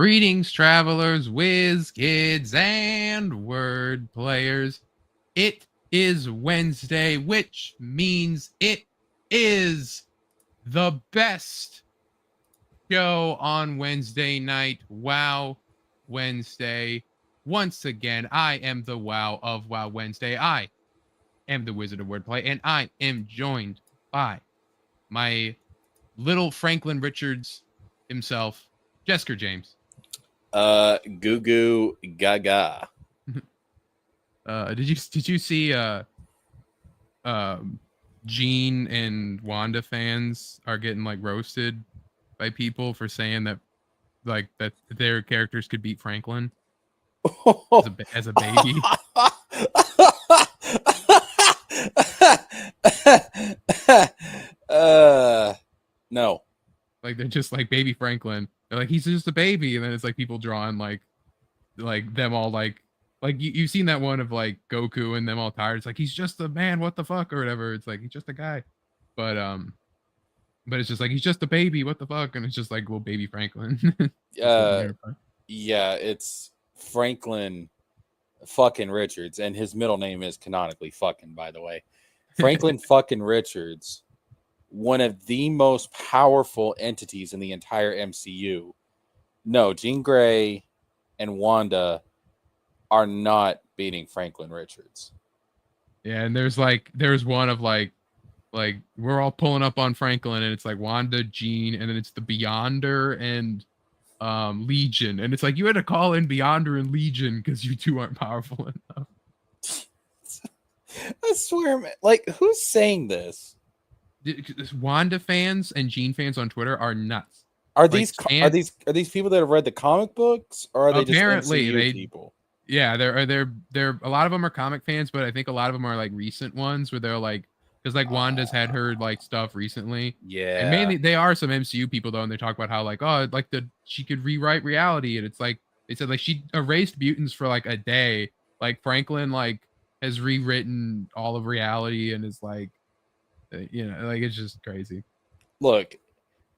Greetings, travelers, Wiz Kids, and Word Players. It is Wednesday, which means it is the best show on Wednesday night. Wow, Wednesday. Once again, I am the Wow of Wow Wednesday. I am the Wizard of Wordplay, and I am joined by my little Franklin Richards himself, Jesker James. Goo goo gaga. Did you see Jean and Wanda fans are getting like roasted by people for saying that like that their characters could beat Franklin as a baby? No. Like they're just like baby Franklin. They're like he's just a baby, and then it's like people drawing like them all like you've seen that one of like Goku and them all tired. It's like he's just a man, what the fuck, or whatever. It's like he's just a guy, but it's just like he's just a baby, what the fuck, and it's just like little baby Franklin. Yeah, it's Franklin fucking Richards, and his middle name is canonically fucking, by the way. Franklin fucking Richards, one of the most powerful entities in the entire MCU. No, Jean Grey and Wanda are not beating Franklin Richards. Yeah, and there's one of like we're all pulling up on Franklin, and it's like Wanda, Jean, and then it's the Beyonder and Legion, and it's like you had to call in Beyonder and Legion because you two aren't powerful enough. I swear, man, like who's saying this? Wanda fans and Jean fans on Twitter are nuts. Are these people that have read the comic books, or are they just MCU people? Yeah, they're a lot of them are comic fans, but I think a lot of them are like recent ones where they're like, because like Wanda's had her like stuff recently. Yeah, and mainly they are some MCU people though, and they talk about how like she could rewrite reality, and it's like they said like she erased mutants for like a day. Like Franklin like has rewritten all of reality and is like, like it's just crazy. Look,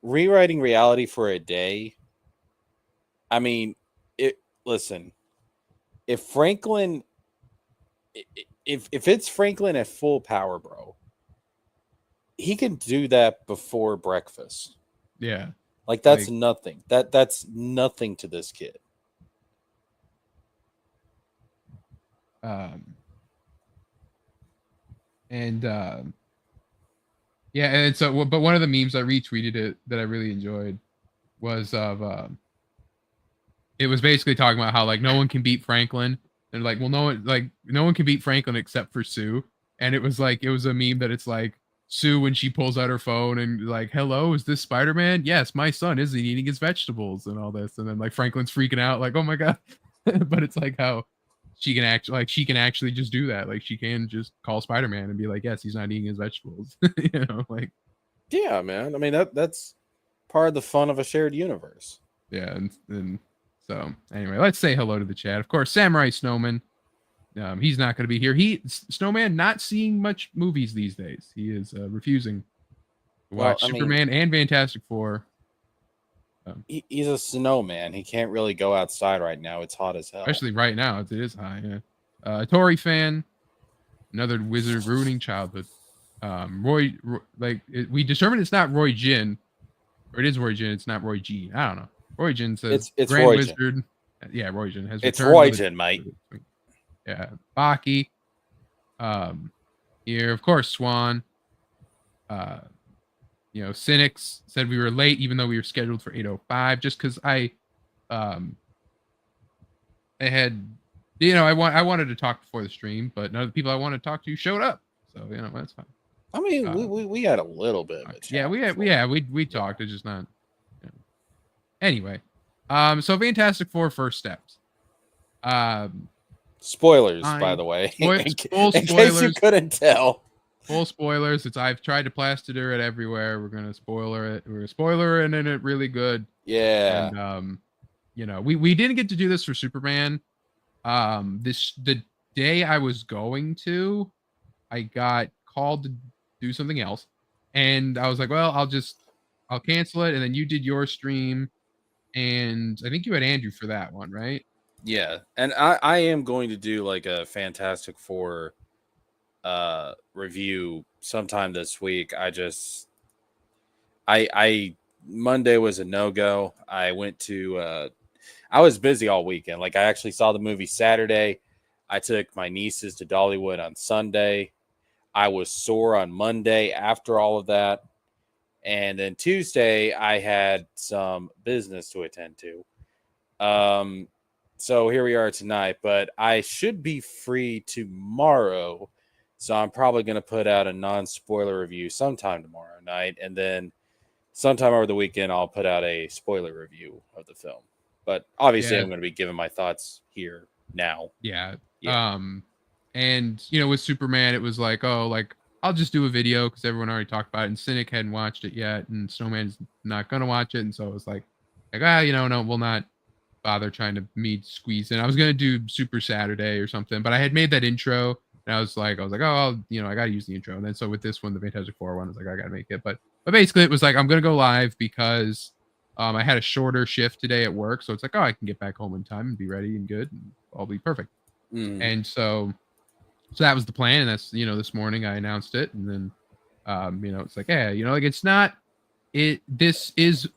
rewriting reality for a day. I mean, listen. If Franklin, if it's Franklin at full power, bro, he can do that before breakfast. Yeah, like that's nothing. That's nothing to this kid. Yeah, and so but one of the memes I retweeted it that I really enjoyed was of it was basically talking about how like no one can beat Franklin, and like well no one can beat Franklin except for Sue, and it was a meme that it's like Sue when she pulls out her phone and like, hello, is this Spider-Man? Yes, my son isn't eating his vegetables and all this, and then like Franklin's freaking out like, oh my god. But it's like how she can actually just do that. Like she can just call Spider-Man and be like, yes, he's not eating his vegetables. Like yeah, man. I mean that's part of the fun of a shared universe. Yeah, and so anyway, let's say hello to the chat. Of course, Samurai Snowman. He's not going to be here. Snowman not seeing much movies these days. He is refusing to watch Superman and Fantastic Four. He's a snowman. He can't really go outside right now. It's hot as hell. Especially right now. It is high. Yeah. Tory fan. Another wizard ruining childhood. Roy we determined it's not Roy Jin. Or it is Roy Jin. It's not Roy Jean. I don't know. Roy Jin says it's Grand Roy Wizard. Jin. Yeah, Roy Jin has. It's Roy Jin, mate. Yeah, Baki. Here, of course, Swan. Cynics said we were late, even though we were scheduled for 8:05. Just because I had, I wanted to talk before the stream, but none of the people I wanted to talk to showed up. So that's fine. I mean, we had a little bit of it. Yeah, we talked. It's just not. Anyway, so Fantastic Four first steps. Spoilers, by the way. Full spoilers. In case you couldn't tell. Full spoilers. I've tried to plaster it everywhere. We're gonna spoiler it. We're gonna spoiler it, and it really good. Yeah. And we didn't get to do this for Superman. The day I was going to, I got called to do something else, and I was like, well, I'll cancel it, and then you did your stream, and I think you had Andrew for that one, right? Yeah, and I am going to do like a Fantastic Four review sometime this week. I Monday was a no-go. I was busy all weekend. Like I actually saw the movie Saturday. I took my nieces to Dollywood on Sunday. I was sore on Monday after all of that. And then Tuesday I had some business to attend to. So here we are tonight, but I should be free tomorrow. So I'm probably going to put out a non-spoiler review sometime tomorrow night. And then sometime over the weekend, I'll put out a spoiler review of the film. But obviously, Yeah. I'm going to be giving my thoughts here now. Yeah. And with Superman, it was like, oh, like I'll just do a video because everyone already talked about it, and Cynic hadn't watched it yet, and Snowman's not gonna watch it, and so it was like, no, we'll not bother trying to squeeze in. I was gonna do Super Saturday or something, but I had made that intro, and I was like, oh, I gotta use the intro, and then so with this one, the Fantastic Four one, I was like, I gotta make it, but basically, it was like I'm gonna go live because I had a shorter shift today at work, so it's like, oh, I can get back home in time and be ready and good, and I'll be perfect. And so that was the plan. And that's, this morning I announced it. And then, it's like, yeah, like this is,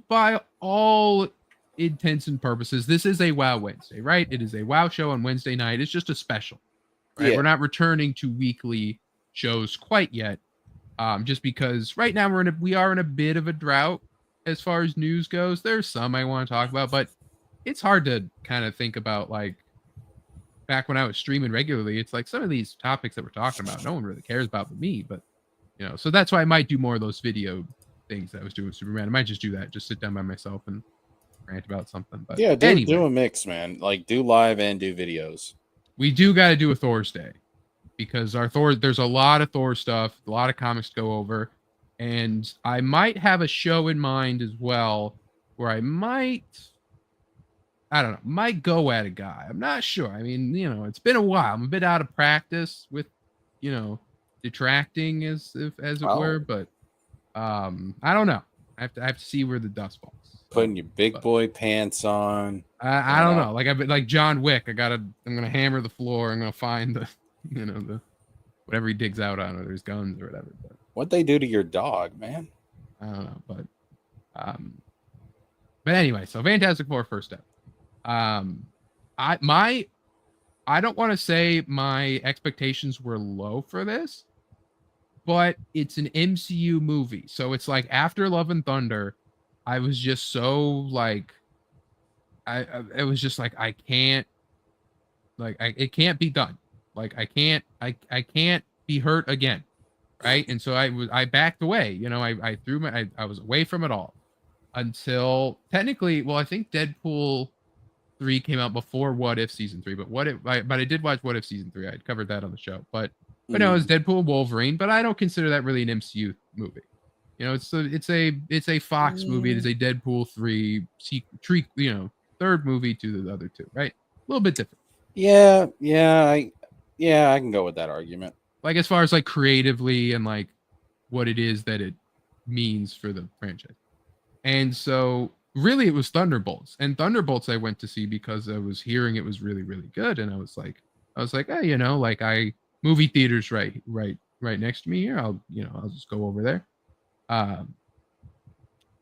by all intents and purposes, this is a WoW Wednesday, right? It is a WoW show on Wednesday night. It's just a special, right? Yeah. We're not returning to weekly shows quite yet. Just because right now we are in a bit of a drought as far as news goes. There's some I want to talk about, but it's hard to kind of think about like, back when I was streaming regularly, it's like some of these topics that we're talking about, no one really cares about but me. But, so that's why I might do more of those video things that I was doing with Superman. I might just do that, just sit down by myself and rant about something. But yeah, do a mix, man. Like do live and do videos. We do got to do a Thor's Day because there's a lot of Thor stuff, a lot of comics to go over. And I might have a show in mind as well where I might go at a guy. I'm not sure. I mean, it's been a while. I'm a bit out of practice with, detracting as it were, but I don't know. I have to see where the dust falls. Putting your big boy pants on. I don't know. Like John Wick, I'm gonna hammer the floor. I'm gonna find the, the whatever he digs out on, whether it's guns or whatever. But what'd they do to your dog, man? I don't know, but anyway, so Fantastic Four first step. I don't want to say my expectations were low for this, but it's an MCU movie. So it's like after Love and Thunder, I was just so like, it was just like, it can't be done. Like I can't be hurt again. Right. And so I backed away, I was away from it all until technically, well, I think Deadpool 3 came out before What If season 3, but I did watch What If season 3. I covered that on the show, but no, it's Deadpool and Wolverine, but I don't consider that really an MCU movie. It's a Fox movie. It is a Deadpool 3 third movie to the other two, right? A little bit different. I can go with that argument. Like as far as like creatively and like what it is that it means for the franchise. And so really, it was Thunderbolts, and Thunderbolts I went to see because I was hearing it was really, really good, and I was like, hey, movie theaters right next to me here. I'll just go over there.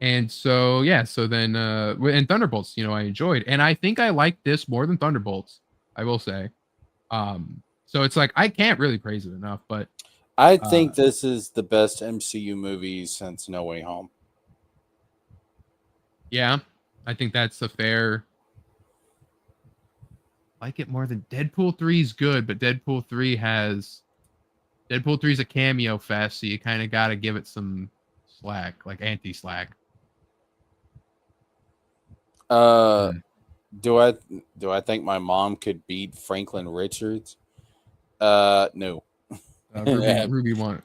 And so then and Thunderbolts, I enjoyed, and I think I liked this more than Thunderbolts, I will say. So it's like I can't really praise it enough, but I think this is the best MCU movie since No Way Home. Yeah, I think that's a fair. I like it more than Deadpool 3 is good, but Deadpool 3 is a cameo fest, so you kind of got to give it some slack, like anti-slack. Do I think my mom could beat Franklin Richards? No. Ruby not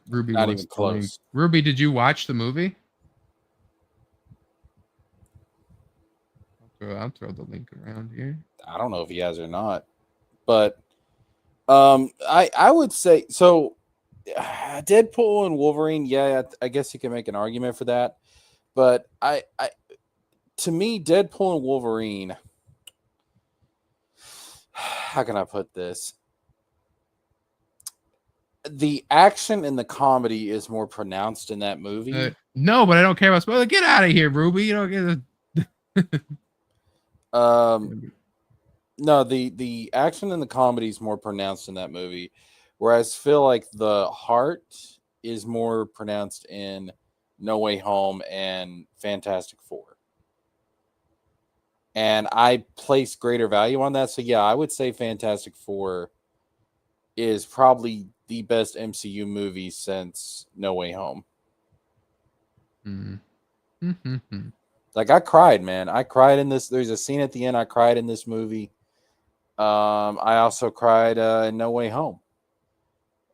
even close. Ruby, did you watch the movie? I'll throw the link around here. I don't know if he has or not, but I would say so. Deadpool and Wolverine, yeah, I guess you can make an argument for that, but to me, Deadpool and Wolverine. How can I put this? The action and the comedy is more pronounced in that movie. No, but I don't care about spoiler. Get out of here, Ruby. You don't get No, the action and the comedy is more pronounced in that movie, whereas I feel like the heart is more pronounced in No Way Home and Fantastic Four. And I place greater value on that. So yeah, I would say Fantastic Four is probably the best MCU movie since No Way Home. Like, I cried, man. I cried in this. There's a scene at the end. I cried in this movie. I also cried in No Way Home.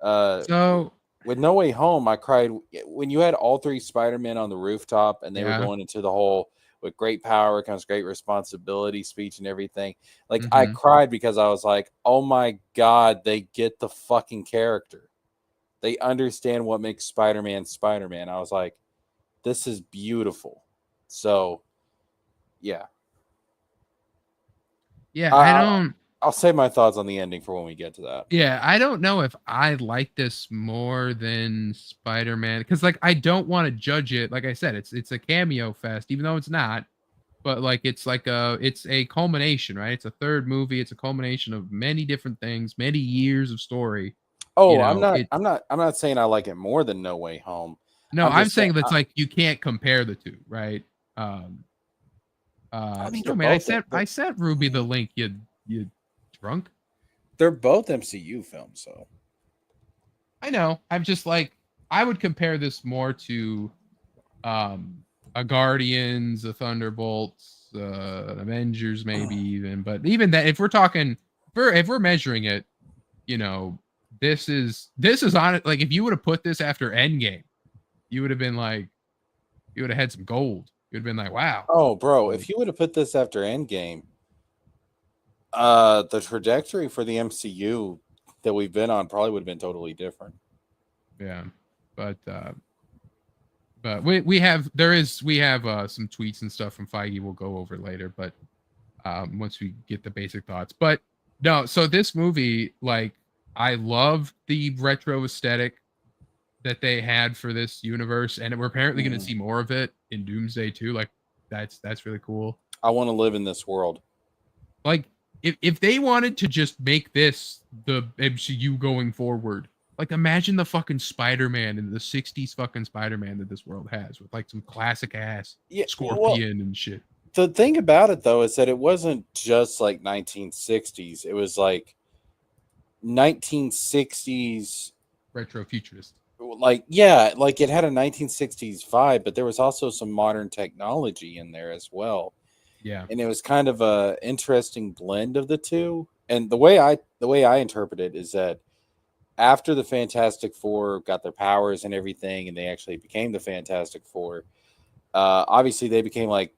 So with No Way Home, I cried when you had all three Spider-Men on the rooftop and they were going into the whole "with great power comes great responsibility" speech and everything. Like, I cried because I was like, oh my God, they get the fucking character. They understand what makes Spider-Man Spider-Man. I was like, this is beautiful. So, yeah. Yeah, I'll save my thoughts on the ending for when we get to that. Yeah, I don't know if I like this more than Spider-Man, because like I don't want to judge it. Like I said, it's a cameo fest, even though it's not. But like it's a culmination, right? It's a third movie. It's a culmination of many different things, many years of story. Oh, I'm not saying I like it more than No Way Home. No, I'm saying that's like you can't compare the two, right? I mean, no, man, I sent Ruby the link. You drunk? They're both MCU films, so I know. I'm just like, I would compare this more to a Guardians, a Thunderbolts, Avengers, maybe even. But even that, if we're talking, if we're measuring it, you know, this is on it. Like, if you would have put this after Endgame, you would have been like, you would have had some gold. You would have been like, wow. Oh, bro, if you would have put this after Endgame, the trajectory for the MCU that we've been on probably would have been totally different. Yeah, but we have some tweets and stuff from Feige we'll go over later, but once we get the basic thoughts. But no, so this movie, like, I love the retro aesthetic that they had for this universe, and we're apparently going to see more of it in Doomsday too. Like, that's really cool. I want to live in this world. Like, if they wanted to just make this the MCU going forward, like, imagine the fucking Spider-Man in the 60s fucking Spider-Man that this world has, with like some classic ass Scorpion and shit. The thing about it though is that it wasn't just like 1960s. It was like 1960s retro futurist. Like, yeah, like it had a 1960s vibe, but there was also some modern technology in there as well. Yeah. And it was kind of a interesting blend of the two. And the way I interpret it is that after the Fantastic Four got their powers and everything, and they actually became the Fantastic Four, obviously they became like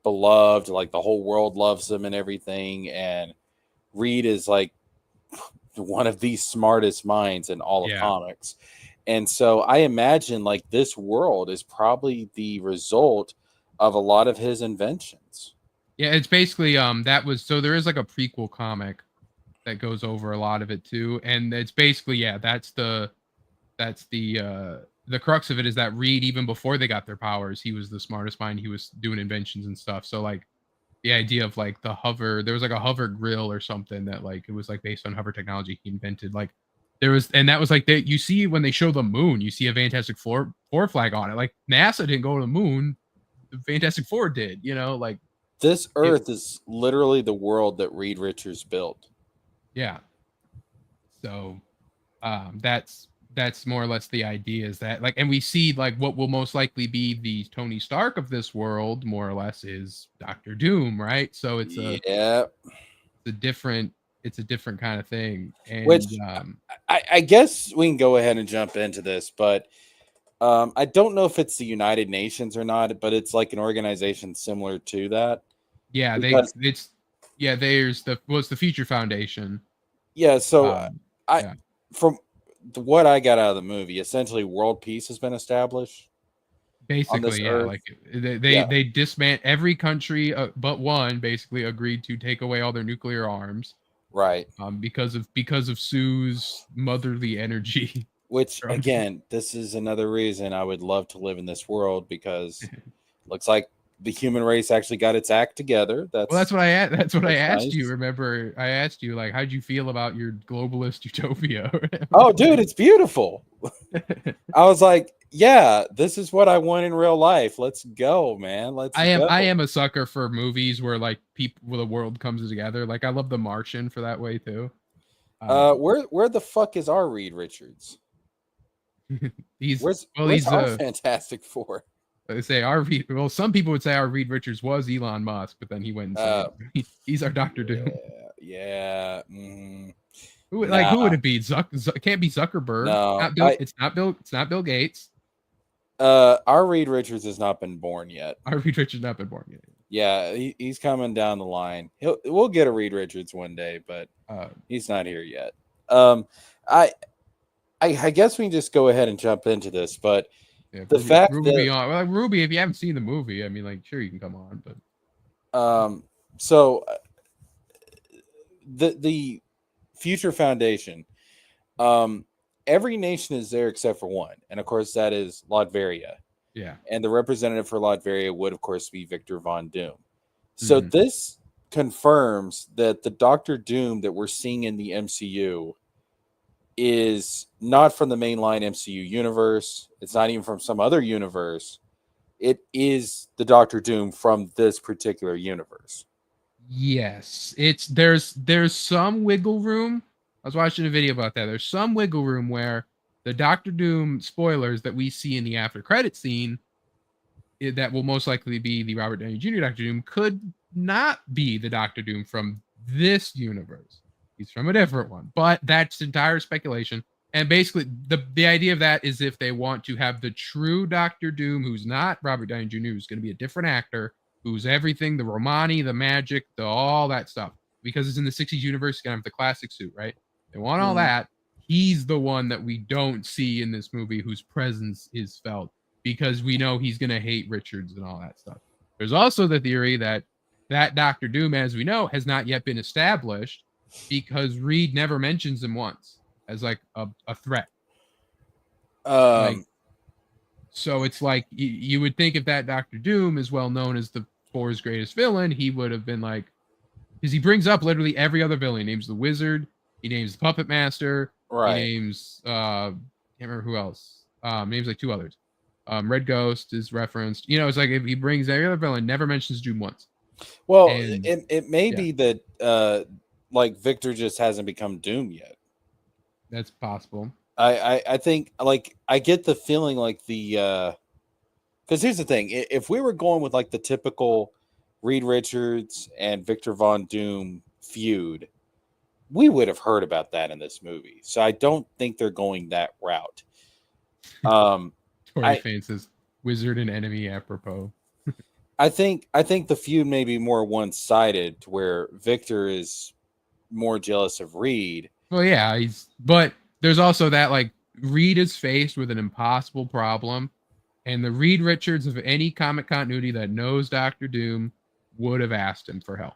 beloved, like the whole world loves them and everything. And Reed is like one of the smartest minds in all of comics. And so I imagine like this world is probably the result of a lot of his inventions. Yeah, it's basically there is like a prequel comic that goes over a lot of it too, and it's basically that's the crux of it, is that Reed, even before they got their powers, he was the smartest mind. He was doing inventions and stuff. So like the idea of like the hover, there was like a hover grill or something that like it was like based on hover technology he invented. Like there was, and that was like you see when they show the moon, you see a Fantastic Four flag on it. Like NASA didn't go to the moon, the Fantastic Four did. You know, like this Earth is literally the world that Reed Richards built. Yeah. So that's more or less the idea, is that like, and we see like what will most likely be the Tony Stark of this world, more or less, is Dr. Doom, right? So it's a different kind of thing. And which I guess we can go ahead and jump into this, but I don't know if it's the United Nations or not, but it's like an organization similar to that. Yeah, there's the Future Foundation. Yeah, so from what I got out of the movie, essentially world peace has been established. on this Basically, yeah, earth. like they Yeah. they dismantled every country but one. Basically, agreed to take away all their nuclear arms. Right. Because of Sue's motherly energy. Which again, this is another reason I would love to live in this world, because looks like the human race actually got its act together. Well, that's what I asked nice. you. Remember, I asked you like, how'd you feel about your globalist utopia? Oh, dude, it's beautiful. I was like, yeah, this is what I want in real life. Let's go, man. I am a sucker for movies where like the world comes together. Like I love The Martian for that way too. Where the fuck is our Reed Richards? Where's our Fantastic Four? They say some people would say our Reed Richards was Elon Musk, but then he went and said he's our Dr. Doom. Yeah. Who would it be? It can't be Zuckerberg. No, it's not Bill Gates. Our Reed Richards has not been born yet. Our Reed Richards not been born yet. Yeah, he's coming down the line. We'll get a Reed Richards one day, but he's not here yet. I guess we can just go ahead and jump into this, but the fact that Ruby, if you haven't seen the movie, I mean, like, sure you can come on, but so the Future Foundation, every nation is there except for one, and of course that is Latveria. Yeah, and the representative for Latveria would, of course, be Victor Von Doom. So this confirms that the Doctor Doom that we're seeing in the MCU is not from the mainline MCU universe. It's not even from some other universe. It is the Doctor Doom from this particular universe. Yes, there's some wiggle room. I was watching a video about that. There's some wiggle room where the Doctor Doom spoilers that we see in the after credit scene, that will most likely be the Robert Downey Jr. Doctor Doom, could not be the Doctor Doom from this universe. He's from a different one, but that's entire speculation. And basically, the idea of that is if they want to have the true Doctor Doom, who's not Robert Downey Jr., who's going to be a different actor, who's everything, the Romani, the magic, all that stuff. Because it's in the 60s universe, he's going to have the classic suit, right? They want all that. He's the one that we don't see in this movie whose presence is felt, because we know he's going to hate Richards and all that stuff. There's also the theory that Doctor Doom, as we know, has not yet been established because Reed never mentions him once as like a threat. So it's like you would think if that Doctor Doom is well known as the Four's greatest villain, he would have been like, because he brings up literally every other villain. He names the Wizard, he names the Puppet Master, right? He names can't remember who else. Names like two others. Red Ghost is referenced. You know, it's like if he brings every other villain, never mentions Doom once. Well, it may be that like Victor just hasn't become Doom yet. That's possible. I think, like, I get the feeling like because here's the thing: if we were going with like the typical Reed Richards and Victor Von Doom feud, we would have heard about that in this movie. So I don't think they're going that route. Tory Fane says wizard and enemy apropos. I think the feud may be more one-sided, to where Victor is more jealous of Reed. Well, yeah, but there's also that, like, Reed is faced with an impossible problem, and the Reed Richards of any comic continuity that knows Doctor Doom would have asked him for help.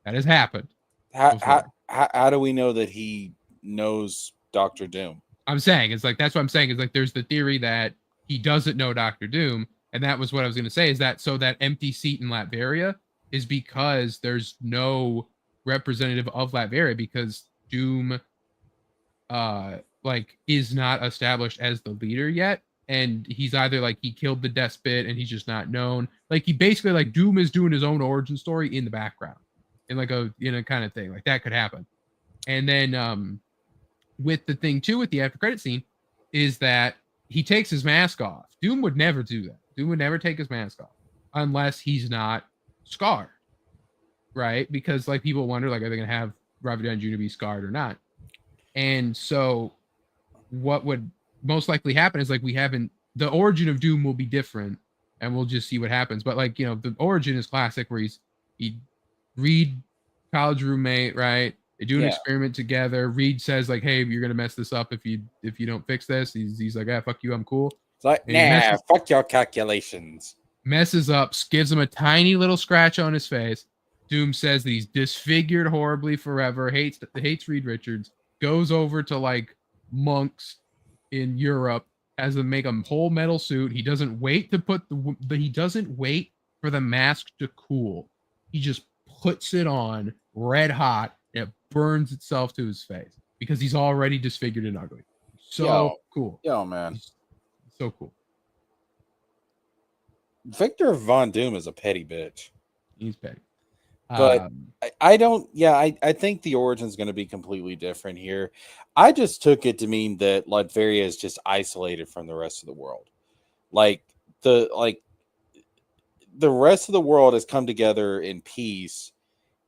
That has happened. How do we know that he knows Doctor Doom? I'm saying, it's like, that's what I'm saying. It's like there's the theory that he doesn't know Doctor Doom, and that was what I was going to say, is that so that empty seat in Latveria is because there's no representative of Latveria, because Doom like is not established as the leader yet, and he's either like he killed the despot and he's just not known. Like, he basically, like, Doom is doing his own origin story in the background, in like a kind of thing. Like, that could happen. And then with the thing too with the after credit scene is that he takes his mask off. Doom would never do that. Doom would never take his mask off unless he's not scarred, right? Because, like, people wonder, like, are they gonna have Robert Downey Jr. be scarred or not? And so what would most likely happen is, like, the origin of Doom will be different, and we'll just see what happens. But, like, you know, the origin is classic, where he Reed, college roommate, right? They do an experiment together. Reed says, like, hey, you're gonna mess this up if you don't fix this. He's like, ah, fuck you, I'm cool. It's like, nah, fuck your calculations. Messes up, gives him a tiny little scratch on his face. Doom says that he's disfigured horribly forever, hates Reed Richards, goes over to like monks in Europe, has them make a whole metal suit. He doesn't wait to put he doesn't wait for the mask to cool. He just puts it on red hot and it burns itself to his face because he's already disfigured and ugly. So cool. Yo, man. So cool. Victor Von Doom is a petty bitch. He's petty. But I don't, I think the origin is going to be completely different here. I just took it to mean that Latveria is just isolated from the rest of the world. Like the rest of the world has come together in peace,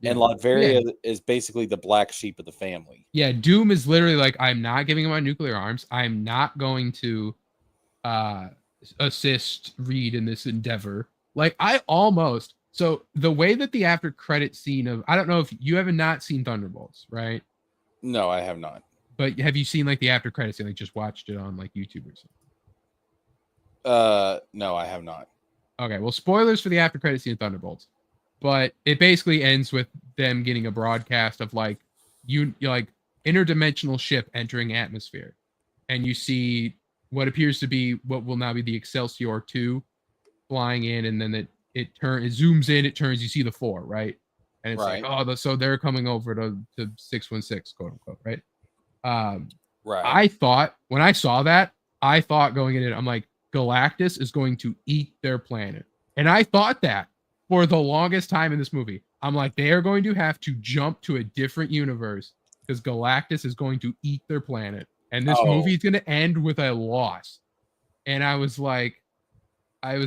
and Latveria is basically the black sheep of the family. Yeah, Doom is literally like, I'm not giving him my nuclear arms. I'm not going to assist Reed in this endeavor. Like, so the way that the after credit scene of, I don't know if you haven't not seen Thunderbolts, right? No, I have not. But have you seen like the after credit scene? Like just watched it on like YouTube or something? No, I have not. Okay, well, spoilers for the after credit scene of Thunderbolts. But it basically ends with them getting a broadcast of like like interdimensional ship entering atmosphere. And you see what appears to be what will now be the Excelsior 2 flying in, and then it zooms in, it turns, you see the 4, right? And it's like, so they're coming over to 616, quote unquote, right? Right. I thought when I saw that, going in it, I'm like, Galactus is going to eat their planet. And I thought that for the longest time in this movie. I'm like, they are going to have to jump to a different universe because Galactus is going to eat their planet. And this movie is going to end with a loss. And I was just like, that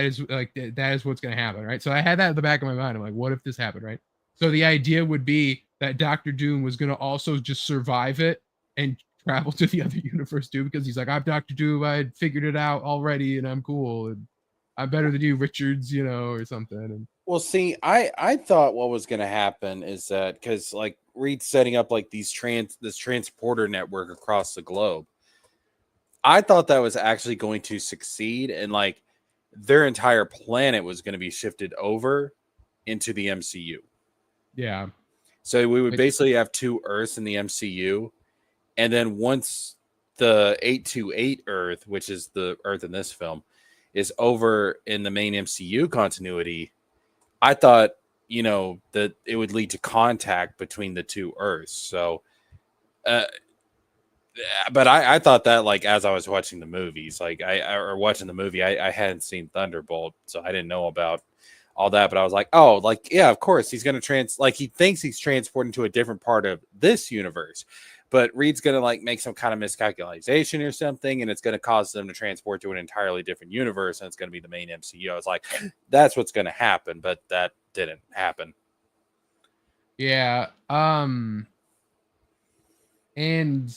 is what's going to happen, right? So I had that in the back of my mind. I'm like, what if this happened, right? So the idea would be that Dr. Doom was going to also just survive it and travel to the other universe too, because he's like, I'm Dr. Doom. I had figured it out already, and I'm cool, and I'm better than you, Richards, or something. And well, see, I thought what was going to happen is that because like Reed's setting up like this transporter network across the globe. I thought that was actually going to succeed, and like their entire planet was going to be shifted over into the MCU. Yeah. So we would basically have 2 Earths in the MCU. And then once the 828 Earth, which is the Earth in this film, is over in the main MCU continuity, I thought, that it would lead to contact between the 2 Earths. So, but I thought that like as I was watching the movies, like I hadn't seen Thunderbolt, so I didn't know about all that. But I was like, oh, like yeah, of course he's gonna he thinks he's transporting to a different part of this universe, but Reed's gonna like make some kind of miscalculation or something, and it's gonna cause them to transport to an entirely different universe, and it's gonna be the main MCU. I was like, that's what's gonna happen, but that didn't happen. Yeah. And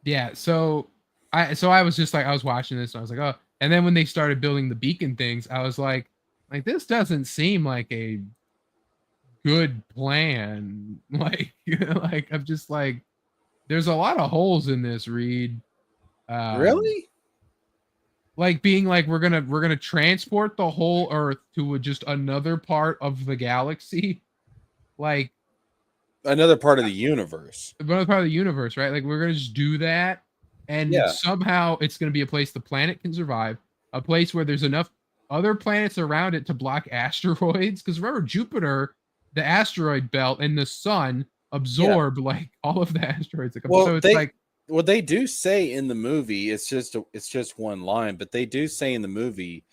yeah, so I was just like, I was watching this and I was like, oh, and then when they started building the beacon things, I was like this doesn't seem like a good plan. Like I'm just like, there's a lot of holes in this, Reed. Really? Like being like, we're gonna transport the whole Earth to just another part of the galaxy, like another part of the universe. Another part of the universe, right? Like we're gonna just do that, and somehow it's gonna be a place the planet can survive, a place where there's enough other planets around it to block asteroids. Because remember, Jupiter, the asteroid belt, and the sun absorb like all of the asteroids. Well, so it's what they do say in the movie, it's just one line, but they do say in the movie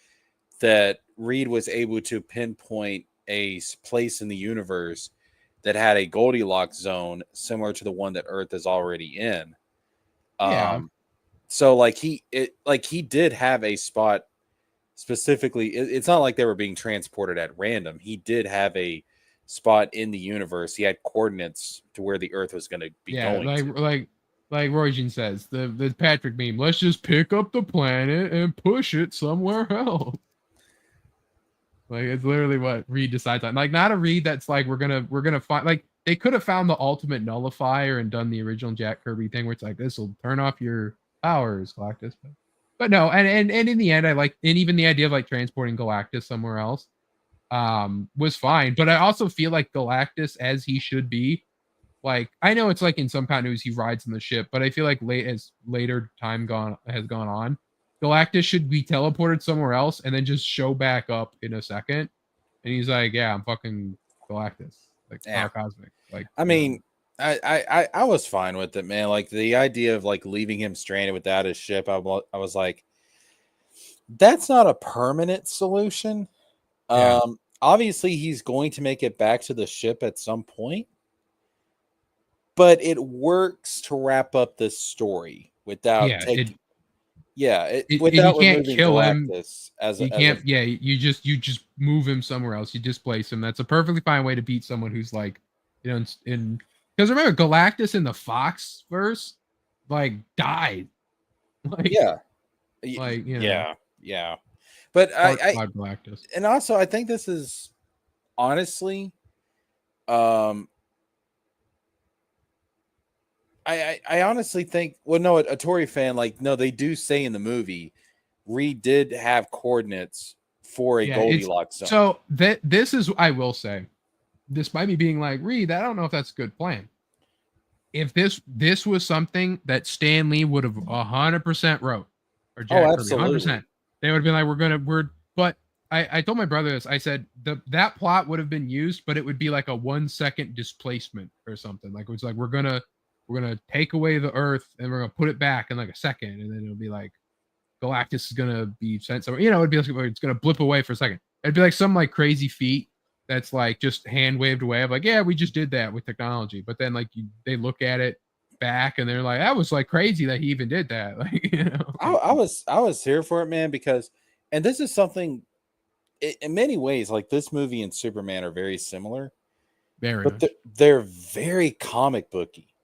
that Reed was able to pinpoint a place in the universe that had a Goldilocks zone similar to the one that Earth is already in. So like he did have a spot specifically. It's not like they were being transported at random. He did have a spot in the universe. He had coordinates to where the Earth was going to be going. Like Roy Jean says, the Patrick meme, let's just pick up the planet and push it somewhere else. Like it's literally what Reed decides on. Like not a Reed that's like we're gonna find, like they could have found the ultimate nullifier and done the original Jack Kirby thing where it's like, this will turn off your powers, Galactus. But no, and in the end, I like, and even the idea of like transporting Galactus somewhere else, was fine. But I also feel like Galactus, as he should be, like, I know it's like in some continuities he rides in the ship, but I feel like as later time has gone on, Galactus should be teleported somewhere else and then just show back up in a second, and he's like, "Yeah, I'm fucking Galactus, like Power Cosmic." Like, I mean, I was fine with it, man. Like the idea of like leaving him stranded without his ship, I was like, that's not a permanent solution. Yeah. Obviously he's going to make it back to the ship at some point, but it works to wrap up this story without taking. Without you can't removing kill him. Galactus as You can't. Yeah, you just move him somewhere else. You displace him. That's a perfectly fine way to beat someone who's like, you know, in because remember Galactus in the Fox verse, like died. Like, like, you know, yeah. But I Galactus. And also I think this is honestly, I honestly think, well, no, a Tory fan, like, no, they do say in the movie, Reed did have coordinates for a Goldilocks zone. So this is, I will say, this might be being like, Reed, I don't know if that's a good plan. If this was something that Stan Lee would have 100% wrote, or Jack Kirby, 100%, they would have been like, but I told my brother this. I said that plot would have been used, but it would be like a 1 second displacement or something. Like, it was like, we're gonna take away the Earth and we're gonna put it back in like a second, and then it'll be like Galactus is gonna be sent somewhere. You know, it'd be like it's gonna blip away for a second. It'd be like some like crazy feat that's like just hand waved away of like, yeah, we just did that with technology. But then like they look at it back and they're like, that was like crazy that he even did that. Like, you know, I was here for it, man, because, and this is something in many ways, like this movie and Superman are very similar, but they're very comic booky.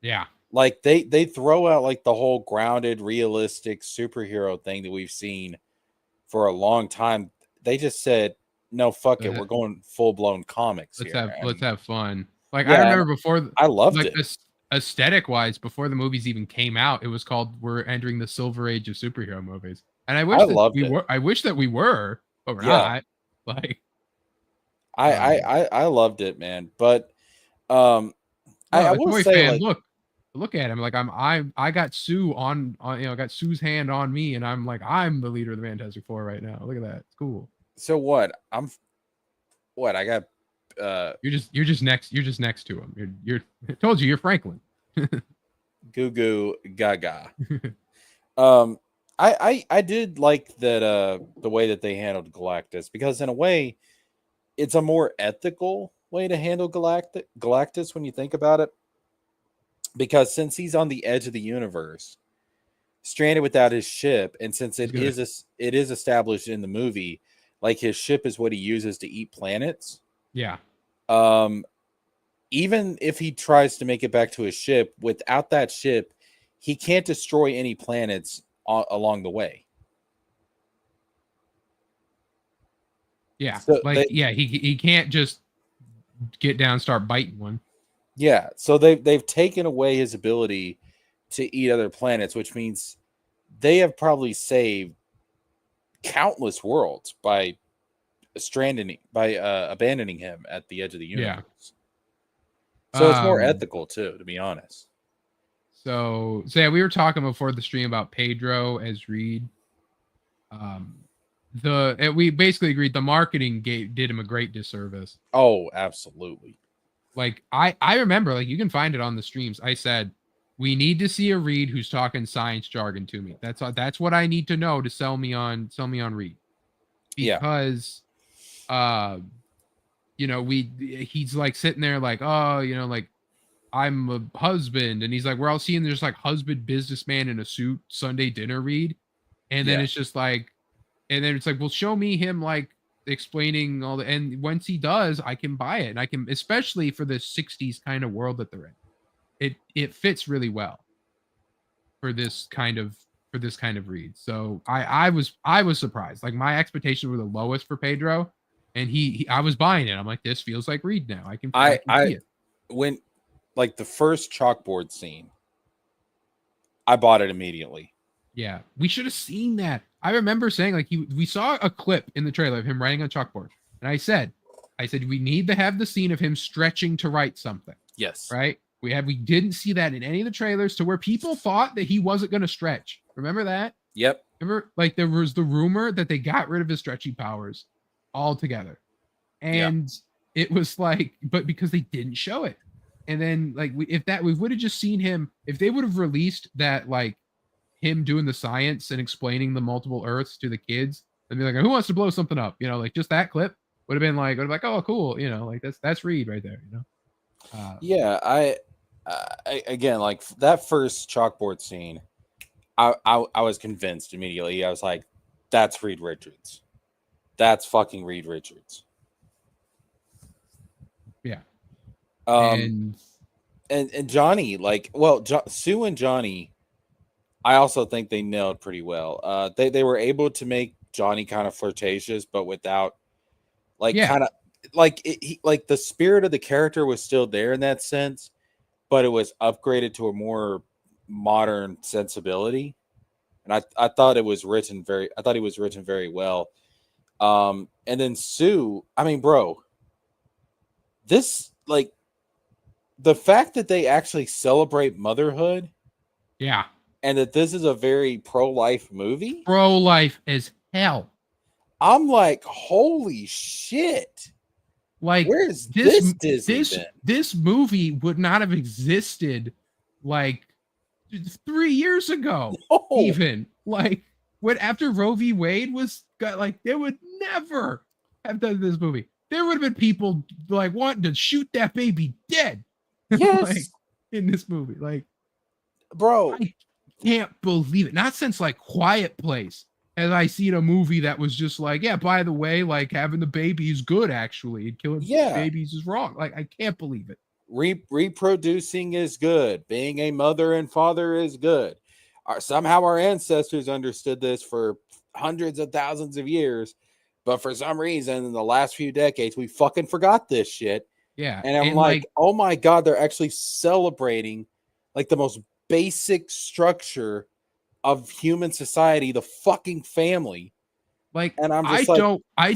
Yeah. Like they throw out like the whole grounded, realistic superhero thing that we've seen for a long time. They just said, no, fuck it. We're going full blown comics. Let's have fun. Like, I remember before, I loved it. Aesthetic wise, before the movies even came out, it was called "We're entering the Silver Age of superhero movies," and I wish I wish that we were, but we're not. Like, I loved it, man. But I will say, like, look at him. Like, I got Sue on you know, I got Sue's hand on me, and I'm like, I'm the leader of the Fantastic Four right now. Look at that. It's cool. So what? I got you're just next to him. I told you, you're Franklin. Goo goo gaga. I did like that the way that they handled Galactus, because in a way it's a more ethical way to handle Galactus when you think about it, because since he's on the edge of the universe, stranded without his ship, and since it is established in the movie, like his ship is what he uses to eat planets. Yeah. Even if he tries to make it back to his ship, without that ship, he can't destroy any planets along the way. Yeah. So he can't just get down and start biting one. Yeah. So they've taken away his ability to eat other planets, which means they have probably saved countless worlds by abandoning him at the edge of the universe. Yeah. So it's more ethical too, to be honest. So yeah, we were talking before the stream about Pedro as Reed. We basically agreed the marketing did him a great disservice. Oh, absolutely. Like, I remember, like, you can find it on the streams. I said, we need to see a Reed who's talking science jargon to me. That's what I need to know to sell me on Reed. Because you know, he's like sitting there like, oh, you know, like, I'm a husband, and he's like, we're all seeing there's like husband businessman in a suit Sunday dinner Reed, and then it's just like, and then it's like, well, show me him like explaining all the, and once he does, I can buy it, and I can, especially for the 60s kind of world that they're in, it fits really well for this kind of Reed. So I was surprised. Like, my expectations were the lowest for Pedro, and I was buying it. I'm like, this feels like Reed now. I can see it. When, like, the first chalkboard scene, I bought it immediately. Yeah, we should have seen that. I remember saying like we saw a clip in the trailer of him writing on chalkboard, and I said we need to have the scene of him stretching to write something. Yes. Right. We didn't see that in any of the trailers, to where people thought that he wasn't going to stretch. Remember that? Yep. Remember, like there was the rumor that they got rid of his stretchy powers altogether, and it was like, but because they didn't show it, and then like we would have just seen him, if they would have released that, like him doing the science and explaining the multiple Earths to the kids, and be like, who wants to blow something up? You know, like just that clip would have been like, oh, cool. You know, like that's Reed right there. You know. Yeah, I again, like that first chalkboard scene, I was convinced immediately. I was like, that's Reed Richards. That's fucking Reed Richards. Yeah. And Johnny, like, well, Sue and Johnny, I also think they nailed pretty well. They were able to make Johnny kind of flirtatious, but without like kind of like like the spirit of the character was still there in that sense, but it was upgraded to a more modern sensibility. And I thought it was written very well. And then Sue, I mean, bro, this, like, the fact that they actually celebrate motherhood, and that this is a very pro-life movie, pro-life as hell. I'm like, holy shit! Like, where's this Disney been? This movie would not have existed like 3 years ago. No. Even like when after Roe v. Wade was got, like they would never have done this movie. There would have been people like wanting to shoot that baby dead. Yes. Like, in this movie, like, bro, I can't believe it. Not since like Quiet Place have I seen a movie that was just like, yeah, by the way, like having the baby is good actually, and killing babies is wrong. Like, I can't believe it. Reproducing is good. Being a mother and father is good. Somehow our ancestors understood this for hundreds of thousands of years, but for some reason in the last few decades we fucking forgot this shit. Yeah. And I'm like, oh my God, they're actually celebrating like the most basic structure of human society, the fucking family. Like, and I'm just I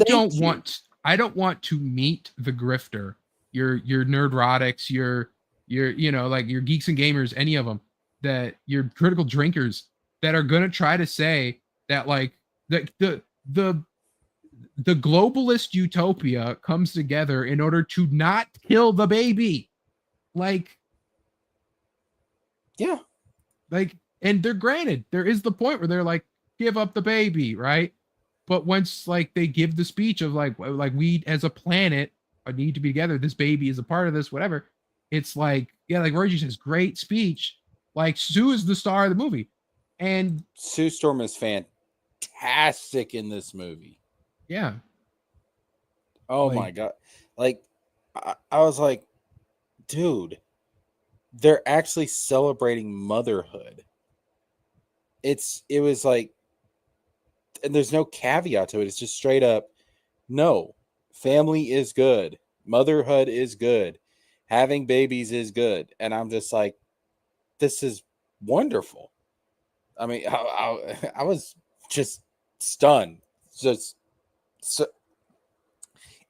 don't want to meet the grifter, your nerdrotics, your you know, like your geeks and gamers, any of them, that your critical drinkers that are gonna try to say that like the globalist utopia comes together in order to not kill the baby. Like, yeah. Like, and they're granted, there is the point where they're like, give up the baby, right? But once like they give the speech of like we as a planet need to be together, this baby is a part of this, whatever. It's like, yeah, like Roger says, great speech. Like, Sue is the star of the movie. And Sue Storm is fantastic in this movie. Yeah. Oh like, my God. Like, I was like, dude, they're actually celebrating motherhood. It was like, and there's no caveat to it. It's just straight up, no, family is good. Motherhood is good. Having babies is good. And I'm just like, this is wonderful. I mean, I was just stunned. Just so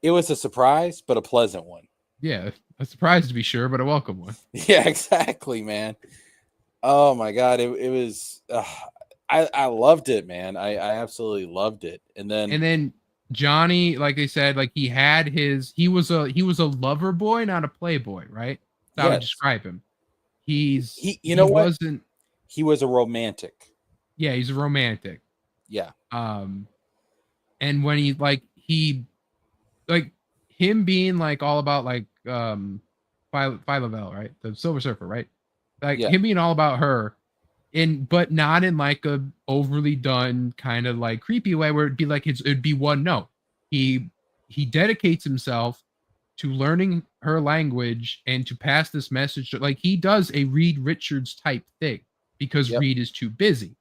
it was a surprise, but a pleasant one. Yeah, a surprise to be sure, but a welcome one. Yeah, exactly, man. Oh my God, it was. I loved it, man. I absolutely loved it. And then Johnny, like they said, like he was a lover boy, not a playboy, right? That's how I would describe him. He was a romantic. Yeah, he's a romantic. Yeah. And when him being like all about like Phyla-Vell, right? The Silver Surfer, right? Like him being all about her, but not in like a overly done kind of like creepy way where it'd be like it'd be one note. He dedicates himself to learning her language and to pass this message. Like, he does a Reed Richards type thing because Reed is too busy,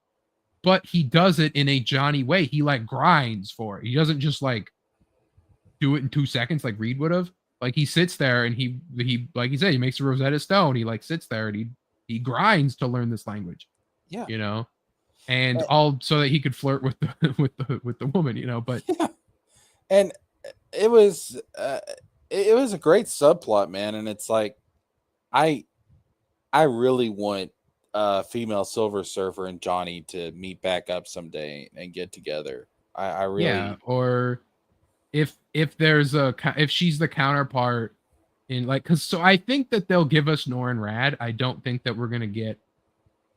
but he does it in a Johnny way. He like grinds for it. He doesn't just like do it in 2 seconds like Reed would have. Like, he sits there and he like he said, he makes a Rosetta Stone. He like sits there and he grinds to learn this language. Yeah. you know, and all so that he could flirt with the with the woman, you know. But yeah. And it was a great subplot, man. And it's like I really want female Silver Surfer and Johnny to meet back up someday and get together. I really yeah, or if there's if she's the counterpart in like, because so I think that they'll give us Norrin Rad. I don't think that we're gonna get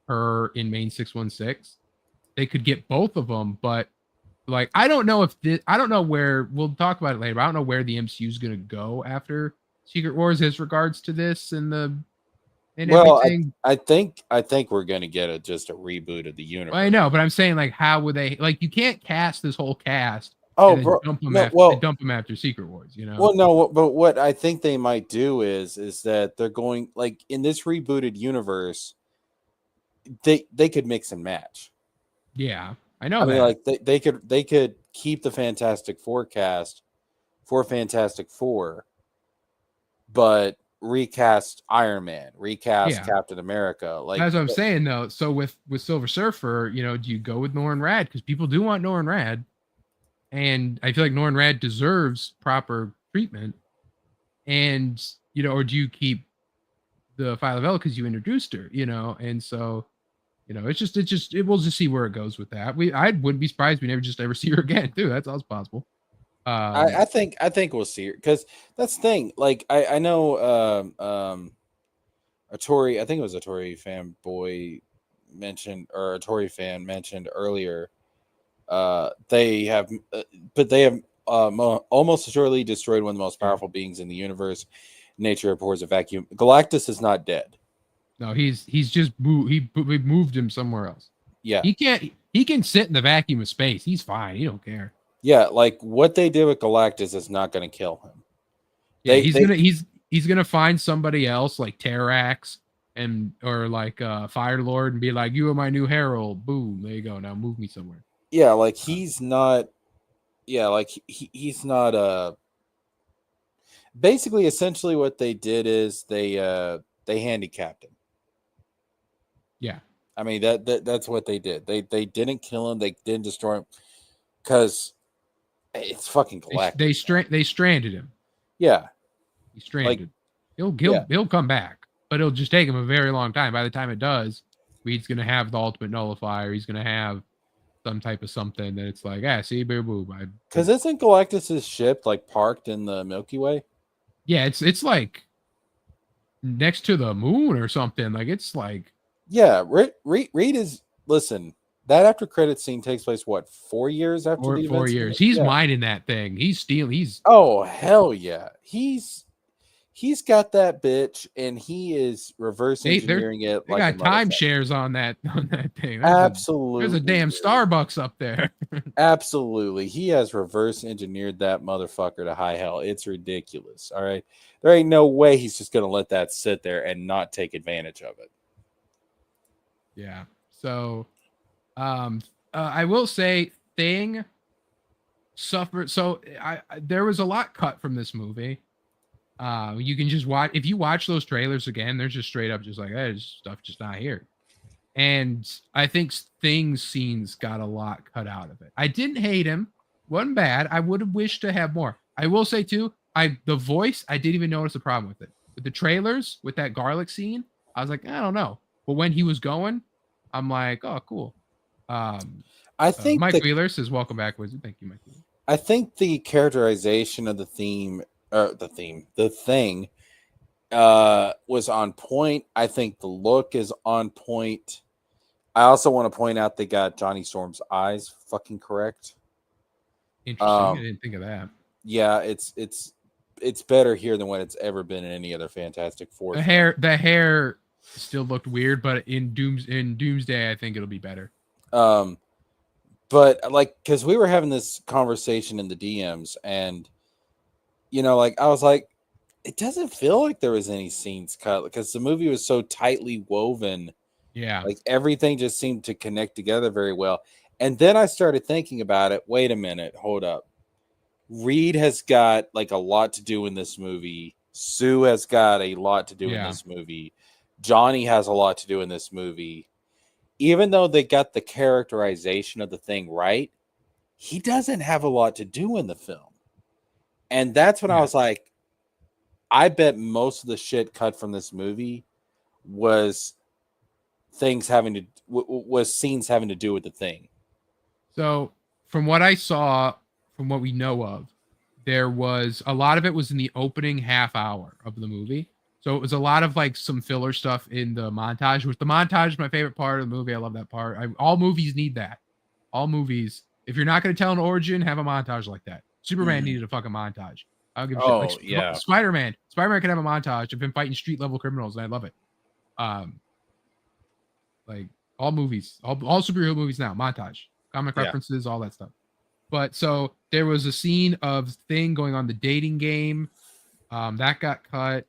her in main 616. They could get both of them, but like I don't know if this, I don't know where, we'll talk about it later, but I don't know where the MCU is gonna go after Secret Wars as regards to this and the and everything. I think we're gonna get just a reboot of the universe. I know, but I'm saying like how would they, like, you can't cast this whole cast and then bro, dump them dump them after Secret Wars, you know? Well, no, but what I think they might do is that they're going, like, in this rebooted universe, they could mix and match. Yeah, I know. I mean, like they could keep the Fantastic Four cast for Fantastic Four, but recast Iron Man, recast Captain America. Like, that's what I'm saying though. So with Silver Surfer, you know, do you go with Norrin Rad? Because people do want Norrin Rad, and I feel like Norrin Rad deserves proper treatment. And you know, or do you keep the Phyla because you introduced her, you know? And so, you know, we'll just see where it goes with that. I wouldn't be surprised we never just ever see her again too. That's all possible. I think we'll see her, because that's the thing. Like I know a Tory, I think it was a Tory fanboy mentioned, or a Tory fan mentioned earlier. They have almost surely destroyed one of the most powerful beings in the universe. Nature abhors a vacuum. Galactus is not dead. No, he's just we moved him somewhere else. Yeah, he can sit in the vacuum of space. He's fine. He don't care. Yeah, like what they did with Galactus is not going to kill him. Yeah, he's gonna find somebody else like Terrax or like Fire Lord and be like, "You are my new herald." Boom, there you go. Now move me somewhere. Yeah, like he's not. Yeah, like he's not. Basically, essentially, what they did is they handicapped him. Yeah, I mean that's what they did. They didn't kill him. They didn't destroy him, because it's fucking Galactus. They stranded him. Yeah, he's stranded. Like, he'll come back, but it'll just take him a very long time. By the time it does, he's gonna have the ultimate nullifier. He's gonna have some type of something that it's like, see, boo boo. Because isn't Galactus's ship like parked in the Milky Way? Yeah, it's like next to the moon or something. Like it's like, yeah. Reed is, listen. That after credit scene takes place, what, 4 years after the 4 years? He's mining that thing. He's stealing. Oh hell yeah! He's got that bitch, and he is reverse engineering it. They got timeshares on that thing. Absolutely, there's a damn Starbucks up there. Absolutely, he has reverse engineered that motherfucker to high hell. It's ridiculous. All right, there ain't no way he's just gonna let that sit there and not take advantage of it. Yeah. So. I will say Thing suffered. So there was a lot cut from this movie. You can just watch, if you watch those trailers again, they're just straight up just like, hey, this stuff just not here. And I think Thing's scenes got a lot cut out of it. I didn't hate him. Wasn't bad. I would have wished to have more. I will say too, the voice, I didn't even notice a problem with it. With the trailers, with that garlic scene, I was like, I don't know. But when he was going, I'm like, oh, cool. I think Mike Wheeler says, "Welcome back, Wizard." Thank you, Mike Wheeler. I think the characterization of the Thing was on point. I think the look is on point. I also want to point out they got Johnny Storm's eyes fucking correct. Interesting. I didn't think of that. Yeah, it's better here than what it's ever been in any other Fantastic Four. The hair still looked weird, but in Doomsday, I think it'll be better. But like, because we were having this conversation in the DMs, and you know, like I was like, it doesn't feel like there was any scenes cut because the movie was so tightly woven. Yeah, like everything just seemed to connect together very well. And then I started thinking about it. Wait a minute, hold up. Reed has got like a lot to do in this movie. Sue has got a lot to do in this movie. Johnny has a lot to do in this movie. even though they got the characterization of the thing right, he doesn't have a lot to do in the film. And that's when I was like, I bet most of the shit cut from this movie was scenes having to do with the thing. So from what I saw, from what we know of, there was a lot of it was in the opening half hour of the movie. So it was a lot of like some filler stuff in the montage, which the montage is my favorite part of the movie. I love that part. All movies need that. All movies. If you're not going to tell an origin, have a montage like that. Superman needed a fucking montage. I don't give a shit. Like, yeah. Spider-Man can have a montage of him fighting street level criminals, and I love it. Like all movies, all superhero movies now, montage, comic references, all that stuff. But so there was a scene of Thing going on the dating game. That got cut.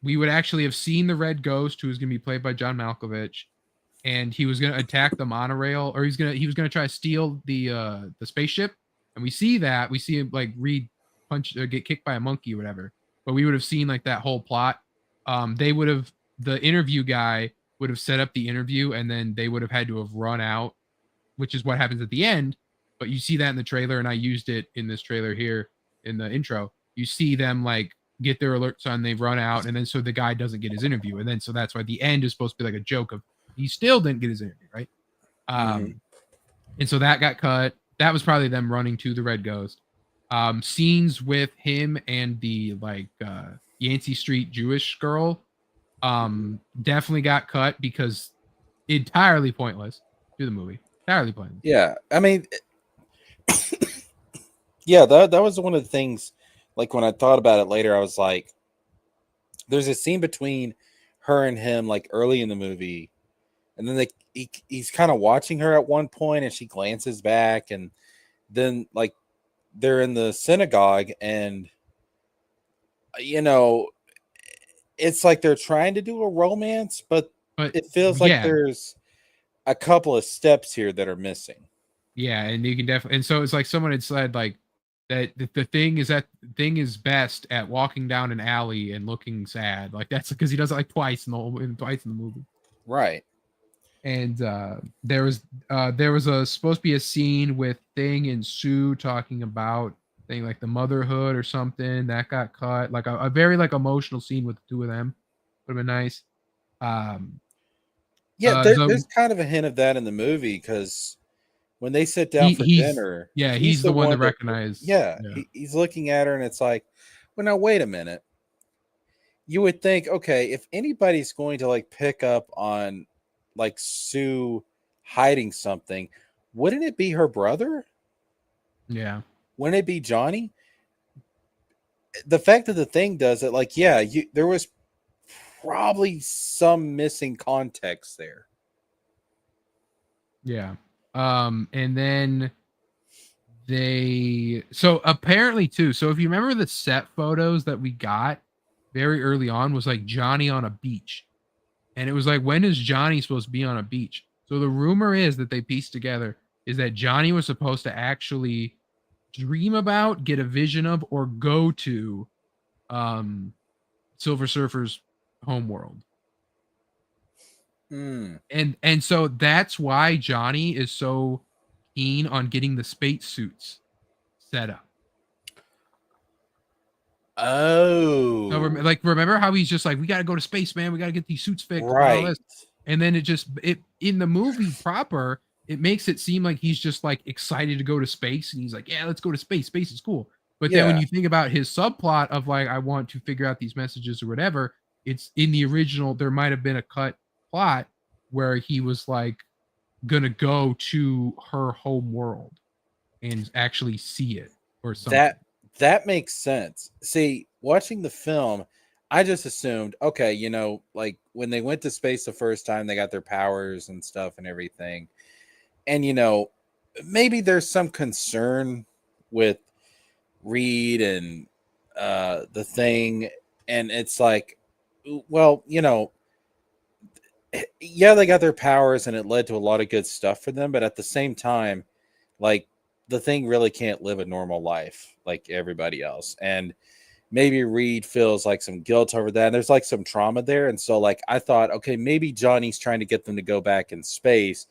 We would actually have seen the Red Ghost, who was going to be played by John Malkovich, and he was going to attack the monorail, or he was going to try to steal the spaceship. And we see him like Reed punch or get kicked by a monkey or whatever. But we would have seen like that whole plot. The interview guy would have set up the interview, and then they would have had to have run out, which is what happens at the end. But you see that in the trailer, and I used it in this trailer here in the intro. You see them like get their alerts on, they run out, and then so the guy doesn't get his interview, and then so that's why the end is supposed to be like a joke of he still didn't get his interview, right? And so that got cut. That was probably them running to the Red Ghost. Scenes with him and the like Yancey Street Jewish girl definitely got cut because entirely pointless to the movie. Entirely pointless. Yeah, I mean, yeah, that was one of the things. Like when I thought about it later, I was like, there's a scene between her and him like early in the movie, and then he's kind of watching her at one point, and she glances back, and then like they're in the synagogue, and you know, it's like they're trying to do a romance, but it feels like there's a couple of steps here that are missing. Yeah, and you can definitely, and so it's like someone had said like that the thing is best at walking down an alley and looking sad. Like that's because he does it like twice in the movie. Right. And there was supposed to be a scene with Thing and Sue talking about thing like the motherhood or something that got cut. Like a very like emotional scene with the two of them. Would have been nice. There's kind of a hint of that in the movie because when they sit down for dinner, he's the one to recognize. He's looking at her, and it's like, well, now wait a minute. You would think, okay, if anybody's going to like pick up on like Sue hiding something, wouldn't it be her brother? Yeah. Wouldn't it be Johnny? The fact that the Thing does it, like, there was probably some missing context there. Yeah. And then so apparently too, so if you remember the set photos that we got very early on was like Johnny on a beach. And it was like, when is Johnny supposed to be on a beach? So the rumor is that they pieced together is that Johnny was supposed to actually dream about, get a vision of, or go to Silver Surfer's homeworld. And so that's why Johnny is so keen on getting the space suits set up. Oh, so remember how he's just like, we got to go to space, man. We got to get these suits fixed. Right. And then it in the movie proper, it makes it seem like he's just like excited to go to space, and he's like, yeah, let's go to space. Space is cool. But then when you think about his subplot of like, I want to figure out these messages or whatever, it's in the original. There might have been a cut plot where he was like gonna go to her home world and actually see it or something. That makes sense. See, watching the film, I just assumed, okay, you know, like when they went to space the first time, they got their powers and stuff and everything. And, you know, maybe there's some concern with Reed and the Thing. And it's like, well, you know, yeah, they got their powers and it led to a lot of good stuff for them. But at the same time, like, the Thing really can't live a normal life like everybody else. And maybe Reed feels like some guilt over that. And there's like some trauma there. And so like, I thought, okay, maybe Johnny's trying to get them to go back in space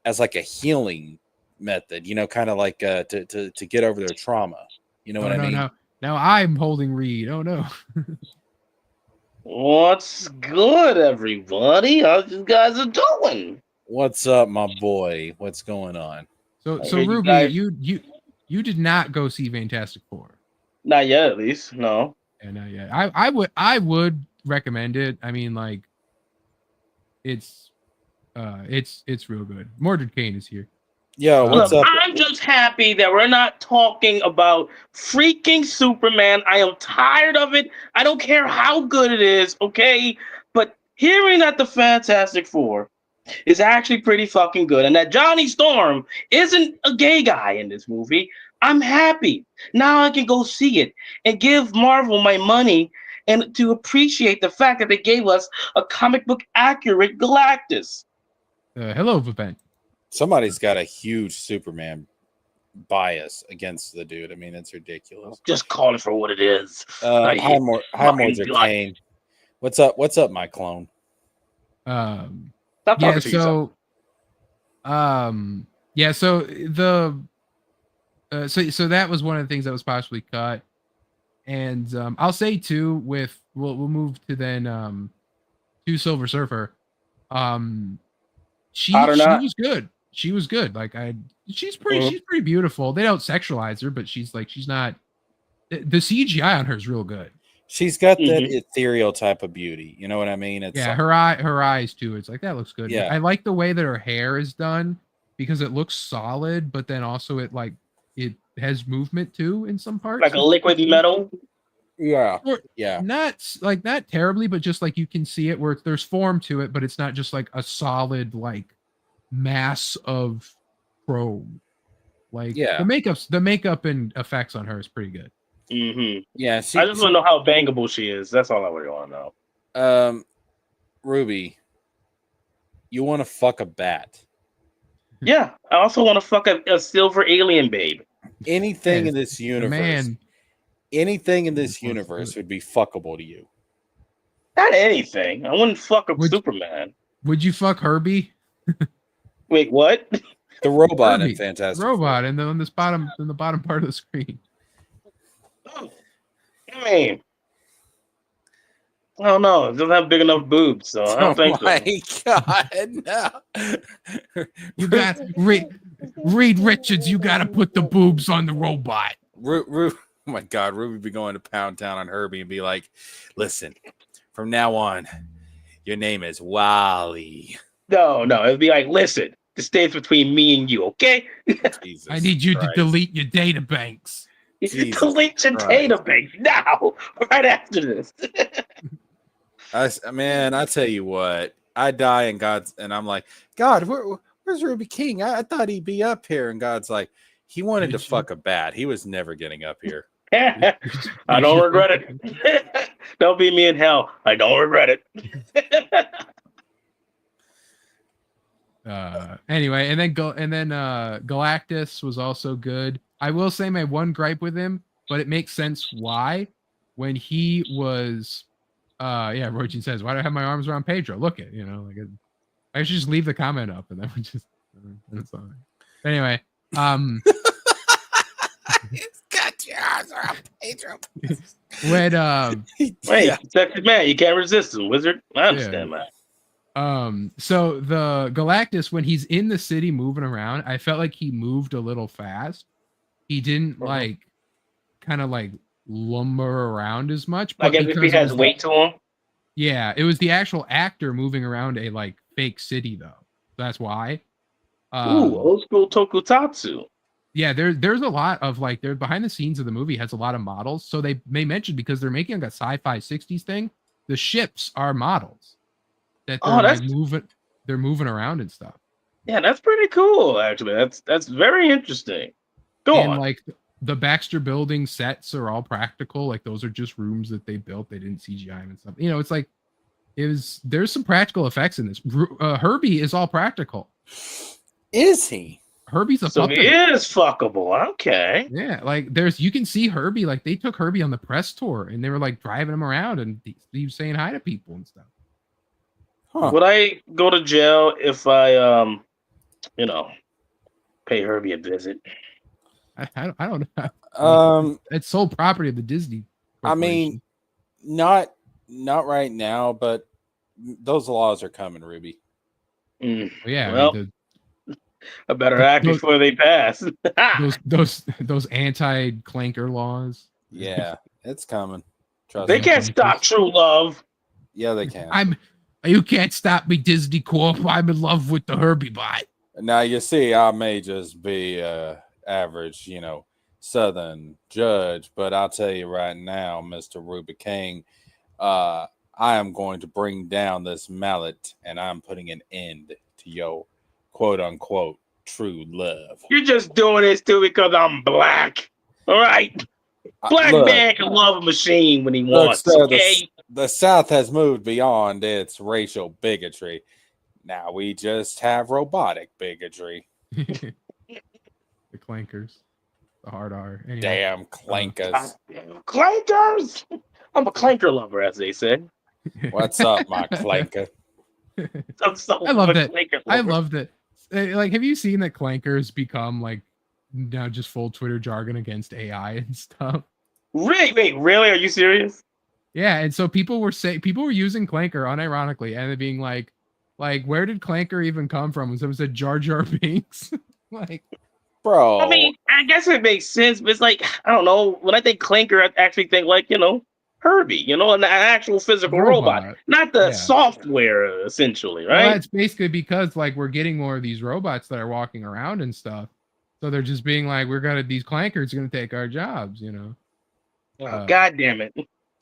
as like a healing method, kind of like to get over their trauma. You know what I mean? No. Now I'm holding Reed. Oh no. What's good, everybody? How you guys are doing? What's up, my boy? What's going on? So heard you Ruby, guys- you did not go see Fantastic Four. Not yet, at least. No. Yeah, not yet. I would recommend it. I mean, like, it's real good. Mordred Kane is here. Yo, what's Look, up? I'm just happy that we're not talking about freaking Superman. I am tired of it. I don't care how good it is, okay? But hearing that the Fantastic Four is actually pretty fucking good, and that Johnny Storm isn't a gay guy in this movie, I'm happy. Now I can go see it and give Marvel my money and to appreciate the fact that they gave us a comic book accurate Galactus. Hello, Vivek. Somebody's got a huge Superman bias against the dude. I mean, it's ridiculous. Just call it for what it is. Hi, Mordred Kane. What's up? What's up, my clone? Stop talking to yourself. So that was one of the things that was possibly cut, and I'll say too, we'll move to then to Silver Surfer. She was good. She was good. Like she's pretty beautiful. They don't sexualize her, but she's not. The CGI on her is real good. She's got that ethereal type of beauty. You know what I mean? It's her eyes too. It's like that looks good. Yeah. I like the way that her hair is done because it looks solid, but then also it has movement too in some parts. Like a liquid metal. Yeah. Not terribly, but just like you can see it where there's form to it, but it's not just like a solid like mass of chrome. Like the makeup and effects on her is pretty good. Mm-hmm. Yeah, I just want to know how bangable she is. That's all I really want to know. Ruby, you want to fuck a bat? Yeah, I also want to fuck a silver alien babe. Anything in this universe, anything in this universe would be fuckable to you. Not anything. I wouldn't fuck a Superman. Would you fuck Herbie? Wait, what? The robot in Fantastic Robot in the bottom part of the screen. I mean, I don't know. It doesn't have big enough boobs, so I don't think so. Oh my God, no. You got Reed Richards, you got to put the boobs on the robot. Oh my God, Ruby be going to Pound Town on Herbie and be like, listen, from now on, your name is Wally. No, it'd be like, listen, this stays between me and you, okay? I need you to delete your data banks. Delete your data banks now, right after this. I tell you what, I die and I'm like, God, where's Ruby King? I thought he'd be up here. And God's like, he wanted to fuck a bat. He was never getting up here. I don't regret it. Don't be me in hell. I don't regret it. Anyway, and then Galactus was also good. I will say my one gripe with him, but it makes sense why. When he was Rojin says, why do I have my arms around Pedro? Look at, I should just leave the comment up and then we just that's fine. Anyway, he's got your arms around Pedro. When sexy man, you can't resist him, wizard. I understand that. So the Galactus, when he's in the city moving around, I felt like he moved a little fast. He didn't kind of lumber around as much. But if he has weight to him. Yeah, it was the actual actor moving around a fake city though. That's why. Old school tokusatsu. Yeah, there's a lot of they're behind the scenes of the movie has a lot of models. So they mentioned because they're making a sci-fi 60s thing, the ships are models that they're they're moving around and stuff. Yeah, that's pretty cool actually. That's very interesting. Go on. The Baxter building sets are all practical. Those are just rooms that they built. They didn't CGI them and stuff. It's there's some practical effects in this. Herbie is all practical. Is he? Herbie's a puppet. He is fuckable. Okay. Yeah, you can see Herbie. They took Herbie on the press tour and they were driving him around and he was saying hi to people and stuff. Huh. Would I go to jail if I pay Herbie a visit. I don't know. It's sole property of the Disney I mean, not right now, but those laws are coming, Ruby. Well, yeah. Well, I better act before they pass. those anti-clanker laws. Yeah, it's coming. Trust they can't stop true love. Yeah, they can. You can't stop me, Disney Corp. I'm in love with the Herbie bot. Now you see, I may just be average, Southern judge, but I'll tell you right now, Mr. Ruby King, I am going to bring down this mallet, and I'm putting an end to your quote unquote true love. You're just doing this too because I'm black. All right. Black man can love a machine when he wants. Okay? The South has moved beyond its racial bigotry. Now we just have robotic bigotry. The clankers. The hard R. Anyway. Damn clankers. Clankers! I'm a clanker lover, as they say. What's up, my clanker? I love that. I love that. Like, have you seen that clankers become like now just full Twitter jargon against AI and stuff? Really? Wait, really? Are you serious? Yeah, and so people were using clanker unironically, and being like, where did clanker even come from? So it was a Jar Jar Binks. Like, bro. I mean, I guess it makes sense, but it's like, I don't know. When I think clanker, I actually think like, Herbie, an actual physical robot, not the software, essentially, right? Well, it's basically because like we're getting more of these robots that are walking around and stuff, so they're just being like, these clankers are gonna take our jobs, Oh, God damn it!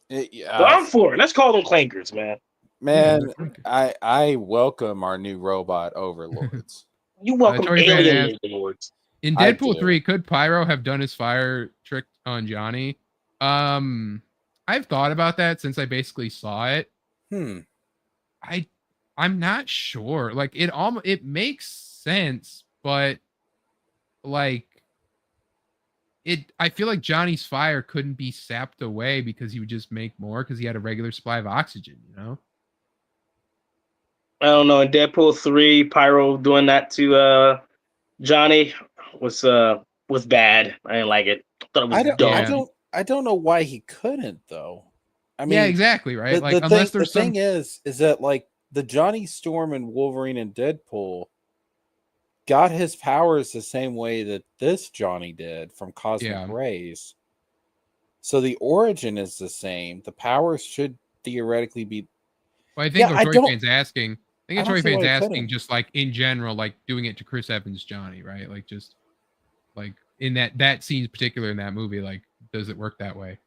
Well, I'm for it. Let's call them clankers, man. Man, I welcome our new robot overlords. You welcome alien overlords. In Deadpool 3, could Pyro have done his fire trick on Johnny? I've thought about that since I basically saw it. I'm not sure. Like it makes sense, but like I feel like Johnny's fire couldn't be sapped away because he would just make more because he had a regular supply of oxygen, I don't know. In Deadpool 3, Pyro doing that to Johnny was bad. I didn't like it. I thought it was dumb. I don't know why he couldn't though. I mean, yeah, exactly, right? The thing is that like the Johnny Storm and Wolverine and Deadpool got his powers the same way that this Johnny did from cosmic rays. So the origin is the same. The powers should theoretically be. Well, I think Tori Fan's asking. I think Tori Fan's asking just like in general, like doing it to Chris Evans' Johnny, right? Like just like in that scene particular in that movie, like does it work that way?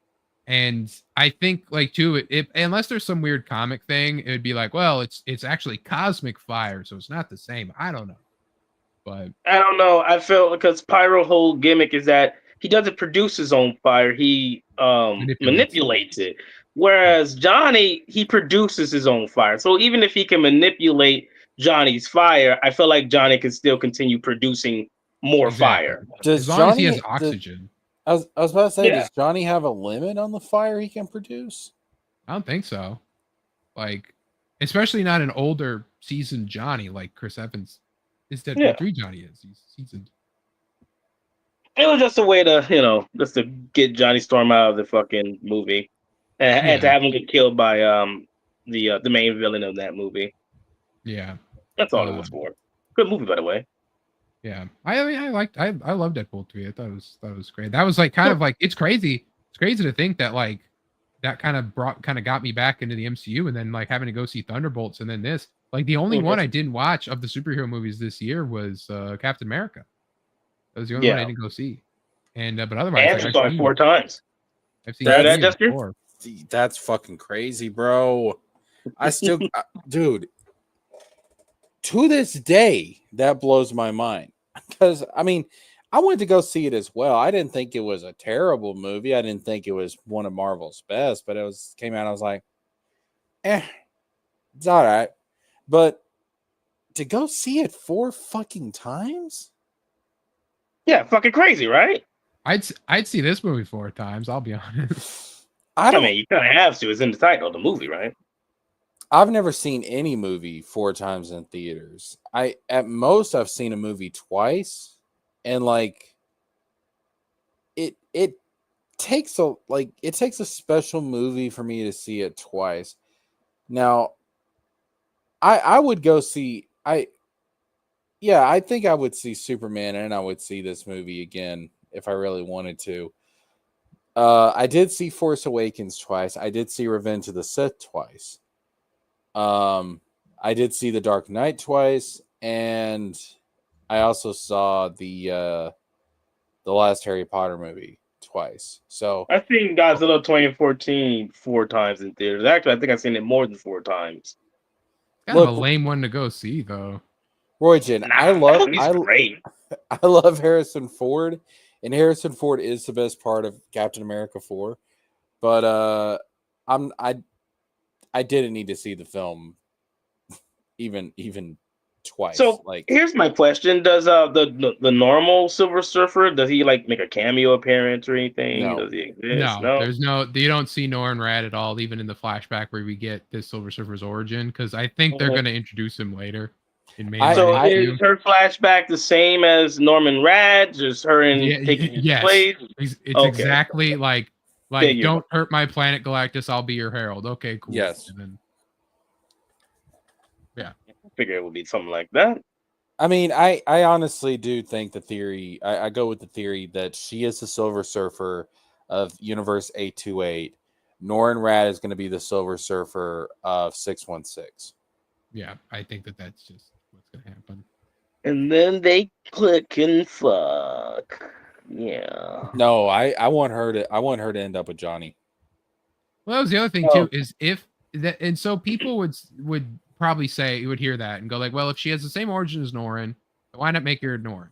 And I think like too, it unless there's some weird comic thing, it would be like, well, it's actually cosmic fire, so it's not the same. I don't know, but I don't know. I feel because Pyro whole gimmick is that he doesn't produce his own fire; he manipulates it. Whereas Johnny, he produces his own fire. So even if he can manipulate Johnny's fire, I feel like Johnny can still continue producing more fire. As long as he has oxygen. I was about to say, does Johnny have a limit on the fire he can produce? I don't think so. Like, especially not an older seasoned Johnny like Chris Evans. Is Deadpool 3 Johnny is. He's seasoned. It was just a way to, just to get Johnny Storm out of the fucking movie. And to have him get killed by the main villain of that movie. Yeah. That's all it was for. Good movie, by the way. Yeah. I love Deadpool 3. I thought it was great. That was like kind of like it's crazy. It's crazy to think that like that kind of got me back into the MCU and then like having to go see Thunderbolts and then this. Like the only one I didn't watch of the superhero movies this year was Captain America. That was the only one I didn't go see. And but otherwise I saw it 4 times. I've seen that before. That's fucking crazy, bro. I still dude, to this day that blows my mind because I mean I wanted to go see it as well. I didn't think it was a terrible movie. I didn't think it was one of Marvel's best, but came out I was like it's all right. But to go see it 4 fucking times? Yeah, fucking crazy, right? I'd see this movie 4 times, I'll be honest. I mean, you kind of have to. It's in the title of the movie, right? I've never seen any movie 4 times in theaters. At most I've seen a movie twice, and like it takes a special movie for me to see it twice. Now, I would go see I think I would see Superman, and I would see this movie again if I really wanted to. I did see Force Awakens twice. I did see Revenge of the Sith twice. I did see The Dark Knight twice, and I also saw the last Harry Potter movie twice. So I've seen Godzilla 2014 4 times in theaters. Actually, I think I've seen it more than 4 times. Kind of a lame one to go see, though. Roygen, Great. I love Harrison Ford, and Harrison Ford is the best part of Captain America 4. But I didn't need to see the film even twice. So here's my question: does the normal Silver Surfer, does he like make a cameo appearance or anything? No. Does he exist? No, there's no. You don't see Norrin Rad at all, even in the flashback where we get this Silver Surfer's origin, because I think they're going to introduce him later. So is her flashback the same as Norman Rad? Just her taking his place? It's exactly like don't hurt my planet Galactus, I'll be your herald. Okay, cool. Yes. And then, I figure it would be something like that. I mean, I honestly do think the theory, I go with the theory that she is the Silver Surfer of Universe 828. Norrin Rad is going to be the Silver Surfer of 616. Yeah, I think that's just what's going to happen. And then they click and fuck. Yeah. No, I want her to end up with Johnny. Well, that was the other thing too, is if that, and so people would probably say, you would hear that and go like, well, if she has the same origin as Norrin, why not make her Norrin?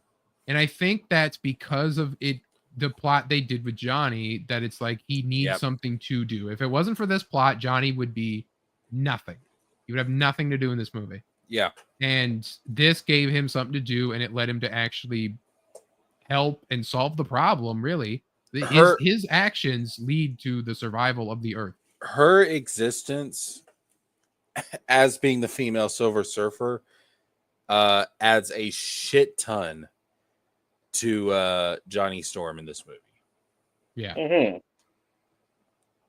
And I think that's because of the plot they did with Johnny, that it's like he needs something to do. If it wasn't for this plot, Johnny would be nothing. He would have nothing to do in this movie. Yeah. And this gave him something to do, and it led him to actually help and solve the problem, really. His actions lead to the survival of the Earth. Her existence as being the female Silver Surfer adds a shit ton to Johnny Storm in this movie. Yeah. Mm-hmm.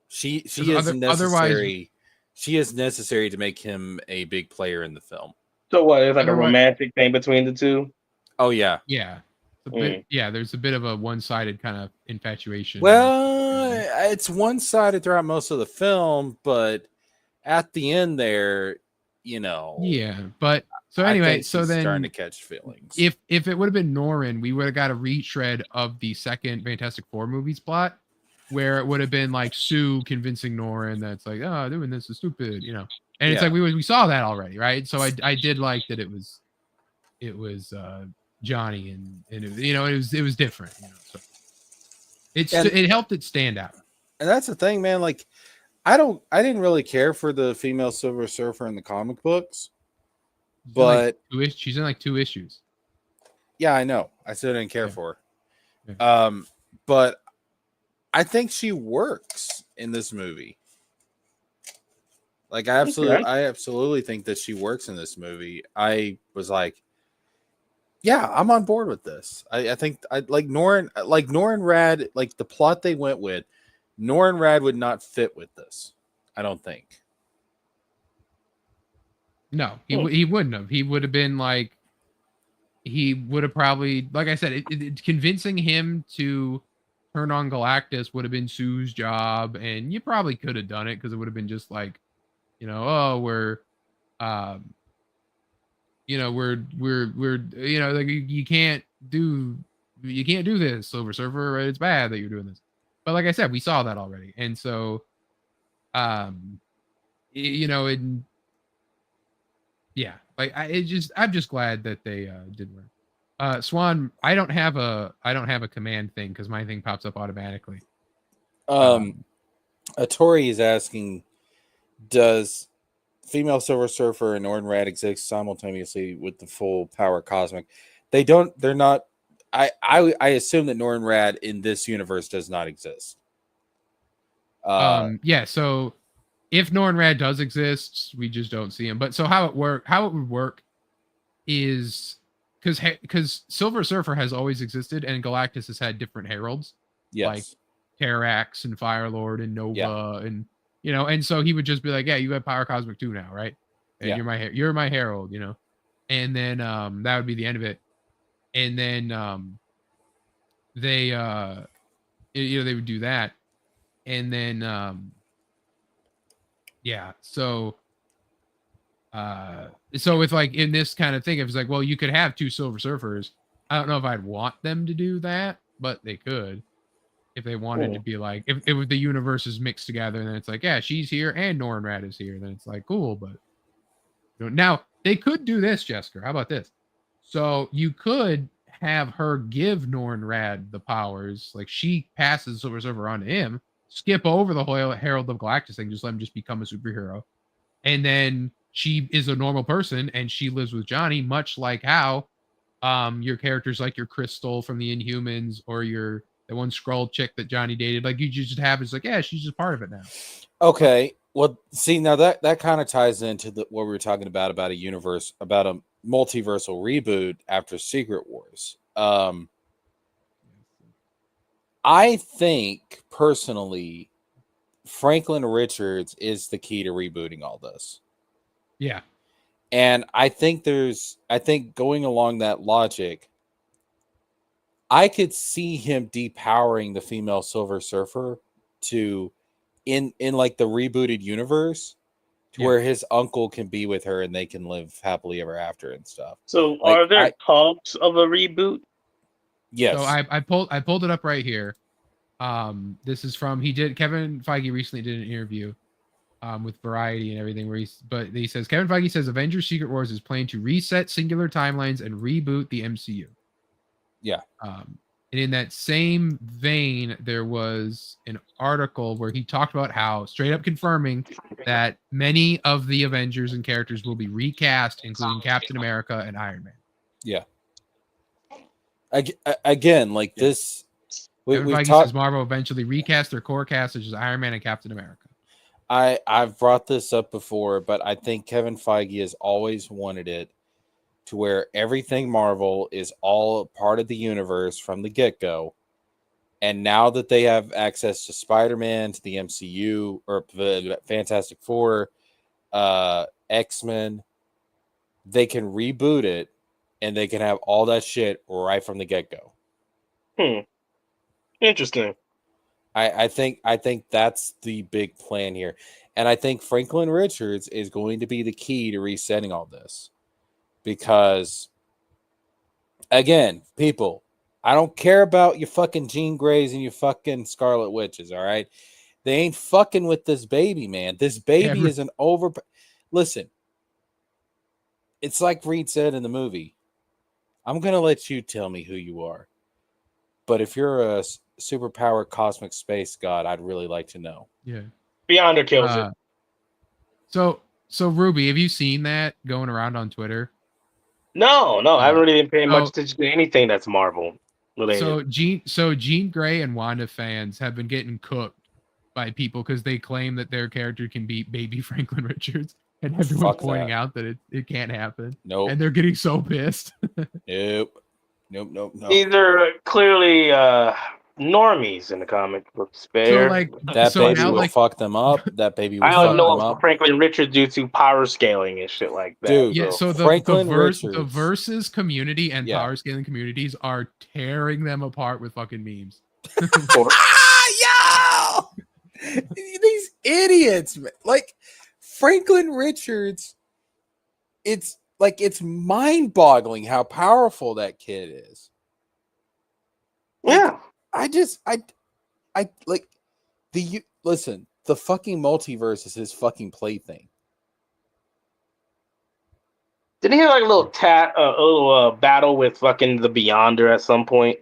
She is necessary. She is necessary to make him a big player in the film. So what? It's like a romantic thing between the two? Oh yeah. Yeah. There's a bit of a one-sided kind of infatuation. Well, it's one-sided throughout most of the film, but at the end there, Yeah, but so anyway, so then starting to catch feelings. If it would have been Norrin, we would have got a retread of the second Fantastic Four movies plot, where it would have been like Sue convincing Norrin that's like, oh, doing this is stupid, And it's like we saw that already, right? So I did like that it was Johnny and it was different, So it helped it stand out. And that's the thing, man. Like, I didn't really care for the female Silver Surfer in the comic books, but she's in like 2 issues. Yeah, I know. I still didn't care for her. Yeah. But I think she works in this movie. Like, I absolutely think that she works in this movie. I was like, yeah, I'm on board with this. I think I like Norrin Rad, like the plot they went with. Norrin Rad would not fit with this. I don't think. No, he wouldn't have. He would have been like, he would have probably, like I said, convincing him to turn on Galactus would have been Sue's job, and you probably could have done it because it would have been just like, we're like you can't do this, Silver Surfer, right? It's bad that you're doing this. But like I said, we saw that already. And so I'm just glad that they did work. Swan, I don't have a command thing because my thing pops up automatically. Tori is asking, does female Silver Surfer and Norrin Rad exist simultaneously with the full power cosmic? They're not. I assume that Norrin Rad in this universe does not exist. So if Norrin does exist, we just don't see him. But so how it would work is because Silver Surfer has always existed, and Galactus has had different heralds, like Terrax and Firelord and Nova, and and so he would just be like, yeah, you have Power Cosmic 2 now, right? And you're my herald, and then that would be the end of it. And then they they would do that, and then so with like in this kind of thing, it was like, well, you could have 2 Silver Surfers. I don't know if I'd want them to do that, but they could if they wanted to be like, if the universe is mixed together, and then it's like, yeah, she's here and Norrin is here, then it's like cool. But now they could do this, Jessica. How about this? So you could have her give Norrin the powers, like she passes Silver Surfer on to him, skip over the whole Herald of Galactus thing, just let him just become a superhero, and then she is a normal person and she lives with Johnny, much like how your characters like your Crystal from the Inhumans or the one Skrull chick that Johnny dated, like you just have, it's like, yeah, she's just part of it now. Okay, well, see, now that kind of ties into what we were talking about a universe, about a multiversal reboot after Secret Wars. I think personally, Franklin Richards is the key to rebooting all this. Yeah. And I think going along that logic, I could see him depowering the female Silver Surfer to in like the rebooted universe to where his uncle can be with her and they can live happily ever after and stuff. So are there talks of a reboot? Yes. So I pulled it up right here. This is from Kevin Feige recently did an interview with Variety and everything where he says Kevin Feige says Avengers Secret Wars is planning to reset singular timelines and reboot the MCU. Yeah. And in that same vein, there was an article where he talked about how straight up confirming that many of the Avengers and characters will be recast, including Captain America and Iron Man. Yeah. Again, like this. Kevin Feige says Marvel eventually recast their core cast, such as Iron Man and Captain America. I've brought this up before, but I think Kevin Feige has always wanted it to where everything Marvel is all part of the universe from the get-go. And now that they have access to Spider-Man, to the MCU, or the Fantastic Four, X-Men, they can reboot it and they can have all that shit right from the get-go. Interesting. I think that's the big plan here. And I think Franklin Richards is going to be the key to resetting all this. Because, again, people, I don't care about your fucking Jean Greys and your fucking Scarlet Witches, all right? They ain't fucking with this baby, man. This baby is an Listen, it's like Reed said in the movie. I'm going to let you tell me who you are. But if you're a superpowered cosmic space god, I'd really like to know. Yeah. Beyonder kills it. So Ruby, have you seen that going around on Twitter? No, I haven't really been paying much attention to anything that's Marvel related. So Jean Grey and Wanda fans have been getting cooked by people because they claim that their character can beat baby Franklin Richards, and everyone's pointing out that it can't happen. Nope. And they're getting so pissed. Nope. These are clearly normies in the comic book spare. So that baby will fuck them up. That baby will fuck them up. I don't know Franklin Richards due to power scaling and shit like that. Dude, yeah, so the versus community and power scaling communities are tearing them apart with fucking memes. Yo! These idiots, man. Like Franklin Richards, it's mind-boggling how powerful that kid is. Yeah. Listen, the fucking multiverse is his fucking plaything. Didn't he have like a little battle with fucking the Beyonder at some point?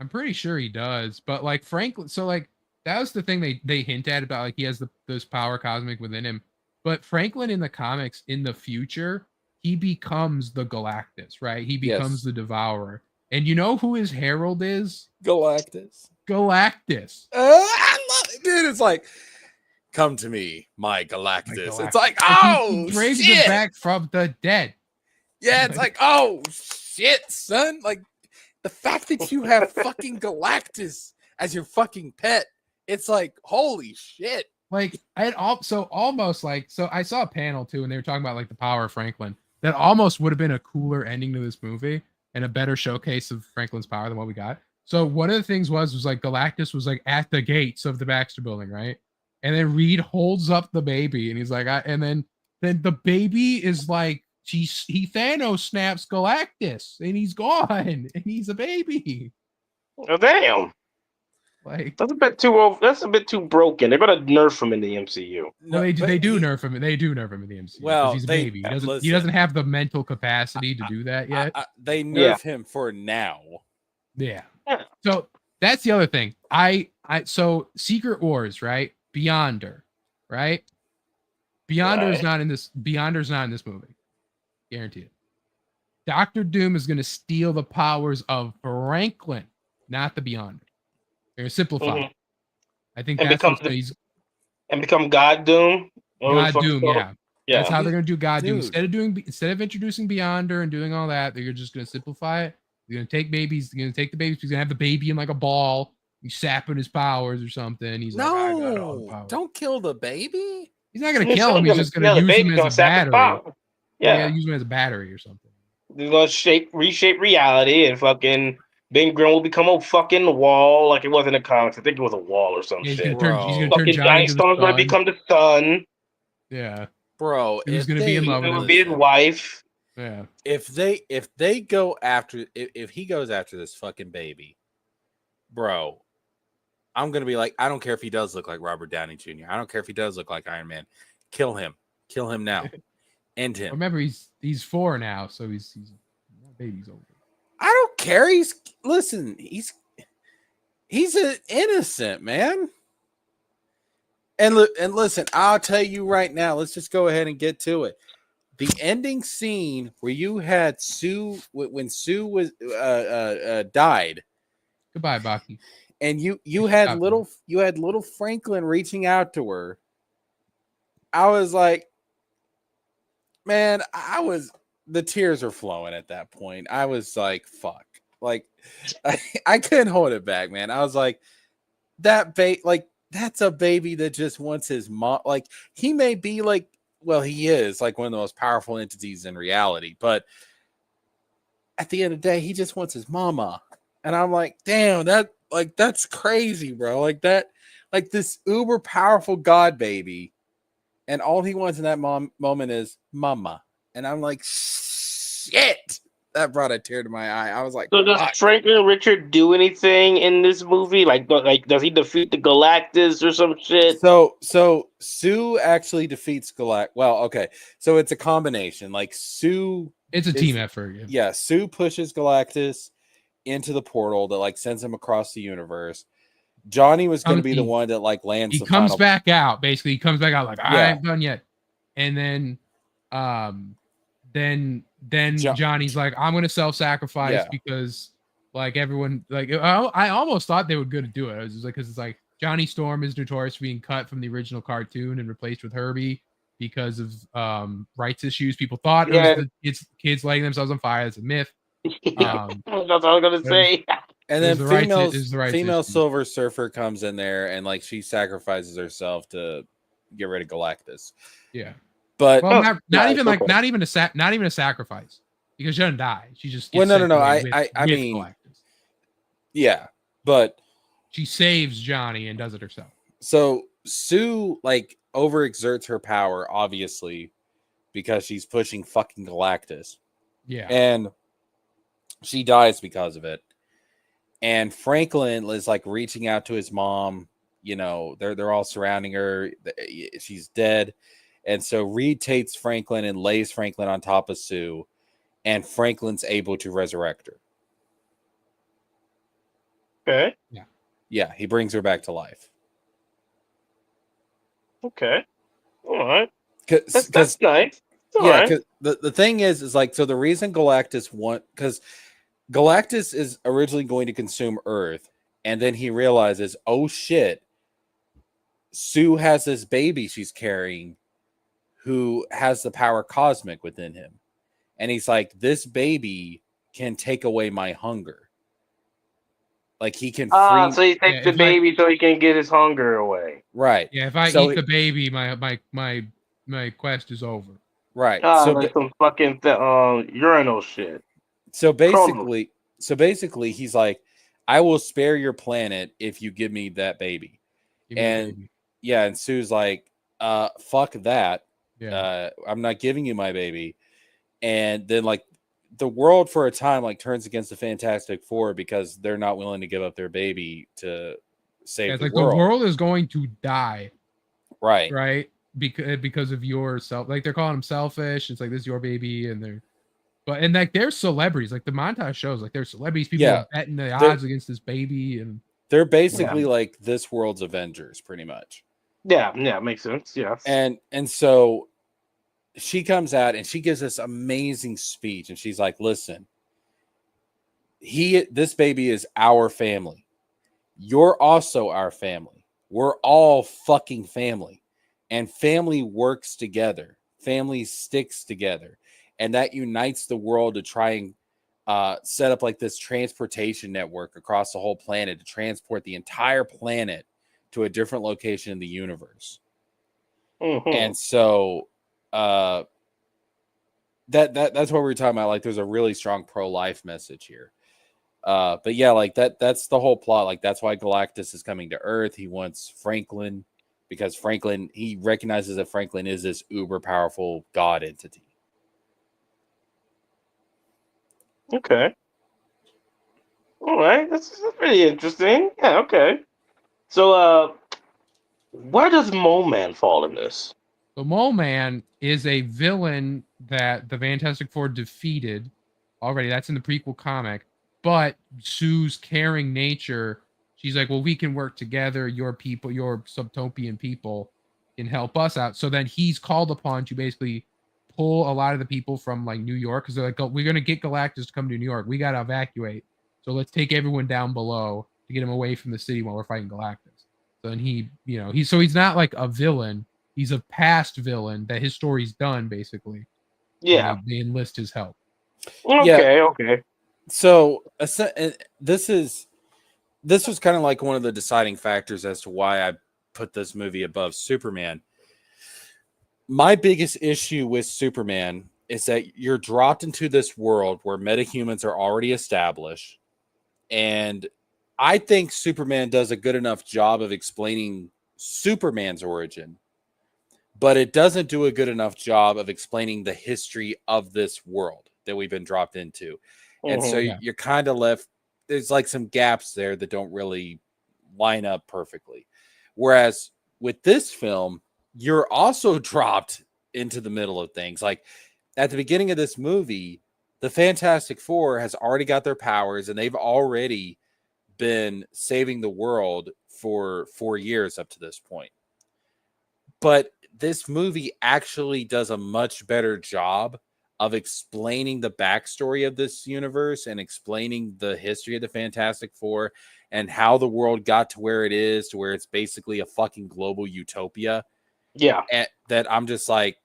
I'm pretty sure he does, but like Franklin, so like that was the thing they hint at about like he has those power cosmic within him. But Franklin in the comics in the future, he becomes the Galactus, right? He becomes the Devourer. And you know who his herald is? Galactus. I love it, dude. It's like, come to me, my Galactus. Galactus. It's like, he brings shit. him back from the dead. Yeah, it's like, oh shit, son. Like the fact that you have fucking Galactus as your fucking pet, it's like, holy shit. Like I saw a panel too, and they were talking about like the power of Franklin. That almost would have been a cooler ending to this movie and a better showcase of Franklin's power than what we got. So one of the things was like Galactus was like at the gates of the Baxter Building, right? And then Reed holds up the baby, and he's like, and then the baby is like, he Thanos snaps Galactus, and he's gone, and he's a baby. Oh damn! Like that's a bit too over. That's a bit too broken. They're gonna nerf him in the MCU. No, they do nerf him. They do nerf him in the MCU. Well, he's a baby. He doesn't have the mental capacity to do that yet. They nerf him for now. Yeah. So that's the other thing. So Secret Wars, right? Beyonder, right? Beyonder's not in this. Beyonder's not in this movie. Guarantee it. Doctor Doom is going to steal the powers of Franklin, not the Beyonder. They're going to simplify. Mm-hmm. I think and that's become God Doom. God Doom, yeah. That's how they're going to do God Doom. Instead of introducing Beyonder and doing all that, they're just going to simplify it. They're going to take babies. They're going to take the babies. He's going to have the baby in like a ball. He's sapping his powers or something. He's like, I got all the powers. Don't kill the baby. He's not going to kill him. He's just going to use him as a battery. Yeah, use him as a battery or something. They're going to reshape reality, and fucking Ben Grimm will become a fucking wall like it was in the comics. I think it was a wall or some shit. He's going to turn Giant Storm's going to become the sun. Yeah. Bro, he's going to be in love with him. Be his wife. Yeah. If they go after, if he goes after this fucking baby, bro, I'm going to be like, I don't care if he does look like Robert Downey Jr. I don't care if he does look like Iron Man. Kill him now. End him. Remember, he's 4 now, so he's baby's older. I don't care. He's an innocent man. And listen, I'll tell you right now. Let's just go ahead and get to it. The ending scene where you had Sue when Sue was died. Goodbye, Baki. And you had little Franklin reaching out to her. I was like, man, the tears are flowing at that point. I was like, fuck. Like I couldn't hold it back, man. I was like, that's a baby that just wants his mom. Like he may be like, well, he is like one of the most powerful entities in reality, but at the end of the day, he just wants his mama. And I'm like, damn, that's crazy, bro. Like this uber powerful God baby. And all he wants in that moment is mama. And I'm like, shit. That brought a tear to my eye. I was like, so does Franklin Richard do anything in this movie? Like, does he defeat the Galactus or some shit? So Sue actually defeats Galactus. Well, okay. So it's a combination. Like Sue. It's a team effort. Yeah. Sue pushes Galactus into the portal that like sends him across the universe. Johnny was going to be the one that like lands. He comes back out. Basically, he comes back out like I ain't done yet, and then Johnny's like, I'm going to self-sacrifice because like everyone like I almost thought they were going to do it. I was just like, because it's like Johnny Storm is notorious for being cut from the original cartoon and replaced with Herbie because of rights issues. People thought it was the kids lighting themselves on fire. It's a myth. That's what I was going to say. And then female Silver Surfer comes in there and like she sacrifices herself to get rid of Galactus. Yeah, but not even a sacrifice because she doesn't die. She just gets no. I mean, Galactus. Yeah, but she saves Johnny and does it herself. So Sue like overexerts her power, obviously, because she's pushing fucking Galactus. Yeah, and she dies because of it. And Franklin is like reaching out to his mom. You know, they're all surrounding her. She's dead. And so Reed takes Franklin and lays Franklin on top of Sue. And Franklin's able to resurrect her. Okay. Yeah. Yeah, he brings her back to life. Okay. All right. That's nice. Because the thing is like, so the reason Galactus because Galactus is originally going to consume Earth, and then he realizes, oh shit, Sue has this baby she's carrying who has the power cosmic within him. And he's like, this baby can take away my hunger. Like he can free. So he takes the baby so he can get his hunger away. Right. Yeah, if I eat the baby, my quest is over. Right. So like some fucking urinal shit. So basically, he's like, I will spare your planet if you give me that baby. And Sue's like, fuck that. Yeah. I'm not giving you my baby. And then like the world for a time like turns against the Fantastic Four because they're not willing to give up their baby to save the world. The world is going to die. Right. Because of your like they're calling them selfish. It's like, this is your baby, and they're celebrities. Like the montage shows, like they're celebrities. People are betting the odds against this baby, and they're basically like this world's Avengers, pretty much. Yeah, makes sense. Yeah. And so she comes out and she gives this amazing speech, and she's like, listen, this baby is our family. You're also our family. We're all fucking family. And family works together. Family sticks together. And that unites the world to try and set up like this transportation network across the whole planet to transport the entire planet to a different location in the universe. Mm-hmm. And so that's what we were talking about. Like there's a really strong pro-life message here. But yeah, like that's the whole plot. Like that's why Galactus is coming to Earth. He wants Franklin because he recognizes that Franklin is this uber powerful god entity. Okay. All right. That's pretty interesting. Yeah, okay. So where does Mole Man fall in this? The Mole Man is a villain that the Fantastic Four defeated already. That's in the prequel comic. But Sue's caring nature, she's like, well, we can work together. Your people, your Subtopian people can help us out. So then he's called upon to basically pull a lot of the people from like New York, because they're like, we're going to get Galactus to come to New York. We got to evacuate. So let's take everyone down below to get him away from the city while we're fighting Galactus. So then he's not like a villain. He's a past villain that his story's done, basically. Yeah. They enlist his help. Okay. So this was kind of like one of the deciding factors as to why I put this movie above Superman. My biggest issue with Superman is that you're dropped into this world where metahumans are already established. And I think Superman does a good enough job of explaining Superman's origin, but it doesn't do a good enough job of explaining the history of this world that we've been dropped into. And so you're kind of left, there's like some gaps there that don't really line up perfectly. Whereas with this film, you're also dropped into the middle of things. Like at the beginning of this movie, the Fantastic Four has already got their powers and they've already been saving the world for 4 years up to this point. But this movie actually does a much better job of explaining the backstory of this universe and explaining the history of the Fantastic Four and how the world got to where it is, to where it's basically a fucking global utopia. Yeah. And that I'm just like,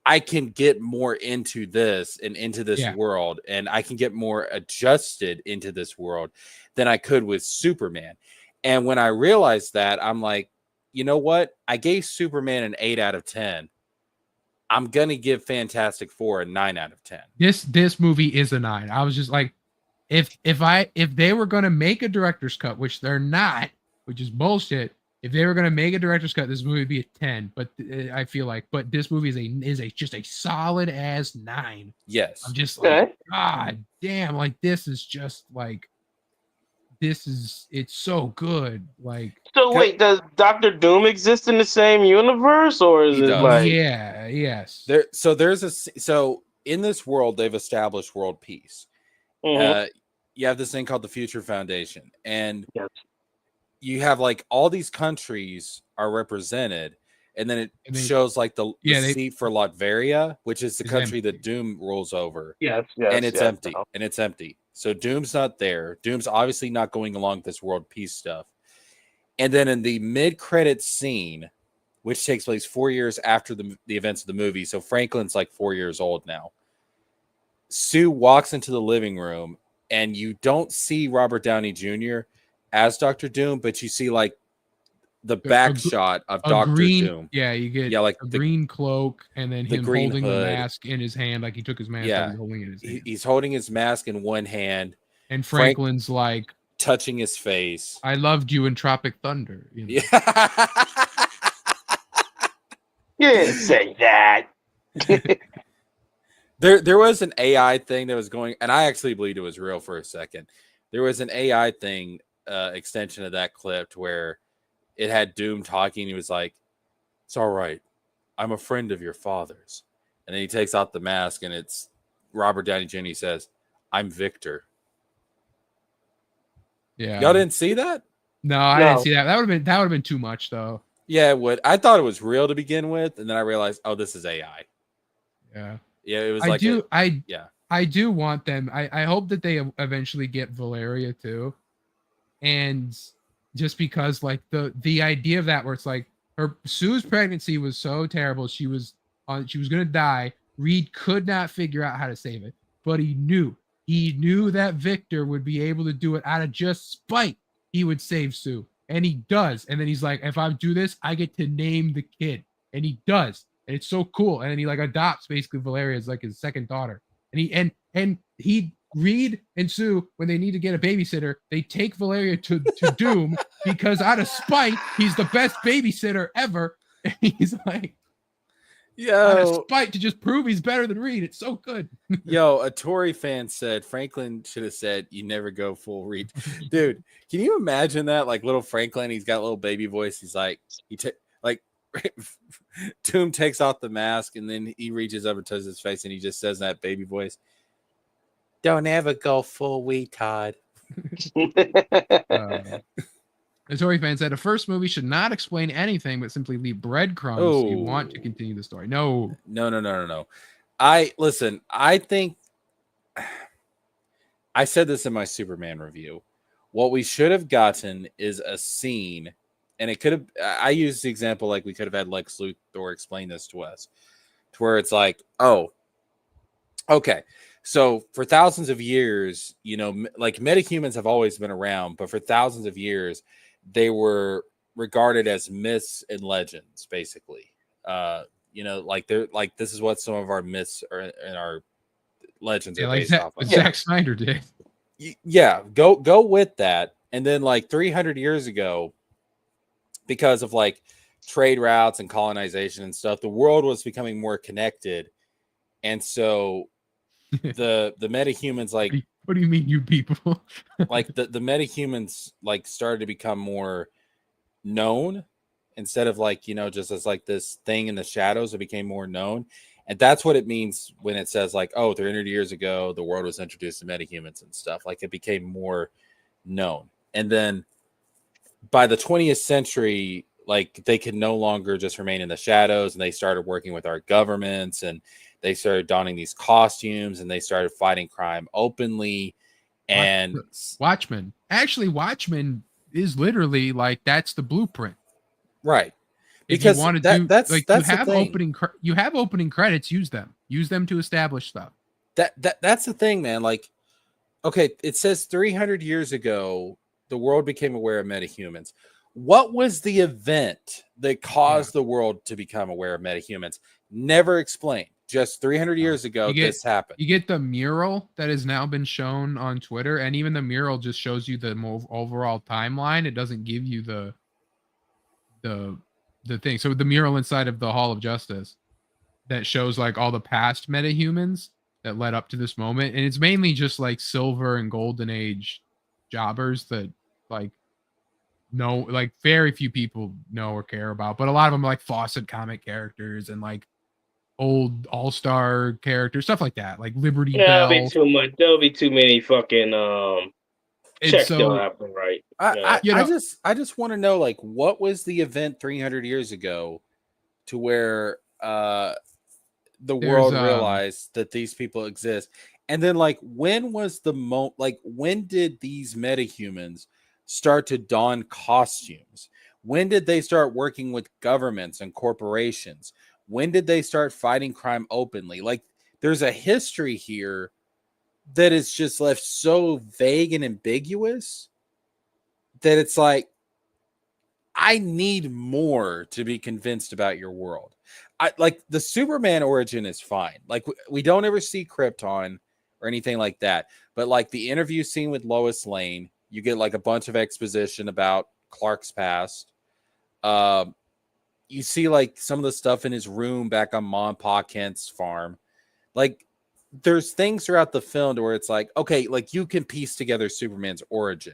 I can get more into this and into this world, and I can get more adjusted into this world than I could with Superman. And when I realized that, I'm like, you know what? I gave Superman an 8 out of 10. I'm gonna give Fantastic Four a 9 out of 10. This movie is a 9. I was just like, if they were gonna make a director's cut, which they're not, which is bullshit. If they were gonna make a director's cut, this movie would be a 10. But I feel like, this movie is just a solid ass 9. Yes. I'm just like, God damn, like this is just like, it's so good. Like, so wait, does Doctor Doom exist in the same universe, or is it like? Yeah, yes. So in this world, they've established world peace. Mm-hmm. You have this thing called the Future Foundation, and you have like all these countries are represented, and then it shows like the seat for Latveria, which is the country that Doom rules over. Yes, and it's empty, and it's empty. So Doom's not there. Doom's obviously not going along with this world peace stuff. And then in the mid-credits scene, which takes place 4 years after the events of the movie, so Franklin's like 4 years old now, Sue walks into the living room, and you don't see Robert Downey Jr. as Dr. Doom, but you see like the back shot of Dr. Doom. Yeah, you get like a green cloak, and then him holding hood. the mask in his hand, like he took his mask off, he's holding it in his hand. He's holding his mask in one hand. And Franklin's like touching his face. I loved you in Tropic Thunder. You know? Yeah. You didn't say that. There was an AI thing that was going, and I actually believed it was real for a second. There was an AI thing, extension of that clip where it had Doom talking. He was like, "It's all right. I'm a friend of your father's." And then he takes out the mask, and it's Robert Downey Jr. He says, "I'm Victor." Yeah. Y'all didn't see that? No, I didn't see that. That would have been too much, though. Yeah, it would. I thought it was real to begin with, and then I realized, oh, this is AI. Yeah. Yeah, it was I do want them. I hope that they eventually get Valeria too. And just because like the idea of that where it's like Sue's pregnancy was so terrible, she was gonna die. Reed could not figure out how to save it, but he knew that Victor would be able to do it out of just spite. He would save Sue, and he does. And then he's like, if I do this, I get to name the kid, and he does. And it's so cool. And then he like adopts basically Valeria as like his second daughter. And he Reed and Sue, when they need to get a babysitter, they take Valeria to Doom because out of spite, he's the best babysitter ever. And he's like, out of spite to just prove he's better than Reed. It's so good. Yo, a Tory fan said Franklin should have said, "You never go full Reed." Dude, can you imagine that? Like little Franklin, he's got a little baby voice. He's like, Doom takes off the mask and then he reaches up and touches his face and he just says in that baby voice, "Don't ever go full retard." The Tory fan said, "A first movie should not explain anything, but simply leave breadcrumbs if you want to continue the story." No. I think I said this in my Superman review. What we should have gotten is a scene, and it could have, I used the example like we could have had Lex Luthor explain this to us, to where it's like, oh, okay. So for thousands of years, you know, like metahumans have always been around, but for thousands of years, they were regarded as myths and legends, basically. You know, like they're like, this is what some of our myths are and our legends are based off of. Zack Snyder did. Yeah, go with that. And then like 300 years ago, because of like trade routes and colonization and stuff, the world was becoming more connected. And so the metahumans, like, what do you mean, you people? like the metahumans like started to become more known instead of like, you know, just as like this thing in the shadows. It became more known. And that's what it means when it says like, oh, 300 years ago, the world was introduced to metahumans and stuff. Like it became more known. And then by the 20th century, like they could no longer just remain in the shadows, and they started working with our governments, and they started donning these costumes, and they started fighting crime openly. And Watchmen, actually, Watchmen is literally like, that's the blueprint, right? Because you want to do that's like, that's you have opening credits, use them to establish stuff. That's the thing, man. Like, okay, it says 300 years ago the world became aware of metahumans. What was the event that caused the world to become aware of metahumans? Never explained. Just 300 years ago, this happened. You get the mural that has now been shown on Twitter, and even the mural just shows you the overall timeline. It doesn't give you the thing. So the mural inside of the Hall of Justice that shows like all the past metahumans that led up to this moment, and it's mainly just like Silver and Golden Age jobbers that like very few people know or care about, but a lot of them are like Fawcett comic characters and like old all-star characters, stuff like that, like Liberty Bell. That'll be too much. There'll be too many fucking checks don't happen, right? I just want to know, like, what was the event 300 years ago to where the world realized that these people exist? And then, like, when was when did these metahumans start to don costumes? When did they start working with governments and corporations? When did they start fighting crime openly? Like, there's a history here that is just left so vague and ambiguous that it's like, I need more to be convinced about your world. I like the Superman origin is fine. Like, we don't ever see Krypton or anything like that. But like the interview scene with Lois Lane, you get like a bunch of exposition about Clark's past. You see like some of the stuff in his room back on Ma and Pa Kent's farm. Like, there's things throughout the film where it's like, okay, like you can piece together Superman's origin.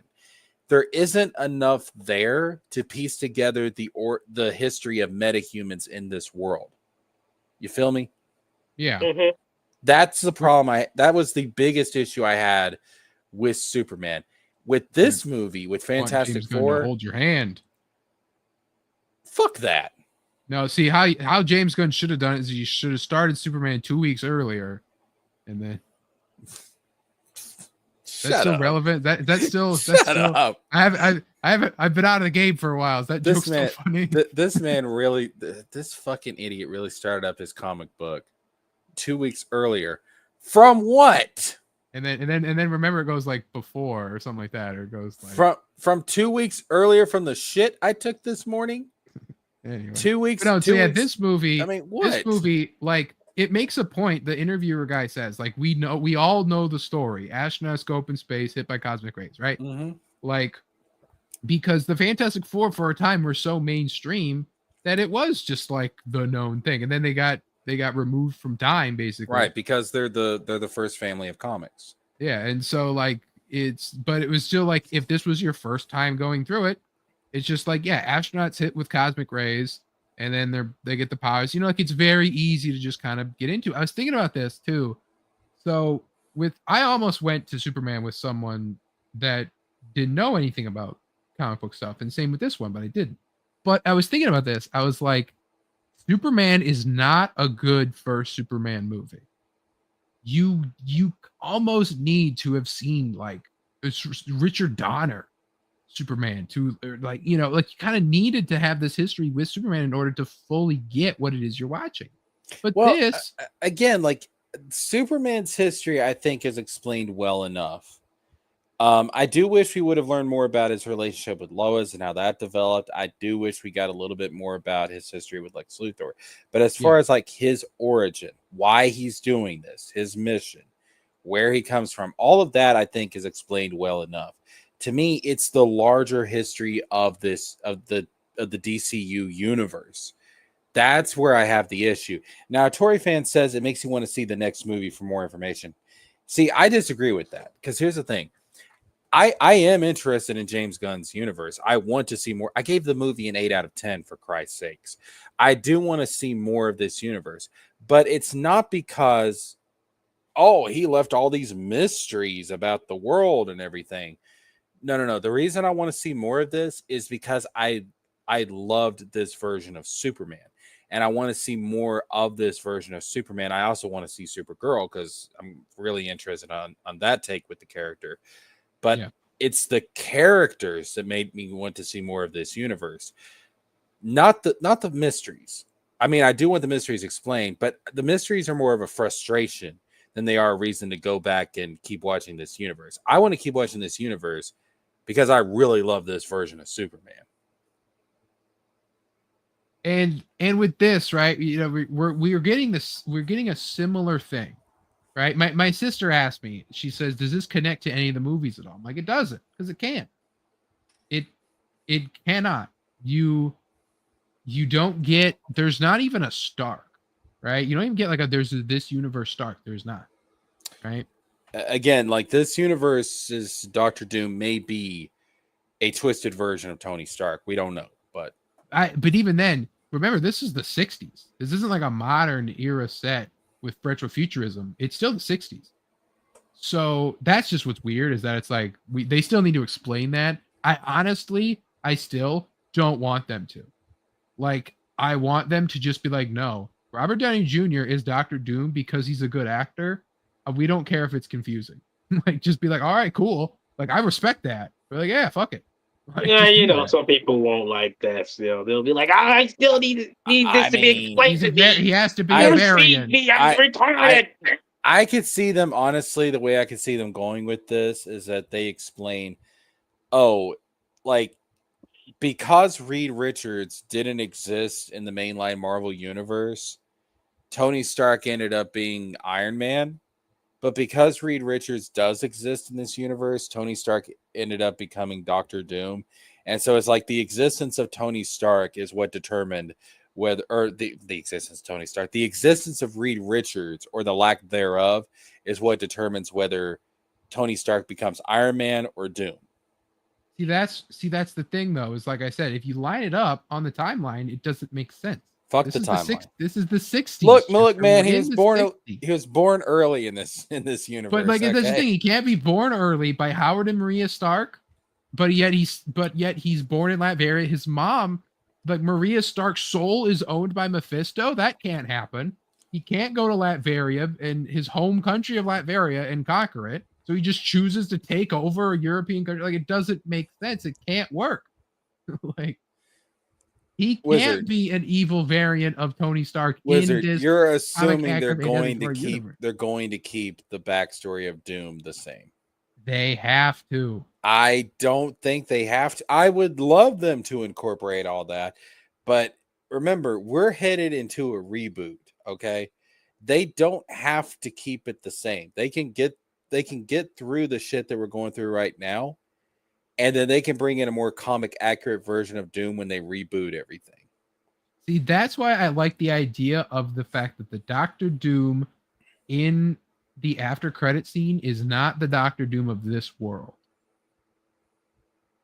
There isn't enough there to piece together the history of metahumans in this world. You feel me? Yeah. Mhm. That's the problem. That was the biggest issue I had with Superman. With this movie, with Fantastic Four, hold your hand. Fuck that. No, see how James Gunn should have done it is he should have started Superman 2 weeks earlier, and then that's still relevant. That's still up. I've been out of the game for a while. Is that joke still funny? This man really, this fucking idiot really started up his comic book 2 weeks earlier. From what? And then remember it goes like before or something like that, or it goes like from 2 weeks earlier from the shit I took this morning. Anyway. 2 weeks. But no, so yeah, weeks, this movie. I mean, what? This movie, like, it makes a point. The interviewer guy says, like, we all know the story. Astronauts go up in space, hit by cosmic rays, right? Mm-hmm. Like, because the Fantastic Four for a time were so mainstream that it was just like the known thing, and then they got removed from time, basically. Right, because they're the first family of comics. Yeah, and so like but it was still like, if this was your first time going through it, it's just like, yeah, astronauts hit with cosmic rays, and then they get the powers. You know, like, it's very easy to just kind of get into. I was thinking about this too. So I almost went to Superman with someone that didn't know anything about comic book stuff, and same with this one, but I didn't. But I was thinking about this. I was like, Superman is not a good first Superman movie. You almost need to have seen like Richard Donner Superman to, like, you know, like, you kind of needed to have this history with Superman in order to fully get what it is you're watching. But this again, like, Superman's history, I think, is explained well enough. I do wish we would have learned more about his relationship with Lois and how that developed. I do wish we got a little bit more about his history with Lex Luthor. But as far as like his origin, why he's doing this, his mission, where he comes from, all of that I think is explained well enough. To me, it's the larger history of the DCU universe. That's where I have the issue. Now, a Tory fan says it makes you want to see the next movie for more information. See, I disagree with that, because here's the thing. I am interested in James Gunn's universe. I want to see more. I gave the movie an 8 out of 10, for Christ's sakes. I do want to see more of this universe, but it's not because, oh, he left all these mysteries about the world and everything. No. The reason I want to see more of this is because I loved this version of Superman, and I want to see more of this version of Superman. I also want to see Supergirl, because I'm really interested on that take with the character. But it's the characters that made me want to see more of this universe, not the mysteries. I mean, I do want the mysteries explained, but the mysteries are more of a frustration than they are a reason to go back and keep watching this universe. I want to keep watching this universe because I really love this version of Superman. And with this, right, you know, we're getting this, we're getting a similar thing. Right. My sister asked me, she says, does this connect to any of the movies at all? I'm like, it doesn't, because it can't. It cannot. You don't get, there's not even a Stark, right? You don't even get like there's this universe Stark. There's not. Right. Again, like, this universe's Doctor Doom may be a twisted version of Tony Stark. We don't know, but even then, remember, this is the 60s. This isn't like a modern era set with retrofuturism. It's still the 60s. So that's just what's weird, is that it's like they still need to explain that. I still don't want them to. Like, I want them to just be like, no, Robert Downey Jr. is Dr. Doom because he's a good actor. We don't care if it's confusing. Like, just be like, all right, cool. Like, I respect that. We're like, yeah, fuck it. Like, Yeah, just you do know, that. some people won't like that. Still, they'll be like, I still need this to be explained to me. He has to be You a feed variant. me. I'm retarded. I could see them, honestly, the way I could see them going with this is that they explain, like, because Reed Richards didn't exist in the mainline Marvel universe, Tony Stark ended up being Iron Man. But because Reed Richards does exist in this universe, Tony Stark ended up becoming Doctor Doom. And so it's like the existence of Tony Stark is what determined whether, or the existence of Tony Stark, the existence of Reed Richards or the lack thereof is what determines whether Tony Stark becomes Iron Man or Doom. See, that's the thing, though. Is like I said, if you line it up on the timeline, it doesn't make sense. Fuck this the is timeline. This is the 60s. Look, man, he was born. 60s. He was born early in this universe. But like, okay? that's the thing. He can't be born early by Howard and Maria Stark. But yet he's born in Latveria. His mom, like Maria Stark's soul, is owned by Mephisto. That can't happen. He can't go to Latveria and his home country of Latveria and conquer it. So he just chooses to take over a European country. Like, it doesn't make sense. It can't work. Like, he can't Wizard. be an evil variant of Tony Stark. Wizard, in this you're assuming they're going to keep the backstory of Doom the same. They have to. I don't think they have to. I would love them to incorporate all that, but remember, we're headed into a reboot. Okay, they don't have to keep it the same. They can get through the shit that we're going through right now, and then they can bring in a more comic accurate version of Doom when they reboot everything. See, that's why I like the idea of the fact that the Doctor Doom in the after credit scene is not the Doctor Doom of this world.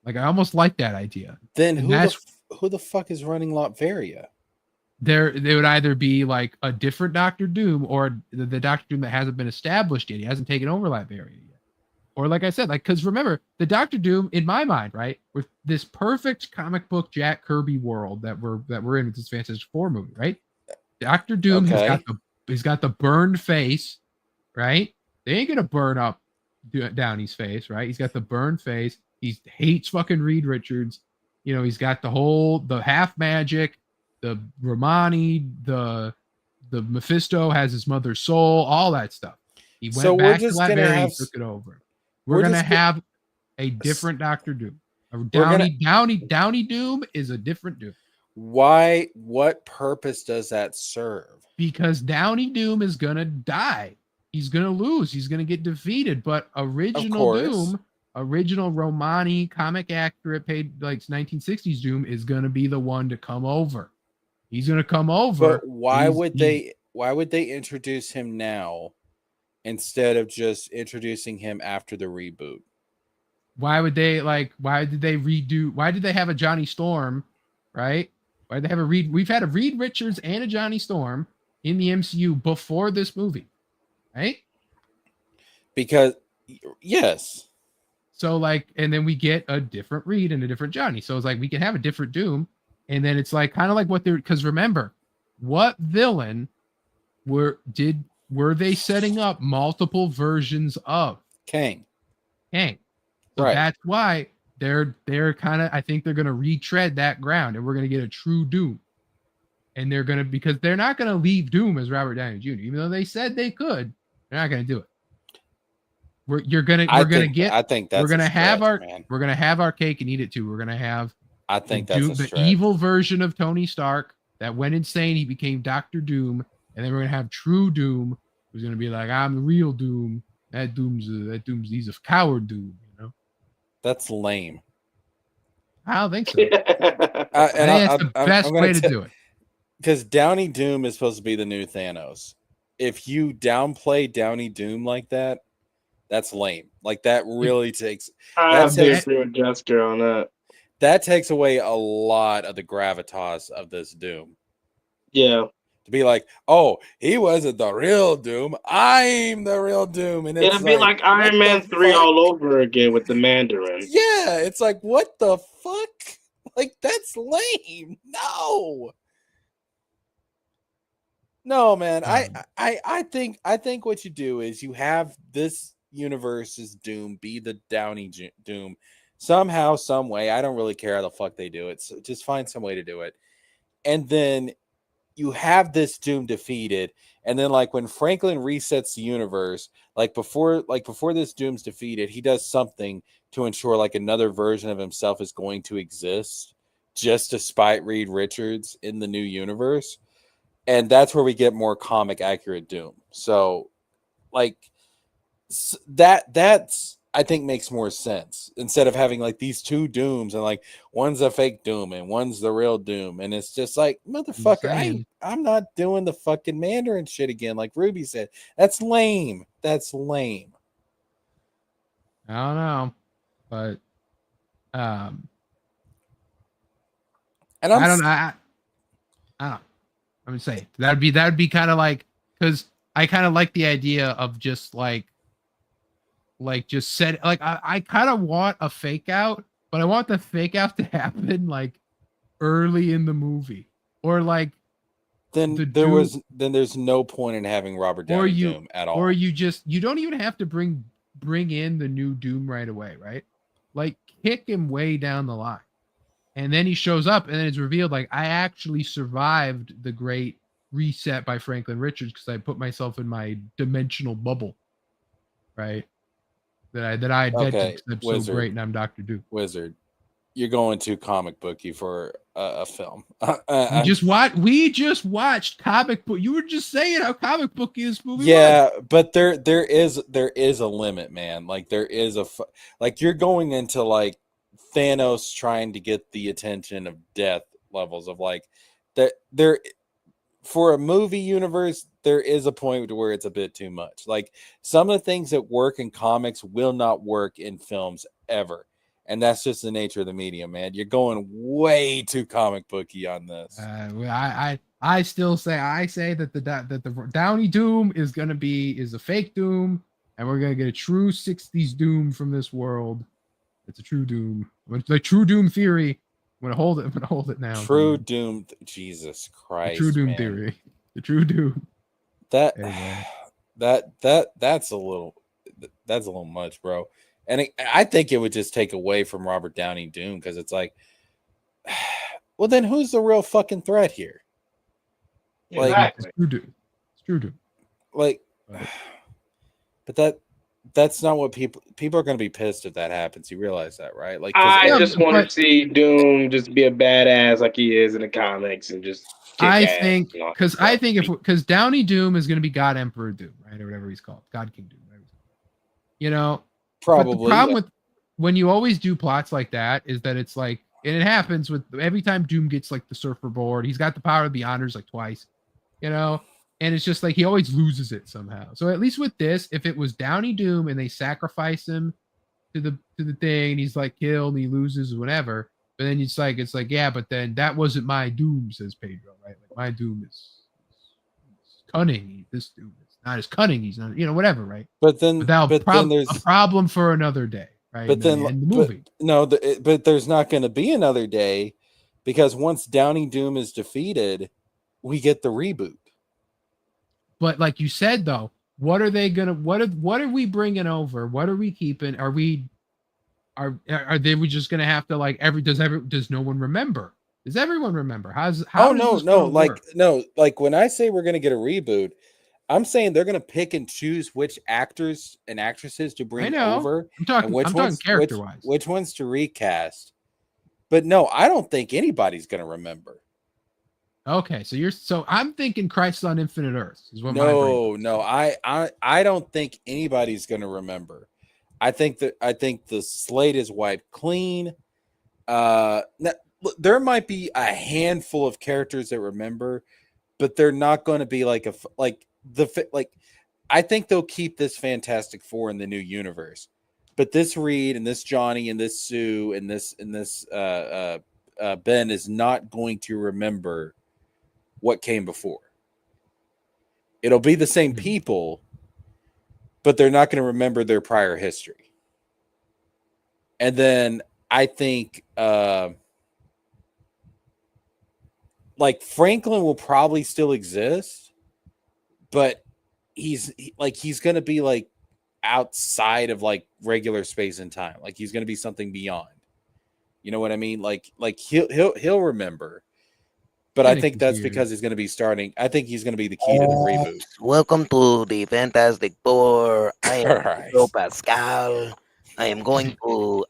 Like, I almost like that idea. Then who the fuck is running Latveria? They would either be like a different Doctor Doom or the Doctor Doom that hasn't been established yet. He hasn't taken over Latveria yet. Or like I said, like, because remember, the Doctor Doom, in my mind, right, with this perfect comic book Jack Kirby world that we're in with this Fantastic Four movie, right? Doctor Doom he's got the burned face, right? They ain't gonna burn up Downey's face, right? He's got the burned face. He hates fucking Reed Richards. You know, he's got the half magic, the Romani, the Mephisto has his mother's soul, all that stuff. He went back to Latveria and took it over. We're gonna have a different Doctor Doom. Downey Doom is a different Doom. Why? What purpose does that serve? Because Downey Doom is gonna die. He's gonna lose. He's gonna get defeated. But original Doom, original Romani comic accurate paid like 1960s Doom is gonna be the one to come over. He's gonna come over. But why would they introduce him now instead of just introducing him after the reboot? Why did they have a Johnny Storm, right? Why did they have we've had a Reed Richards and a Johnny Storm in the MCU before this movie, right? Because yes. So like, and then we get a different Reed and a different Johnny. So it's like, we can have a different Doom. And then it's like, kind of like because remember, what villain were they setting up multiple versions of? Kang. So that's why they're kind of, I think they're going to retread that ground and we're going to get a true Doom. And because they're not going to leave Doom as Robert Downey Jr. Even though they said they could, they're not going to do it. We're going to have our cake and eat it too. We're going to have the evil version of Tony Stark that went insane. He became Doctor Doom. And then we're going to have true Doom, who's going to be like, I'm the real Doom. That Doom's he's a coward Doom, you know? That's lame. I don't think so. That's the best way to do it. Because Downey Doom is supposed to be the new Thanos. If you downplay Downey Doom like that, that's lame. Like, that really takes... I have to agree with Jessica on that. That takes away a lot of the gravitas of this Doom. Yeah. To be like, oh, he wasn't the real Doom. I'm the real Doom. And it'd be like Iron Man 3 all over again with the Mandarin. Yeah, it's like, what the fuck? Like, that's lame. No, man. I think what you do is you have this universe's Doom be the Downey Doom, somehow, some way. I don't really care how the fuck they do it. So just find some way to do it. And then you have this Doom defeated, and then like when Franklin resets the universe, like before this Doom's defeated, he does something to ensure like another version of himself is going to exist just to spite Reed Richards in the new universe. And that's where we get more comic accurate Doom. So like that's I think makes more sense instead of having like these two Dooms and like one's a fake Doom and one's the real Doom. And it's just like, motherfucker, I'm not doing the fucking Mandarin shit again. Like Ruby said, that's lame. That's lame. I don't know, but and I don't know. I don't know. I'm gonna say that'd be kind of like, because I kind of like the idea of just like just set, like I kind of want a fake out, but I want the fake out to happen like early in the movie, or like then there's no point in having Robert Downey Doom at all. Or you don't even have to bring in the new Doom right away, right? Like kick him way down the line. And then he shows up and then it's revealed like I actually survived the great reset by Franklin Richards because I put myself in my dimensional bubble. Right? That I invented. That's Wizard, so great, and I'm Dr. Doom. Wizard, you're going too comic booky for a film. We just watched comic book. You were just saying how comic booky this movie was. Yeah, but there is a limit, man. Like there is like you're going into like Thanos trying to get the attention of death levels of like that there for a movie universe, there is a point to where it's a bit too much. Like some of the things that work in comics will not work in films ever. And that's just the nature of the medium, man. You're going way too comic booky on this. I still say that the Downey Doom is a fake Doom, and we're gonna get a true 60s Doom from this world. It's a true Doom. The true Doom theory. I'm gonna hold it now. True Doom. Jesus Christ. The true Doom man. theory. The true Doom. That's a little much, bro. And I think it would just take away from Robert Downey Doom because it's like, well, then who's the real fucking threat here? Like, exactly. It's true Doom. Like, but that's not what people are going to be pissed if that happens. You realize that, right? Like, I just want to see Doom just be a badass like he is in the comics and just. I think because Downey Doom is going to be God Emperor Doom, right, or whatever he's called, God King Doom, whatever he's called. You know, probably. But the problem with when you always do plots like that is that it's like, and it happens with every time Doom gets like the surfer board, he's got the power of the honors like twice, you know, and it's just like he always loses it somehow. So at least with this, if it was Downey Doom and they sacrifice him to the thing, and he's like killed, and he loses or whatever. But then it's like, yeah, but then that wasn't my Doom, says Pedro, right? Like my Doom is cunning. This Doom is not as cunning. He's not, whatever, right? But then there's a problem for another day, right? But then in the movie, but there's not going to be another day because once Downey Doom is defeated, we get the reboot. But like you said, though, what are they gonna? What are we bringing over? What are we keeping? Are they just gonna have to like does no one remember? Does everyone remember? Like when I say we're gonna get a reboot, I'm saying they're gonna pick and choose which actors and actresses to bring over. I'm talking character-wise. Which ones to recast. But no, I don't think anybody's gonna remember. Okay, so I'm thinking Crisis on Infinite Earths is what I don't think anybody's gonna remember. I think the slate is wiped clean. There might be a handful of characters that remember, but they're not going to be I think they'll keep this Fantastic Four in the new universe, but this Reed and this Johnny and this Sue and this Ben is not going to remember what came before. It'll be the same people, but they're not going to remember their prior history. And then I think Franklin will probably still exist, but he's going to be like outside of like regular space and time. Like he's going to be something beyond. You know what I mean? Like he'll remember. But I think that's because he's going to be starting. I think he's going to be the key to the reboot. Welcome to the Fantastic Four. I am Pedro Pascal. I am going to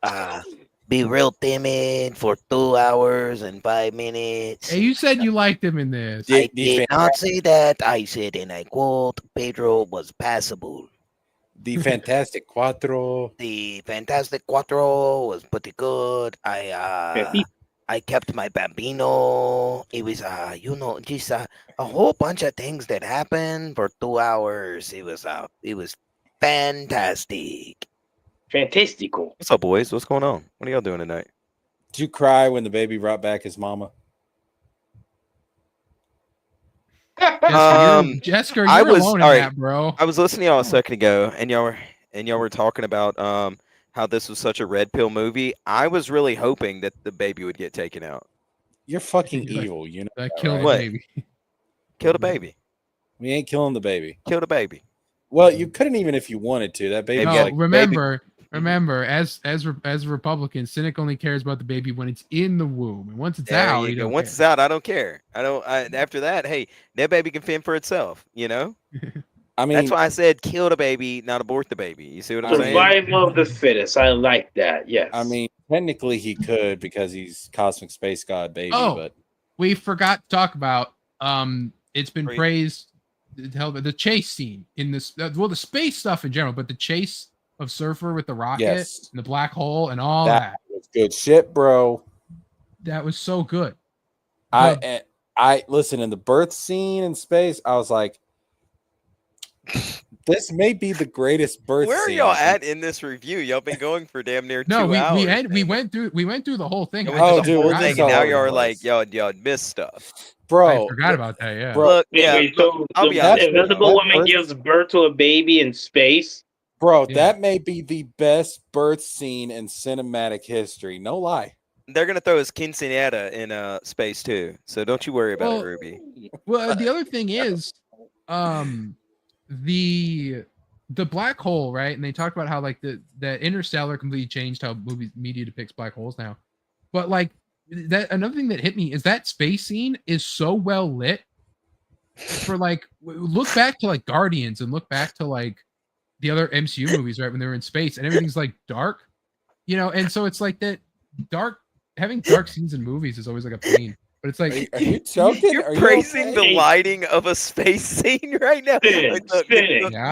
be real timid for 2 hours and 5 minutes. Hey, you said you liked him in this. I did not say that. I said, and I quote, Pedro was passable. The Fantastic Cuatro. The Fantastic Cuatro was pretty good. I kept my Bambino. It was, just a whole bunch of things that happened for 2 hours. It was fantastic. Fantastical. What's up, boys? What's going on? What are y'all doing tonight? Did you cry when the baby brought back his mama? Jessica, you're alone in that, bro. I was listening to y'all a second ago, and y'all were talking about how this was such a red pill movie. I was really hoping that the baby would get taken out. You're fucking evil, you know. Kill the baby. Kill the baby. We ain't killing the baby. Kill the baby. Well, you couldn't even if you wanted to. That baby. No, remember, as a Republican, Cynic only cares about the baby when it's in the womb, and once it's out, once it's out, I don't care. After that, hey, that baby can fend for itself. You know. I mean, that's why I said kill the baby, not abort the baby. You see what I'm saying? Survival of the fittest. I like that. Yes. I mean, technically he could because he's cosmic space god baby. Oh, but we forgot to talk about. It's been praised. The chase scene in this. The space stuff in general, but the chase of Surfer with the rocket and the black hole and all that was good shit, bro. That was so good. I listen, in the birth scene in space, I was like, this may be the greatest birth. Where are scene. y'all at in this review? Y'all been going for damn near 2 we hours. went through the whole thing. Now y'all are like y'all missed stuff, bro. I forgot about that. Yeah. Look, so I'll be honest. The Invisible Woman gives birth to a baby in space. Bro, that may be the best birth scene in cinematic history. No lie. They're gonna throw his quinceañera in space too, so don't you worry about it, Ruby. Well, the other thing is, the black hole, right? And they talked about how like the Interstellar completely changed how media depicts black holes now. But like that, another thing that hit me is that space scene is so well lit. For like, look back to like Guardians and look back to like the other MCU movies, right, when they were in space and everything's like dark, you know, and so it's like that having dark scenes in movies is always like a pain. But it's like, are you joking? You're praising the lighting of a space scene right now. The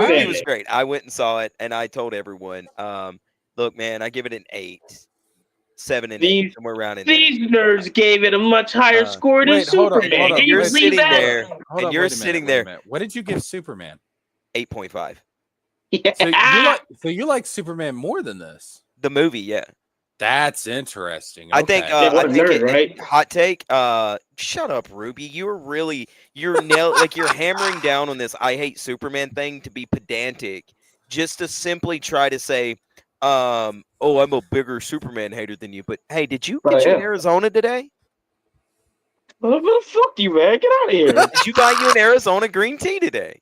movie was great. I went and saw it, and I told everyone, look, man, I give it an 8, 7 and 8, somewhere around in there. These nerds gave it a much higher score than Superman. Hold on. You're sitting there, and you're sitting there. What did you give Superman? 8.5. Yeah. So you like Superman more than this? The movie, yeah. That's interesting. I think, right? Hot take. Shut up, Ruby. You're hammering down on this I hate Superman thing to be pedantic, just to simply try to say, I'm a bigger Superman hater than you. But hey, did you get you in Arizona today? Well, fuck you, man. Get out of here. Did you buy you an Arizona green tea today?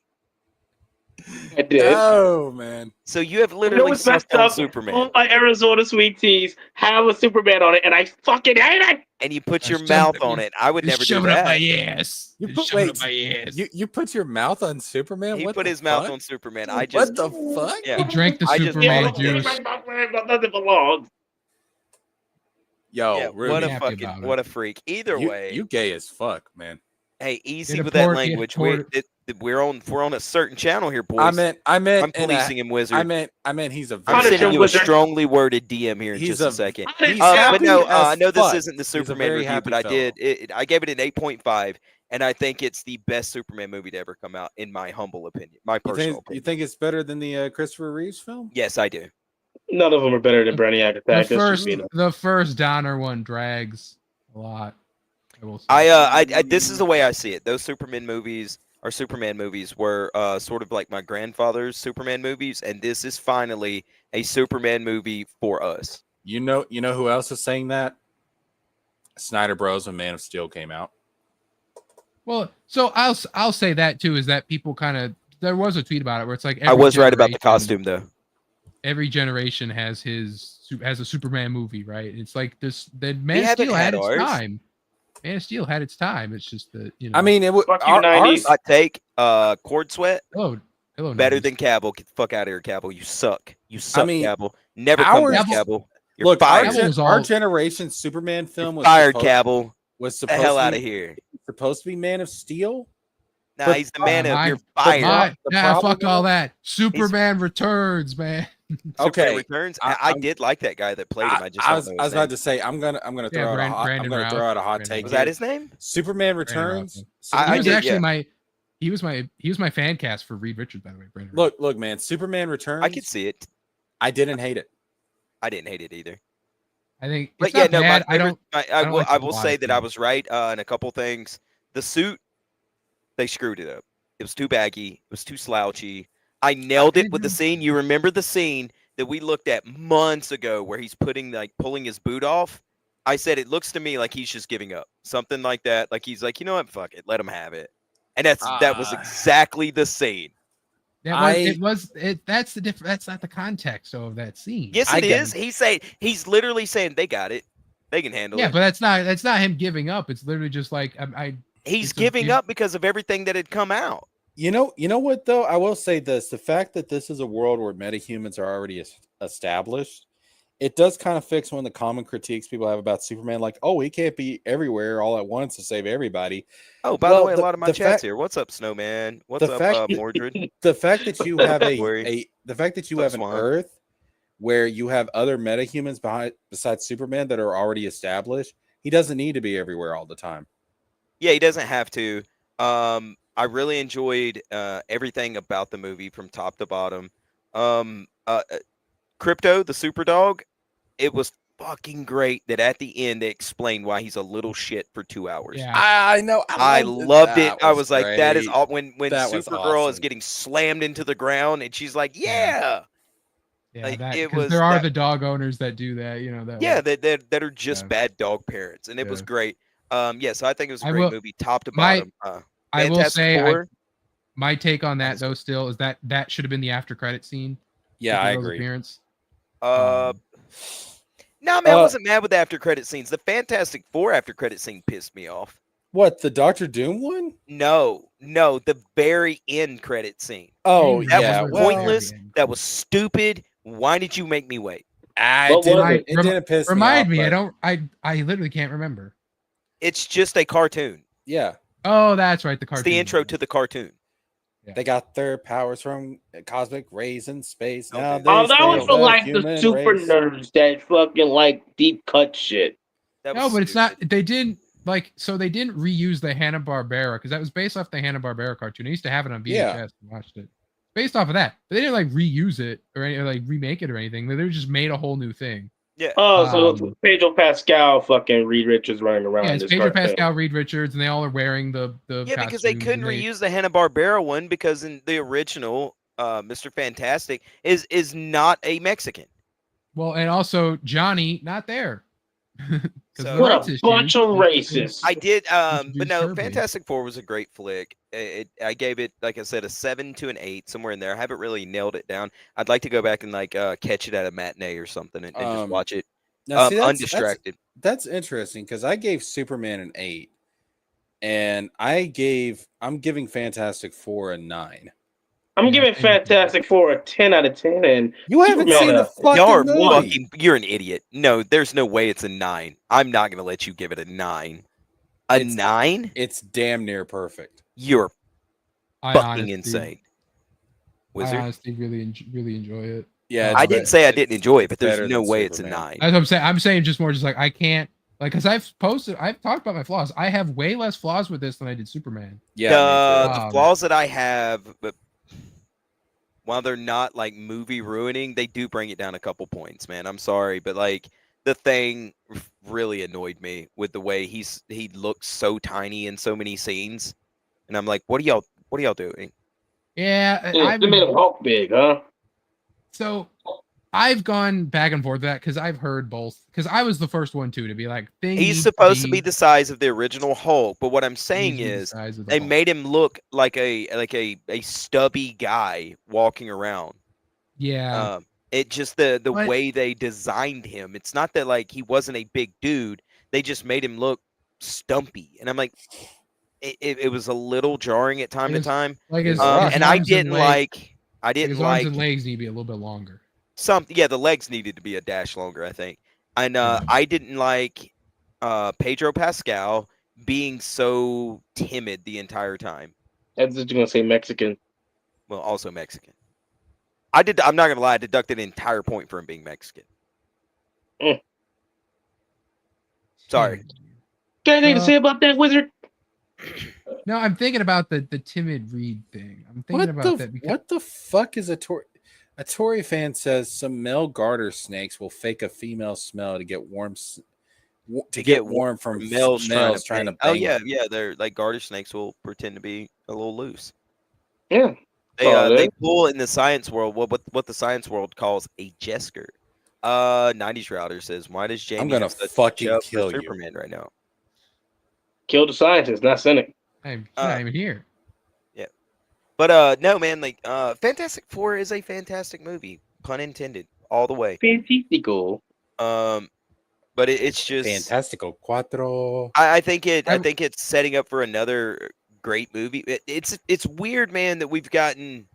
I did. Oh man! So you have literally sucked on Superman. All my Arizona sweet teas have a Superman on it, and I fucking hate it. And you put your mouth on it. I would never do that. Up my ass. You put your mouth on Superman? He put his mouth on Superman. What the fuck? Yeah. He drank the Superman juice. Nothing belongs. Yo, yeah, Ruby, what a freak. Either way, you gay as fuck, man. Hey, easy with that language. We're on a certain channel here, boys. I'm policing him, Wizard. I meant he's a. I'm sending you a strongly worded DM here in just a second. But no, I know this isn't the Superman review, but I gave it an 8.5, and I think it's the best Superman movie to ever come out, in my humble opinion, my personal opinion. You think it's better than the Christopher Reeves film? Yes, I do. None of them are better than Brainiac Attack. The first Donner one drags a lot. This is the way I see it. Those Superman movies were sort of like my grandfather's Superman movies, and this is finally a Superman movie for us. You know who else is saying that? Snyder Bros. When Man of Steel came out. Well, so I'll say that too, is that people kind of, there was a tweet about it where it's like I was right about the costume though. every generation has a Superman movie, right? It's like this. The Man of haven't Steel had had its ours. time. Man of Steel had its time. It's just that, you know. I mean, it would. Fuck you, 90s. I take Cord Sweat hello, better 90s. than Cavill. Get the fuck out of here, Cavill. You suck. You suck, mean, Cavill. Never come back, Cavill- Cavill. You're Look, fired. our generation's Superman film was Fired, supposed, Cavill. was The supposed hell to out be, of here. supposed to be Man of Steel. Nah, But- he's the man of. my- You're fired. Fuck all that. Superman Returns, man. Okay, Returns. I- I did like that guy that played him. I was about to say I'm gonna throw out a hot, Brandon Routh. throw out a hot Brandon take. Was Routh. that here. his name? Superman Returns. He I was did, actually yeah. he was my fan cast for Reed Richards, by the way. Brandon. Look, man. Superman Returns. I could see it. I didn't hate it. I didn't hate it either. I think, But it's yeah, not no, bad. my favorite, I don't will, like I the will lot say of that I things. was right in a couple things. The suit, they screwed it up. It was too baggy. It was too slouchy. I nailed it with the scene. You remember the scene that we looked at months ago where he's pulling his boot off? I said it looks to me like he's just giving up. Something like that. Like he's like, you know what? Fuck it. Let him have it. And that was exactly the scene. That's the difference. That's not the context of that scene. Yes, it is. He's literally saying they got it. They can handle it. Yeah, but that's not him giving up. It's literally just like he's giving up because of everything that had come out. You know what though? I will say this: the fact that this is a world where metahumans are already established, it does kind of fix one of the common critiques people have about Superman, like, oh, he can't be everywhere all at once to save everybody. Oh, by the way, a lot of my chat's here. What's up, Snowman? What's up, Mordred? The fact that you have the fact that you What's have an up, Swan? Earth where you have other metahumans besides Superman that are already established, he doesn't need to be everywhere all the time. Yeah, he doesn't have to. I really enjoyed everything about the movie from top to bottom. Crypto, the super dog, it was fucking great that at the end they explained why he's a little shit for 2 hours. Yeah. I know. I loved it. I was like, that is great. all when That was Supergirl is awesome. getting slammed into the ground and she's like, yeah. Yeah, Like, that, it 'cause was there are that- the dog owners that do that, you know. That are just Yeah. bad dog parents, and it was Yeah. great. Yeah, so I think it was a I great will- movie, top to my- bottom. I will Fantastic say Four, my take on that though still is that should have been the after credit scene. Yeah, I Supergirl's agree. Appearance. No, man, I wasn't mad with the after credit scenes. The Fantastic Four after credit scene pissed me off. What, the Doctor Doom one? No, the very end credit scene. Oh, That yeah. was well, pointless. That was stupid. Why did you make me wait? It didn't piss me Remind off, me. but- I literally can't remember. It's just a cartoon. Yeah. Oh, that's right. The It's cartoon. the intro to the cartoon. They got their powers from cosmic rays in space. Now Okay. Oh, they that was save for the like the human super race. nerds that fucking like deep cut shit. That No, was but it's not. stupid. They didn't they didn't reuse the Hanna-Barbera because that was based off the Hanna-Barbera cartoon. I used to have it on VHS Yeah. and watched it. Based off of that, but they didn't like reuse it or like remake it or anything. They just made a whole new thing. Yeah. Oh, so it's Pedro Pascal, fucking Reed Richards running around. Yeah, in it's this Pedro cartoon. Pascal, Reed Richards, and they all are wearing the Yeah, because they costumes, couldn't and reuse the Hanna-Barbera one because in the original, Mr. Fantastic is not a Mexican. Well, and also Johnny not there. 'Cause So- the What rights a issue, bunch of it- racists. I did, but Introduced no, Kirby. Fantastic Four was a great flick. I gave it, like I said, a 7 to an 8, somewhere in there. I haven't really nailed it down. I'd like to go back and catch it at a matinee or something and just watch it Now, see, undistracted. That's interesting because I gave Superman an 8, and I'm giving Fantastic Four a 9. I'm giving Fantastic Four a 10 out of 10. And You haven't Superman seen the a- fucking Y'all are movie. you're an idiot. No, there's no way it's a 9. I'm not gonna let you give it a 9. A It's- 9? It's damn near perfect. You're I fucking honestly- insane. I Wizard. honestly really enjoy it. Yeah, I it's didn't bet- say I didn't it's enjoy it, but better there's no than way it's a Superman. 9. That's what I'm saying. I'm saying just more just like I can't because I've talked about my flaws. I have way less flaws with this than I did Superman. Yeah, The Um, flaws that I have, but while they're not like movie ruining, they do bring it down a couple points, man. I'm sorry, but like the thing really annoyed me with the way he looks so tiny in so many scenes, and I'm like, what are y'all doing? Yeah, Yeah, they made him Hulk big, huh? So I've gone back and forth with that because I've heard both. Because I was the first one too to be like, He's supposed to be the size of the original Hulk, but what I'm saying is they made him look like a stubby guy walking around. Yeah. It just the way they designed him. It's not that like he wasn't a big dude. They just made him look stumpy, and I'm like, it was a little jarring at time to time. Like his, and I didn't like. His arms and legs need to be a little bit longer. The legs needed to be a dash longer, I think. And I didn't like Pedro Pascal being so timid the entire time. I was just gonna say Mexican. Well, also Mexican. I'm not gonna lie. I deducted an entire point for him being Mexican. Sorry. Got anything to say about that, Wizard? No, I'm thinking about the timid read thing. I'm thinking about that. What the fuck is a Tory? A Tory fan says some male garter snakes will fake a female smell to get warm. To get warm from males trying to bang. Oh yeah, they're like garter snakes will pretend to be a little loose. Yeah. They pull in the science world what the science world calls a jesker. 90s Router says, why does Jamie I'm gonna fucking kill you, Superman right now? Kill the scientist, not cynic. I'm not even here. Yeah. But no man, like Fantastic Four is a fantastic movie. Pun intended, all the way. Fantastico. But it's just Fantastico Cuatro. I think it's setting up for another great movie. It's weird, man, that we've gotten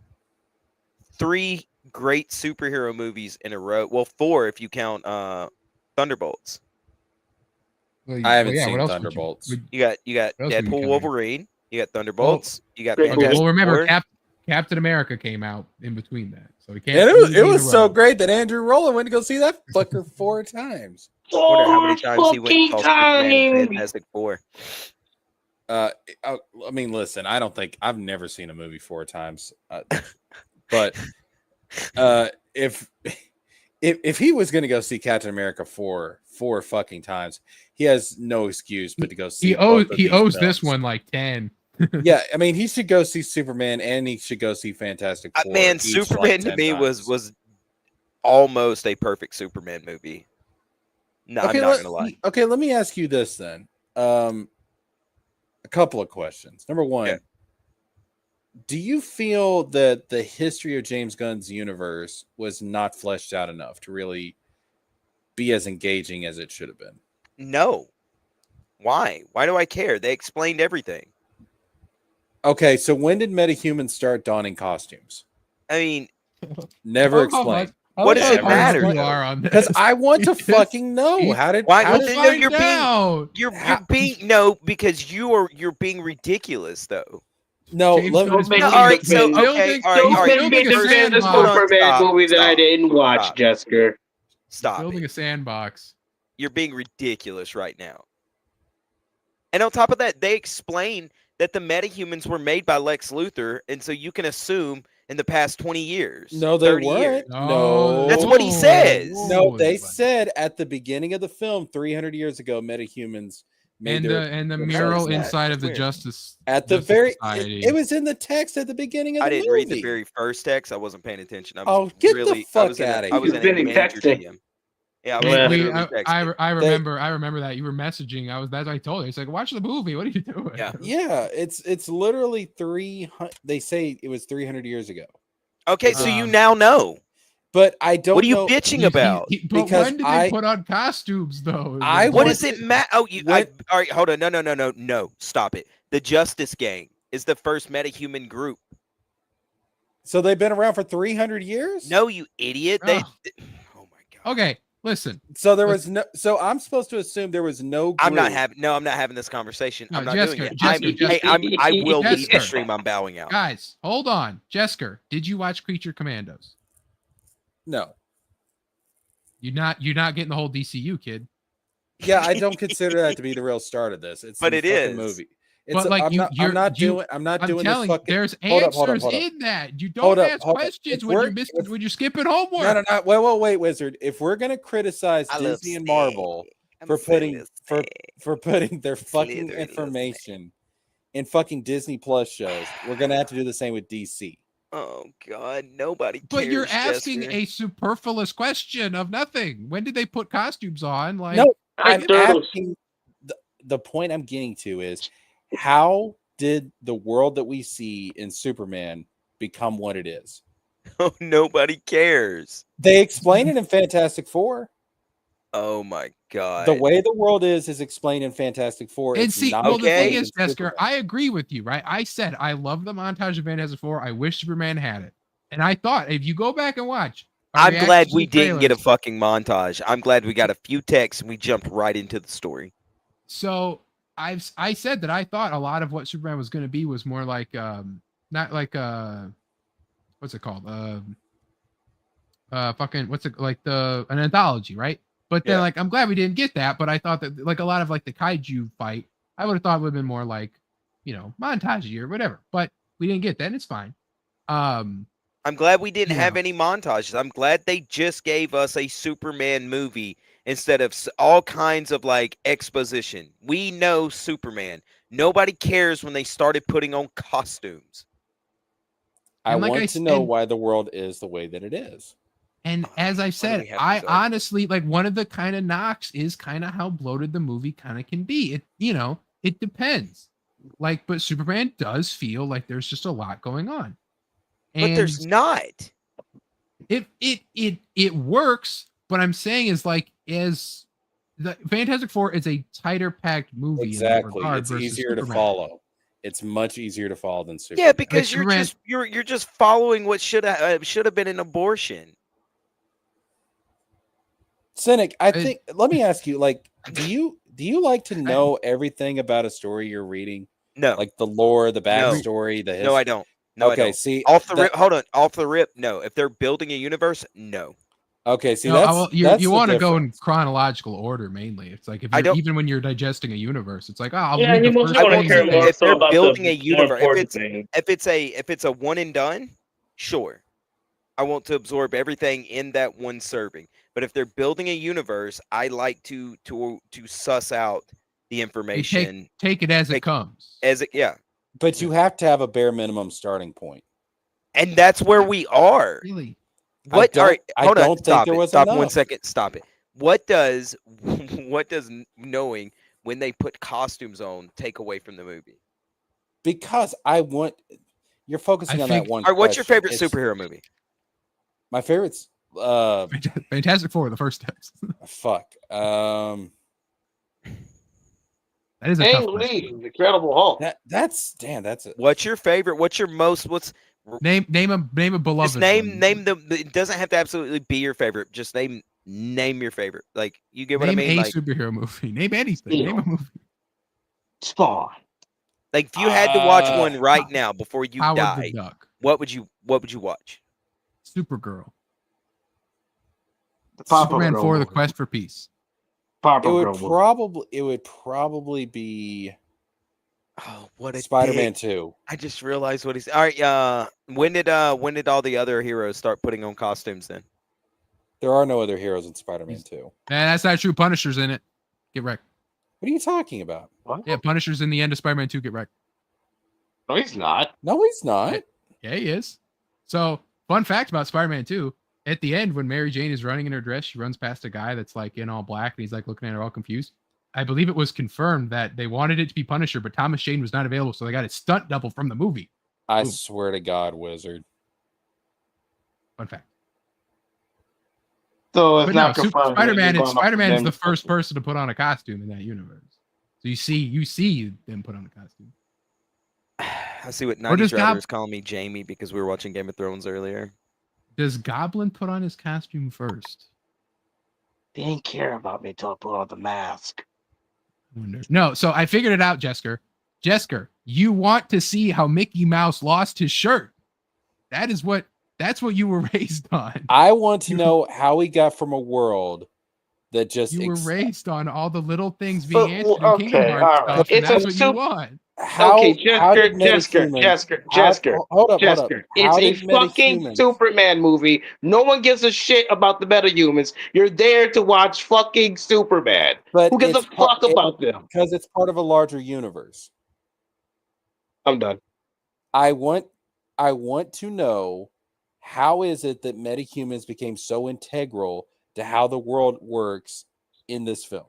3 great superhero movies in a row. Well, 4 if you count Thunderbolts. Well, I haven't seen Thunderbolts. You got Deadpool, Wolverine. You got Thunderbolts. You got Fantastic Four. Remember, Captain America came out in between that, so he can't. And it was so great that Andrew Rowland went to go see that fucker 4 times. I wonder how many times he went and saw Superman Fantastic Four. I mean, listen, I've never seen a movie 4 times, but if he was going to go see Captain America 4 fucking times, he has no excuse but to go see. He owes this one like 10. Yeah, I mean, he should go see Superman and he should go see Fantastic Four. Man, Superman to me was almost a perfect Superman movie. No, okay, I'm not gonna lie. Okay, let me ask you this then. A couple of questions. Number one, do you feel that the history of James Gunn's universe was not fleshed out enough to really be as engaging as it should have been? No. Why? Why do I care? They explained everything. Okay, so when did metahumans start donning costumes? I mean, never explained. What does it matter? Because I want to fucking know. You're being because you're being ridiculous though. No, all right. So okay, all right. This Superman movie that I didn't watch, Jesker. Stop. Building a sandbox. You're being ridiculous right now. And on top of that, they explain that the metahumans were made by Lex Luthor, and so you can assume in the past 20 years. No, they weren't. No. That's what he says. No, they said at the beginning of the film 300 years ago, metahumans made and the mural inside of the Justice at the it was in the text at the beginning of the movie. I didn't read the very first text. I wasn't paying attention. Get the fuck out of here. I was in a major DM. Yeah, I remember that you were messaging. That's what I told her. It's like, watch the movie. What are you doing? Yeah. It's literally 300. They say it was 300 years ago. Okay, so you now know. But I don't. What are you bitching about? But when did they put on costumes though? What does it matter? Oh, all right, hold on. No, stop it. The Justice Gang is the first metahuman group. So they've been around for 300 years? No, you idiot. Oh my god. Okay. Listen. So there was no. So I'm supposed to assume there was no. Group. I'm not having this conversation. I'm not doing it. I will leave the stream. I'm bowing out. Guys, hold on. Jesker, did you watch Creature Commandos? No. You're not getting the whole DCU, kid. Yeah, I don't consider that to be the real start of this. It's it is movie. But like I'm not doing this fucking. There's answers in that. You don't ask questions when you're skipping homework. No. Wait, Wizard. If we're gonna criticize Disney and Marvel for putting their fucking information in fucking Disney Plus shows, we're gonna have to do the same with DC. Oh God, nobody cares. But you're asking a superfluous question of nothing. When did they put costumes on? Like, no, I'm asking. The point I'm getting to is, how did the world that we see in Superman become what it is? Oh, nobody cares. They explain it in Fantastic Four. Oh my god. The way the world is explained in Fantastic Four. And see, well, the thing is, Jessica, Superman. I agree with you, right? I said I love the montage of Fantastic Four. I wish Superman had it. And I thought if you go back and watch, I'm glad we didn't get a fucking montage. I'm glad we got a few texts and we jumped right into the story. So I said that I thought a lot of what Superman was going to be was more like not like what's it called? Fucking what's it like an anthology, right? But then like I'm glad we didn't get that, but I thought that like a lot of like the kaiju fight, I would have thought would have been more like, you know, montage or whatever. But we didn't get that, and it's fine. I'm glad we didn't have any montages. I'm glad they just gave us a Superman movie instead of all kinds of like exposition. We know Superman. Nobody cares when they started putting on costumes. I want to know why the world is the way that it is. And as I said, I honestly like one of the kind of knocks is kind of how bloated the movie kind of can be. It, you know, it depends. Like, but Superman does feel like there's just a lot going on. But there's not. It works, but I'm saying is like as the Fantastic Four is a tighter packed movie. Exactly. It's easier to follow. It's much easier to follow than Superman. Yeah, because you're just following what should have been an abortion. Cynic, I think. Let me ask you: like, do you like to know everything about a story you're reading? No, like the lore, the backstory, the history? No, I don't. No, okay, I don't. see, off the rip. Hold on, off the rip. No, if they're building a universe, no. Okay, see, no, you want to go in chronological order mainly. It's like even when you're digesting a universe, it's like if they're building a universe, if it's a one and done, sure. I want to absorb everything in that one serving. But if they're building a universe, I like to suss out the information. Take it as it comes. But you have to have a bare minimum starting point. And that's where we are. Really? What? All right, hold on. Stop 1 second. Stop it. What does knowing when they put costumes on take away from the movie? Because you're focusing on that one. All right, what's your favorite superhero movie? My favorite's Fantastic Four, the first text. Fuck. That is a tough question. Incredible Hulk. That's it. What's your favorite? What's your most? Name a beloved. Just name it doesn't have to absolutely be your favorite. Just name your favorite. Like you get what I mean? A superhero movie. Name anything. Name a movie. Spawn. Like if you had to watch one right now before you died, what would you watch? Supergirl. Superman 4: The Quest for Peace. It would probably be what a Spider-Man 2. I just realized what he's all right. When did all the other heroes start putting on costumes then? There are no other heroes in Spider-Man 2. Man, that's not true. Punisher's in it. Get wrecked. What are you talking about? What? Yeah, Punisher's in the end of Spider-Man 2. Get wrecked. No, he's not. No, he's not. Yeah, he is. So, fun fact about Spider-Man 2. At the end, when Mary Jane is running in her dress, she runs past a guy that's like in all black and he's like looking at her all confused. I believe it was confirmed that they wanted it to be Punisher, but Thomas Jane was not available, so they got a stunt double from the movie. I swear to God, Wizard. Fun fact. So it's not confirmed. Spider-Man is the first person to put on a costume in that universe. So you see them put on a costume. I see what 90s Router is calling me Jamie because we were watching Game of Thrones earlier. Does Goblin put on his costume first? They didn't care about me until I put on the mask. No, so I figured it out, Jesker. Jesker, you want to see how Mickey Mouse lost his shirt. That's what you were raised on. I want to know how he got from a world that just you were raised on all the little things being answered in Kingdom Hearts stuff, and that's what you want. Jesker. Hold up. It's a fucking Superman movie. No one gives a shit about the metahumans. You're there to watch fucking Superman. But who gives a fuck about them? Because it's part of a larger universe. I'm done. I want to know, how is it that metahumans became so integral to how the world works in this film?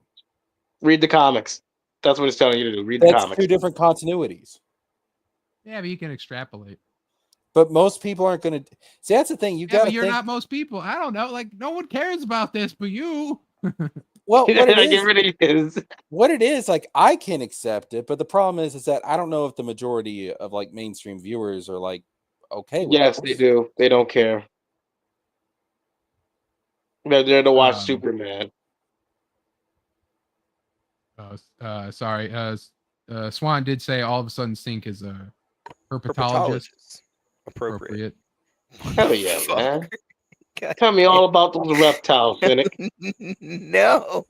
Read the comics. That's what it's telling you to do. Read the comics. Two different continuities. Yeah, but you can extrapolate. But most people aren't going to see. That's the thing. You got to. You're not most people. I don't know. Like no one cares about this, but you. Well, what it is, like I can accept it, but the problem is that I don't know if the majority of like mainstream viewers are like okay with yes, they do. They don't care. They're there to watch Superman. Sorry. Swan did say all of a sudden Sync is a herpetologist. Appropriate. Hell yeah, man. Tell me all about those reptiles, Cynic. No.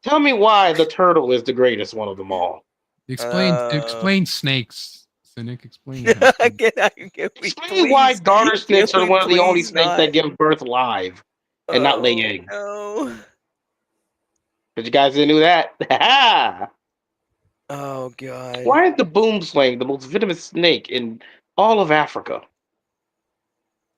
Tell me why the turtle is the greatest one of them all. Explain snakes, Cynic. Explain. Explain why garter snakes are one of the only snakes that give birth live and not lay eggs. No. But you guys didn't know that. Oh god. Why is the boom slang the most venomous snake in all of Africa?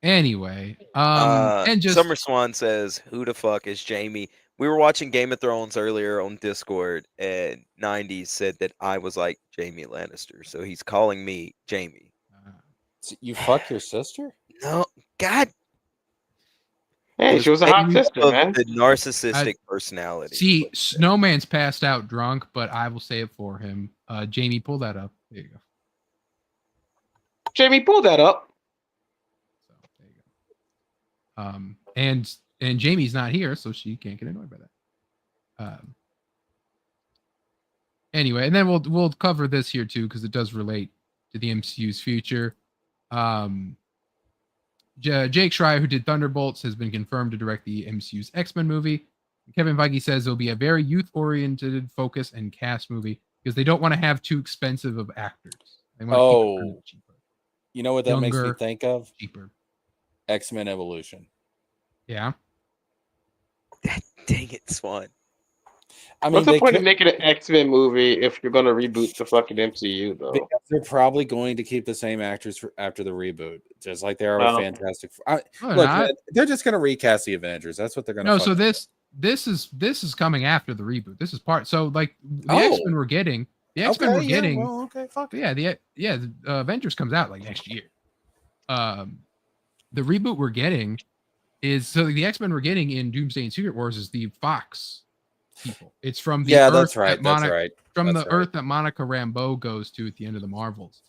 Anyway, and just Summer Swan says, "Who the fuck is Jamie?" We were watching Game of Thrones earlier on Discord, and 90s said that I was like Jamie Lannister, so he's calling me Jamie. You fuck your sister? No, God. Hey, she was a hot sister, man. The narcissistic personality. See, Snowman's passed out drunk, but I will say it for him. Jamie, pull that up. There you go. Jamie, pull that up. So there you go. And Jamie's not here, so she can't get annoyed by that. Anyway, and then we'll cover this here too because it does relate to the MCU's future. Jake Schreier, who did Thunderbolts, has been confirmed to direct the MCU's X-Men movie. Kevin Feige says it'll be a very youth-oriented focus and cast movie because they don't want to have too expensive of actors. They want to keep it cheaper. You know what that makes me think of? Cheaper. X-Men Evolution. Yeah. Dang it, Swan. I mean, what's the point of making an X-Men movie if you're going to reboot the fucking MCU, though? Because they're probably going to keep the same actors after the reboot, just like they are with Fantastic. Look, they're just going to recast the Avengers. That's what they're going to. No, so this is coming after the reboot. This is part. So like the X-Men we're getting, fuck yeah, the Avengers comes out like next year. The reboot we're getting is so the X-Men we're getting in Doomsday and Secret Wars is the Fox people. It's from the Earth that's right. Earth that Monica Rambeau goes to at the end of the Marvels.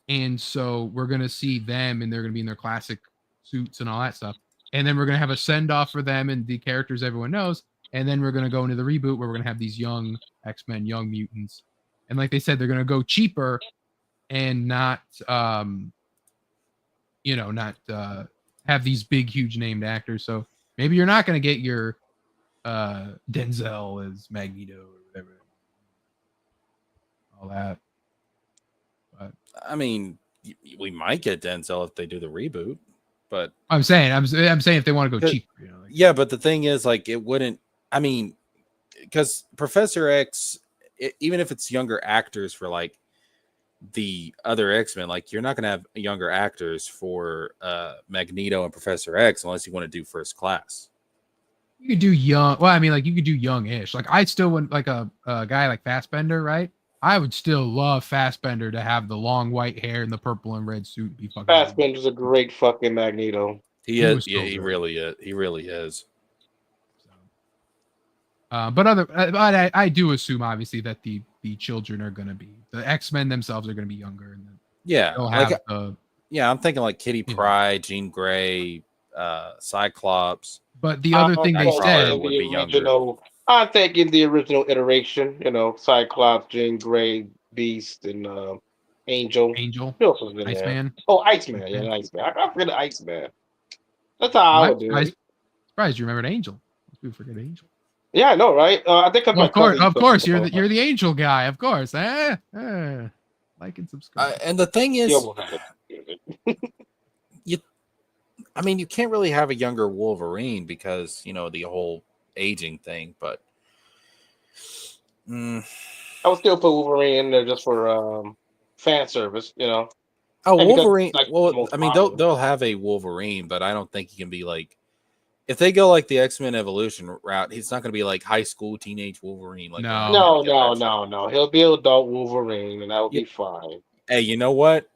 And so we're gonna see them, and they're gonna be in their classic suits and all that stuff. And then we're gonna have a send-off for them and the characters everyone knows. And then we're gonna go into the reboot where we're gonna have these young X-Men, young mutants. And like they said, they're gonna go cheaper and not have these big, huge named actors. So maybe you're not gonna get your Denzel as Magneto or whatever, all that. But I mean, we might get Denzel if they do the reboot, but I'm saying if they want to go cheap, yeah. But the thing is, like, it wouldn't. I mean, because Professor X, even if it's younger actors for like the other X-Men, like you're not gonna have younger actors for Magneto and Professor X unless you want to do First Class. You could do young. Well, I mean, like you could do young-ish. Like I still wouldn't like a guy like Fassbender, right? I would still love Fassbender to have the long white hair and the purple and red suit. Be fucking. Fassbender's a great fucking Magneto. He is. Yeah, he really is. He really is. But I do assume obviously that the children are going to be the X-Men themselves are going to be younger. And they'll have I'm thinking like Kitty Pryde, Jean Grey, Cyclops. But the other thing they said would be younger. I'm thinking the original iteration, Cyclops, Jean Grey, Beast, and Angel. Who else was in Iceman. There? Oh, Iceman. Yeah, Iceman. I forget Iceman. That's how I would do it. Surprised you remembered Angel. We forget Angel. Yeah, I know, right? I think of course, you're the Angel guy, of course. Like and subscribe. And the thing is, you can't really have a younger Wolverine because the whole aging thing. But I would still put Wolverine in there just for fan service, Oh, Wolverine. They'll have a Wolverine, but I don't think he can be like. If they go like the X-Men Evolution route, he's not going to be like high school teenage Wolverine. Like no. He'll be adult Wolverine, and that will be fine. Hey, you know what?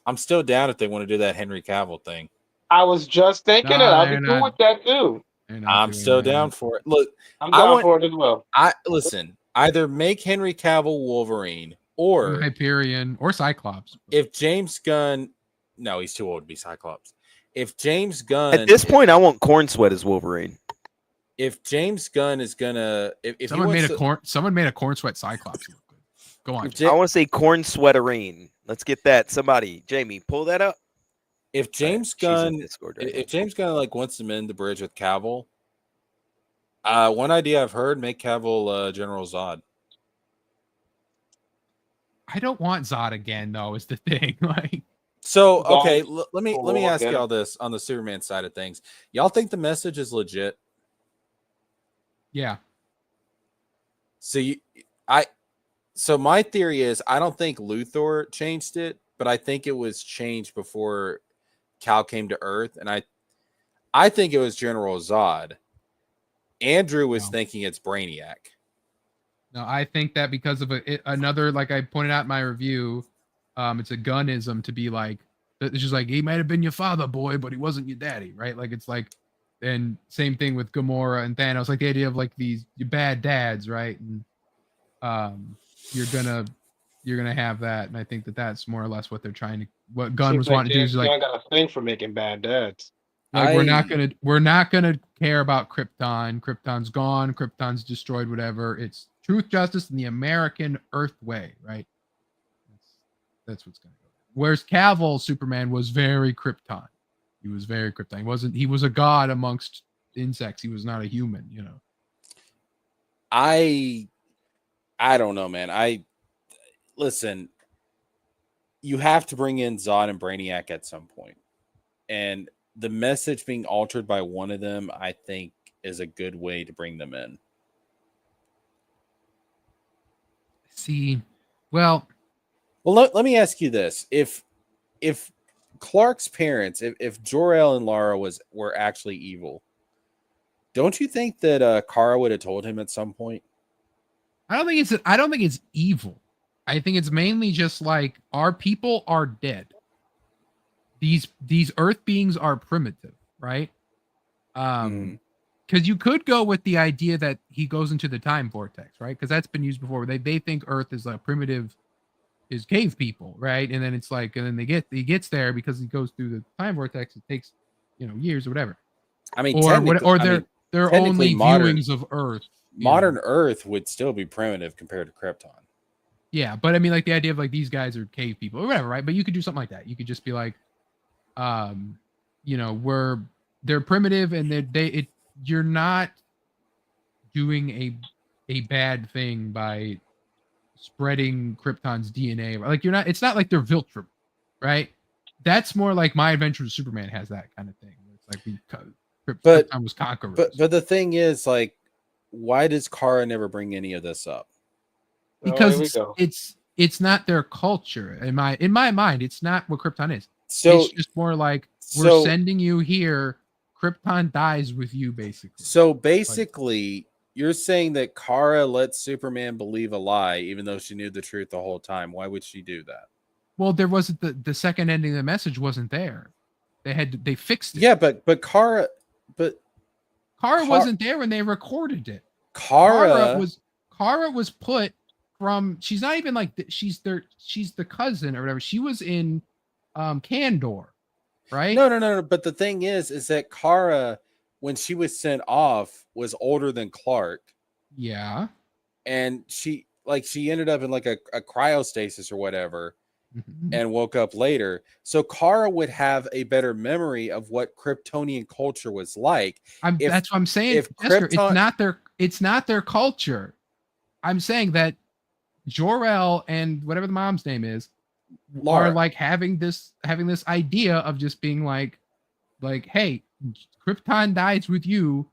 I'm still down if they want to do that Henry Cavill thing. I was just thinking it. I'll be cool with that too. I'm still down for it. Look, I'm down for it as well. Listen. Either make Henry Cavill Wolverine or Hyperion or Cyclops. If James Gunn, no, he's too old to be Cyclops. If James Gunn, at this point, I want Corn Sweat as Wolverine. If James Gunn is gonna, if someone made a Corn Sweat Cyclops. Go on. I want to say Corn Sweaterine. Let's get that. Somebody, Jamie, pull that up. If James Gunn, if James Gunn like wants to mend the bridge with Cavill, one idea I've heard: make Cavill General Zod. I don't want Zod again, though. Is the thing like? So okay, let me ask y'all this on the Superman side of things. Y'all think the message is legit? Yeah. So my theory is I don't think Luthor changed it, but I think it was changed before Cal came to Earth, and I think it was General Zod. Andrew was thinking it's Brainiac. No, I think that because of another, like I pointed out in my review, it's a Gunnism to be like, it's just like, he might have been your father, boy, but he wasn't your daddy, right? Like, it's like, and same thing with Gamora and Thanos, like the idea of like these bad dads, right? And you're gonna have that, and I think that's more or less what they're trying to, what Gunn was wanting to do. Is like, I got a thing for making bad dads. Like we're not gonna care about Krypton. Krypton's gone. Krypton's destroyed. Whatever. It's truth, justice, and the American Earth way, right? That's what's gonna go. Whereas Cavill Superman was very Krypton. He was very Krypton. He was a god amongst insects. He was not a human. You know. I don't know, man. Listen. You have to bring in Zod and Brainiac at some point, and the message being altered by one of them, I think, is a good way to bring them in. See, well, let me ask you this: if Clark's parents, if Jor-El and Lara were actually evil, don't you think that Kara would have told him at some point? I don't think it's evil. I think it's mainly just like, our people are dead. These Earth beings are primitive, right? Because you could go with the idea that he goes into the time vortex, right? Because that's been used before. They think Earth is like primitive, is cave people, right? And then it's like, and then he gets there because he goes through the time vortex. It takes, years or whatever. I mean, they're only viewings of Earth. Modern Earth would still be primitive compared to Krypton. Yeah, but I mean, like the idea of like these guys are cave people or whatever, right? But you could do something like that. You could just be like, they're primitive, and you're not doing a bad thing by spreading Krypton's DNA. Like, it's not like they're Viltrum, right? That's more like My Adventure with Superman has that kind of thing. It's like Krypton was conquerors. But the thing is, like, why does Kara never bring any of this up? Because it's not their culture. In my mind, it's not what Krypton is. So it's just more like, we're sending you here. Krypton dies with you, basically. So basically, you're saying that Kara let Superman believe a lie, even though she knew the truth the whole time. Why would she do that? Well, there wasn't the second ending of the message wasn't there. They fixed it. Yeah, but Kara wasn't there when they recorded it. Kara was put from. She's not even like she's the cousin or whatever. She was in Kandor, right? No. But the thing is that Kara, when she was sent off, was older than Clark. Yeah. And she ended up in like a cryostasis or whatever, and woke up later. So Kara would have a better memory of what Kryptonian culture was like. That's what I'm saying. If Krypton, it's not their culture. I'm saying that Jor-El and whatever the mom's name is, Lara, are like having this idea of just being like, hey, Krypton dies with you.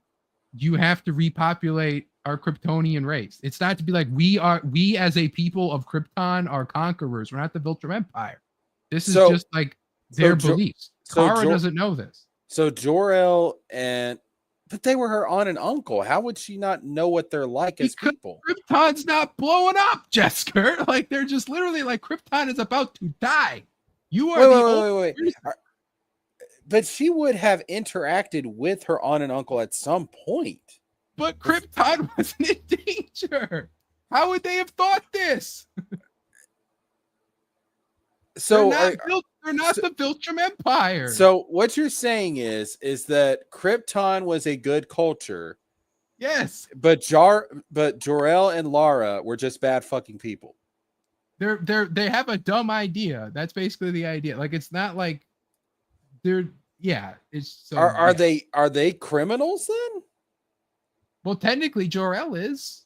You have to repopulate our Kryptonian race. It's not to be like, we as a people of Krypton are conquerors. We're not the Viltrum Empire. This is just like their beliefs. Kara doesn't know this. So Jor-El but they were her aunt and uncle. How would she not know what they're like as people? Krypton's not blowing up, Jessica. Like, they're just literally like, Krypton is about to die. You are wait. But she would have interacted with her aunt and uncle at some point. But Krypton wasn't in danger. How would they have thought this? So they're not the Viltrum Empire. So what you're saying is that Krypton was a good culture. Yes. But Jor-El and Lara were just bad fucking people. They have a dumb idea. That's basically the idea. Like, it's not like it's so. Are they criminals then? Well, technically Jor-El is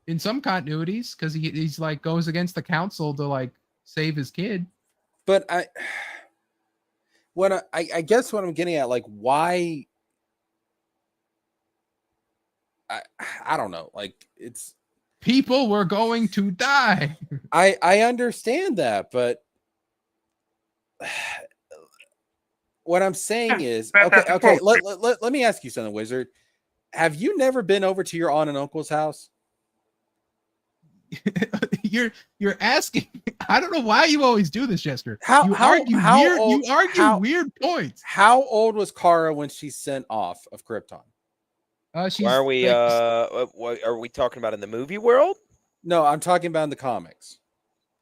in some continuities, because he's like goes against the council to like save his kid. But I guess what I'm getting at, like, why? I don't know. Like, it's people were going to die. I understand that, but what I'm saying is, okay. Let me ask you something, Wizard. Have you never been over to your aunt and uncle's house? You're asking. I don't know why you always do this, Jester. You argue weird points. How old was Kara when she sent off of Krypton? Why are we? What are we talking about in the movie world? No, I'm talking about in the comics.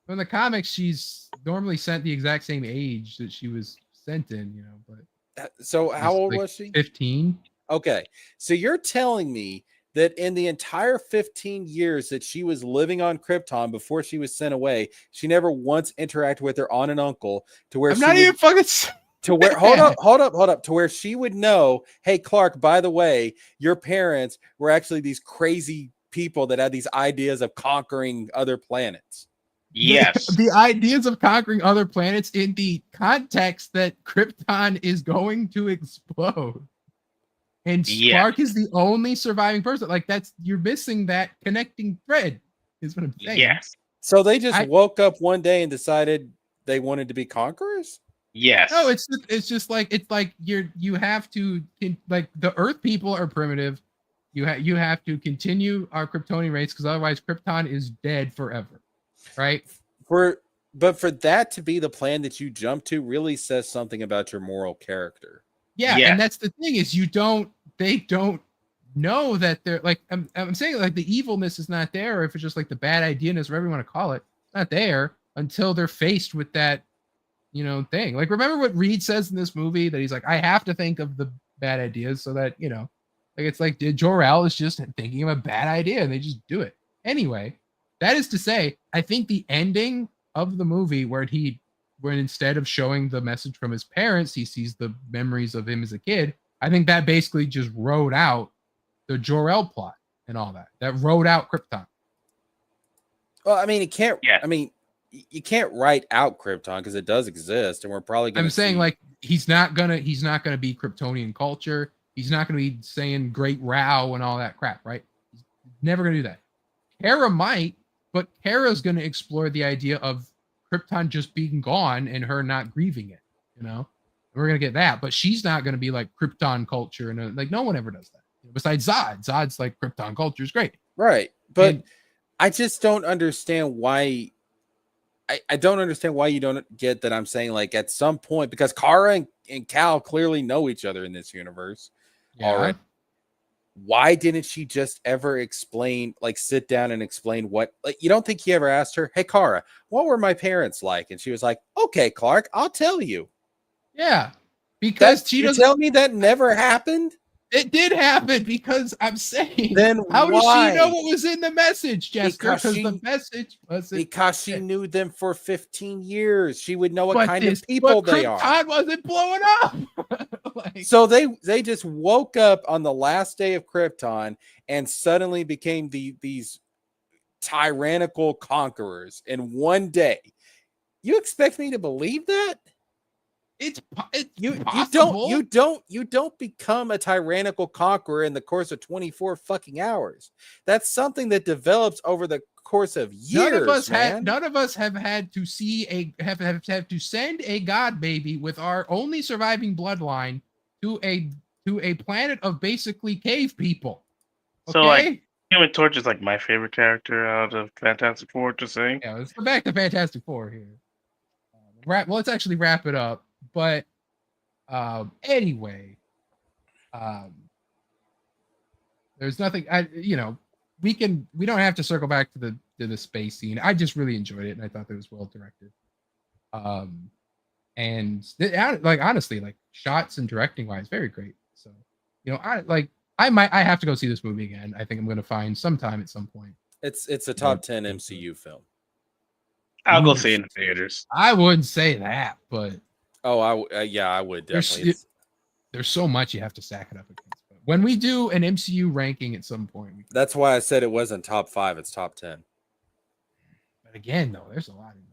In the comics, she's normally sent the exact same age that she was sent in. But so how old was she? 15. Okay, so you're telling me that in the entire 15 years that she was living on Krypton before she was sent away, she never once interacted with her aunt and uncle to where hold up, to where she would know, hey, Clark, by the way, your parents were actually these crazy people that had these ideas of conquering other planets. Yes. The ideas of conquering other planets in the context that Krypton is going to explode. And Clark is the only surviving person. Like, you're missing that connecting thread, is what I'm saying. Yes. So they just woke up one day and decided they wanted to be conquerors? Yes. No, it's just like, it's like you have to, like, the Earth people are primitive. You have to continue our Kryptonian race, because otherwise Krypton is dead forever. Right? But for that to be the plan that you jump to really says something about your moral character. Yeah, and that's the thing, is they don't know that they're like, I'm saying, like, the evilness is not there, or if it's just like the bad idea-ness, whatever you want to call it, it's not there until they're faced with that, thing. Like, remember what Reed says in this movie, that he's like, I have to think of the bad ideas so that, like, it's like Jor-El is just thinking of a bad idea and they just do it. Anyway, that is to say, I think the ending of the movie when instead of showing the message from his parents, he sees the memories of him as a kid, I think that basically just wrote out the Jor-El plot and all that. That wrote out Krypton. Well, I mean, it can't. Yeah. I mean, you can't write out Krypton because it does exist, and we're probably going to. I'm saying, like, he's not gonna be Kryptonian culture. He's not gonna be saying Great Row and all that crap, right? He's never gonna do that. Kara might, but Kara's gonna explore the idea of Krypton just being gone and her not grieving it. We're gonna get that, but she's not gonna be like Krypton culture, and like no one ever does that. Besides Zod. Zod's like, Krypton culture is great, right? But I just don't understand why. I don't understand why you don't get that. I'm saying, like, at some point, because Kara and Cal clearly know each other in this universe. Yeah. All right. Why didn't she just ever explain, like, sit down and explain what, like, you don't think he ever asked her, hey, Kara, what were my parents like? And she was like, okay, Clark, I'll tell you. Yeah. Because she doesn't tell me that never happened. It did happen, because I'm saying, then how does she know what was in the message, Jester? Because the message wasn't. Because she knew them for 15 years. She would know what kind of people they are. Krypton wasn't blowing up. So they just woke up on the last day of Krypton and suddenly became these tyrannical conquerors in one day. You expect me to believe that? It's you possible. You don't become a tyrannical conqueror in the course of 24 fucking hours. That's something that develops over the course of years. None of us have had to see have to send a god baby with our only surviving bloodline to a planet of basically cave people. Okay? So, like, Human Torch is like my favorite character out of Fantastic Four. Just saying. Yeah, let's go back to Fantastic Four here. let's actually wrap it up. But anyway, there's nothing. We don't have to circle back to the space scene. I just really enjoyed it, and I thought that was well directed. And like honestly, like shots and directing wise, very great. So, I have to go see this movie again. I think I'm going to find sometime at some point. It's a top 10 MCU film. I'll go see it in the theaters. I wouldn't say that, but I would definitely. There's so much you have to stack it up against. But when we do an MCU ranking at some point, that's why I said it wasn't top 5; it's top 10. But again, though, there's a lot in there.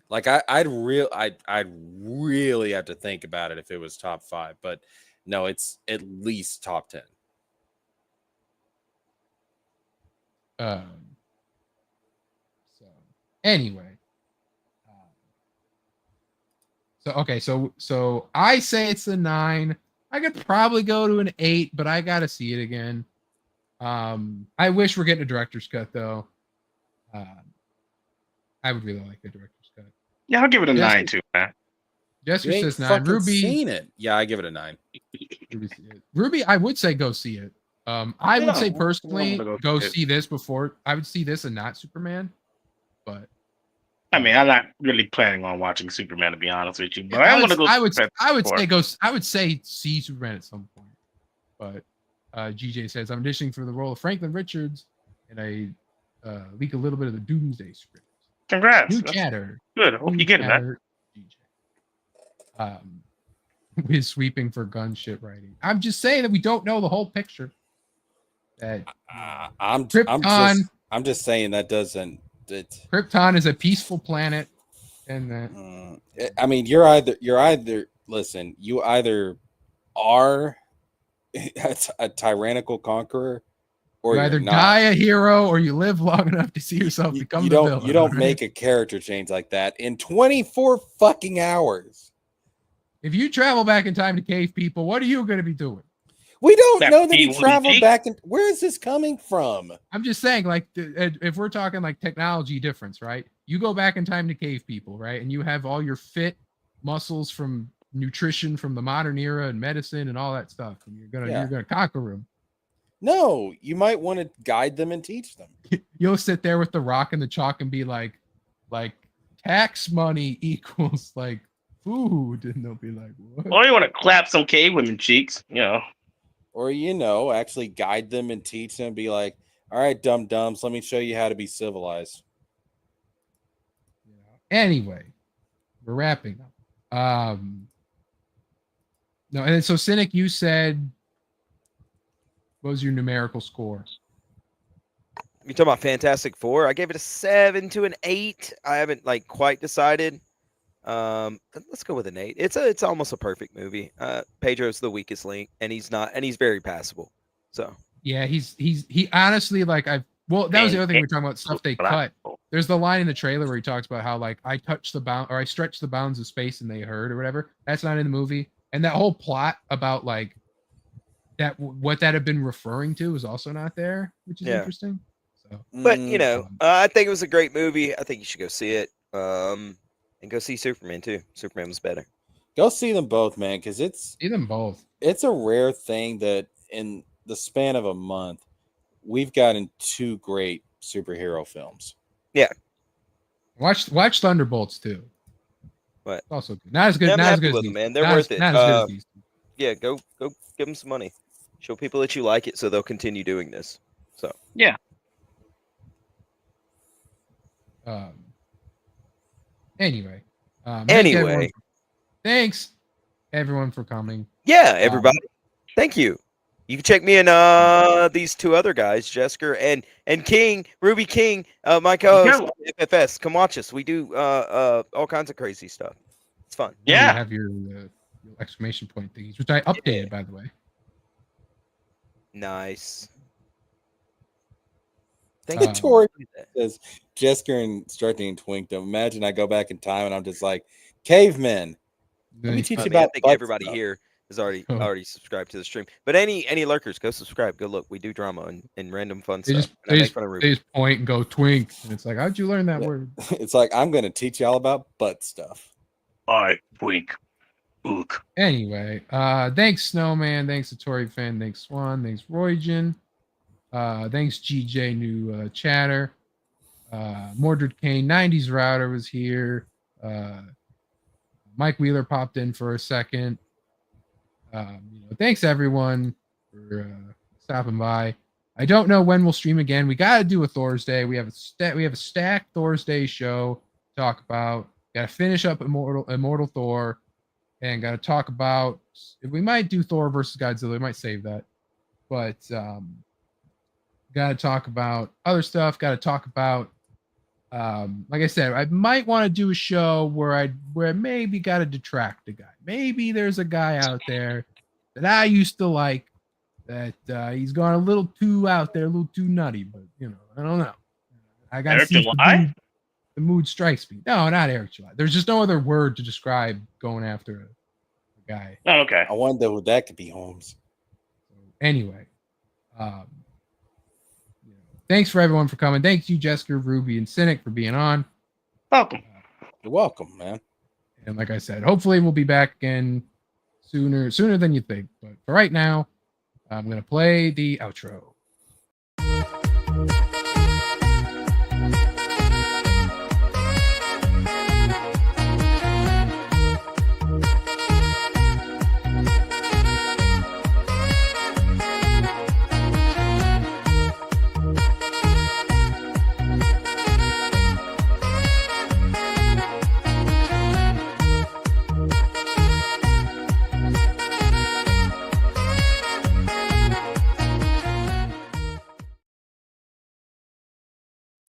Like I'd really have to think about it if it was top 5, but no, it's at least top 10. So anyway, so I say it's a 9. I could probably go to an 8, but I gotta see it again. I wish we're getting a director's cut though. I would really like a director's cut. Yeah, I'll give it a 9 too, man. Jester says 9. Ruby, seen it? Yeah, I give it a 9. Ruby, I would say go see it. I would say personally go see this before. I would see this and not Superman, but I mean, I'm not really planning on watching Superman to be honest with you. But I'm gonna go. I would say see Superman at some point. But GJ says I'm auditioning for the role of Franklin Richards, and I leak a little bit of the Doomsday script. Congrats. New chatter. Good. I hope you get it, man. Wiz sweeping for gun shit writing. I'm just saying that we don't know the whole picture. That I'm just saying that doesn't. Krypton is a peaceful planet, and that. I mean, you're either. Listen, you either are a tyrannical conqueror, or you either die a hero or you live long enough to see yourself become the villain. You don't make a character change like that in 24 fucking hours. If you travel back in time to cave people, what are you going to be doing? We don't know that he traveled back. Where is this coming from? I'm just saying, like, if we're talking like technology difference, right? You go back in time to cave people, right? And you have all your fit muscles from nutrition from the modern era and medicine and all that stuff. And you're gonna conquer them. No, you might want to guide them and teach them. You'll sit there with the rock and the chalk and be like tax money equals like food, and they'll be like, what? Or you want to clap some cave women cheeks, Or actually guide them and teach them. Be like, all right, dum-dums, let me show you how to be civilized. Anyway, we're wrapping up. No, and so Cynic, you said, what was your numerical score? You talking about Fantastic Four? I gave it a 7 to an 8. I haven't quite decided. Let's go with an 8. It's almost a perfect movie. Pedro's the weakest link, and he's very passable. So yeah, he honestly that was the other thing we were talking about, stuff they cut. There's the line in the trailer where he talks about how I touched the bound, or I stretched the bounds of space and they heard, or whatever. That's not in the movie, and that whole plot about that what that had been referring to is also not there, which is interesting. So, but I think it was a great movie. I think you should go see it. And go see Superman too. Superman was better. Go see them both, man, because see them both. It's a rare thing that in the span of a month, we've gotten 2 great superhero films. Yeah. Watch Thunderbolts too. But it's also good. Not as good. Not as good as them, man. They're worth it. Yeah, go give them some money. Show people that you like it, so they'll continue doing this. So yeah. Anyway. Thanks everyone for coming. Yeah, everybody. Thank you. You can check me and these 2 other guys, Jesker and King, Ruby King, my co-host, FFS. Come watch us. We do all kinds of crazy stuff. It's fun. Yeah. You have your exclamation point things, which I updated, by the way. Nice. Thank you. Tori says Jesker and Starting Twinked. Imagine I go back in time and I'm just like, cavemen. Let me teach you about. I think everybody here is already subscribed to the stream. But any lurkers, go subscribe. Go look. We do drama and random fun stuff. They just point and go twink, and it's like, how'd you learn that word? It's like, I'm going to teach y'all about butt stuff. All right, twink. Ook. Anyway, thanks Snowman, thanks Satori Fan, thanks Swan, thanks Roygen, thanks GJ new chatter, Mordred Kane 90s router was here, Mike Wheeler popped in for a second. Thanks everyone for stopping by. I don't know when we'll stream again. We got to do a Thursday. We have a stacked Thursday show to talk about. Got to finish up Immortal Thor. And got to talk about, we might do Thor versus Godzilla. We might save that. But got to talk about other stuff. Got to talk about, like I said, I might want to do a show where I maybe got to detract a guy. Maybe there's a guy out there that I used to like that he's gone a little too out there, a little too nutty. But, I don't know. I got to see the mood strikes me. No, not Eric July. There's just no other word to describe going after a guy. Oh, okay. I wonder who that could be, Holmes. So anyway, thanks for everyone for coming. Thanks you, Jessica, Ruby, and Cynic for being on. Welcome. You're welcome, man. And like I said, hopefully we'll be back again sooner than you think. But for right now, I'm gonna play the outro.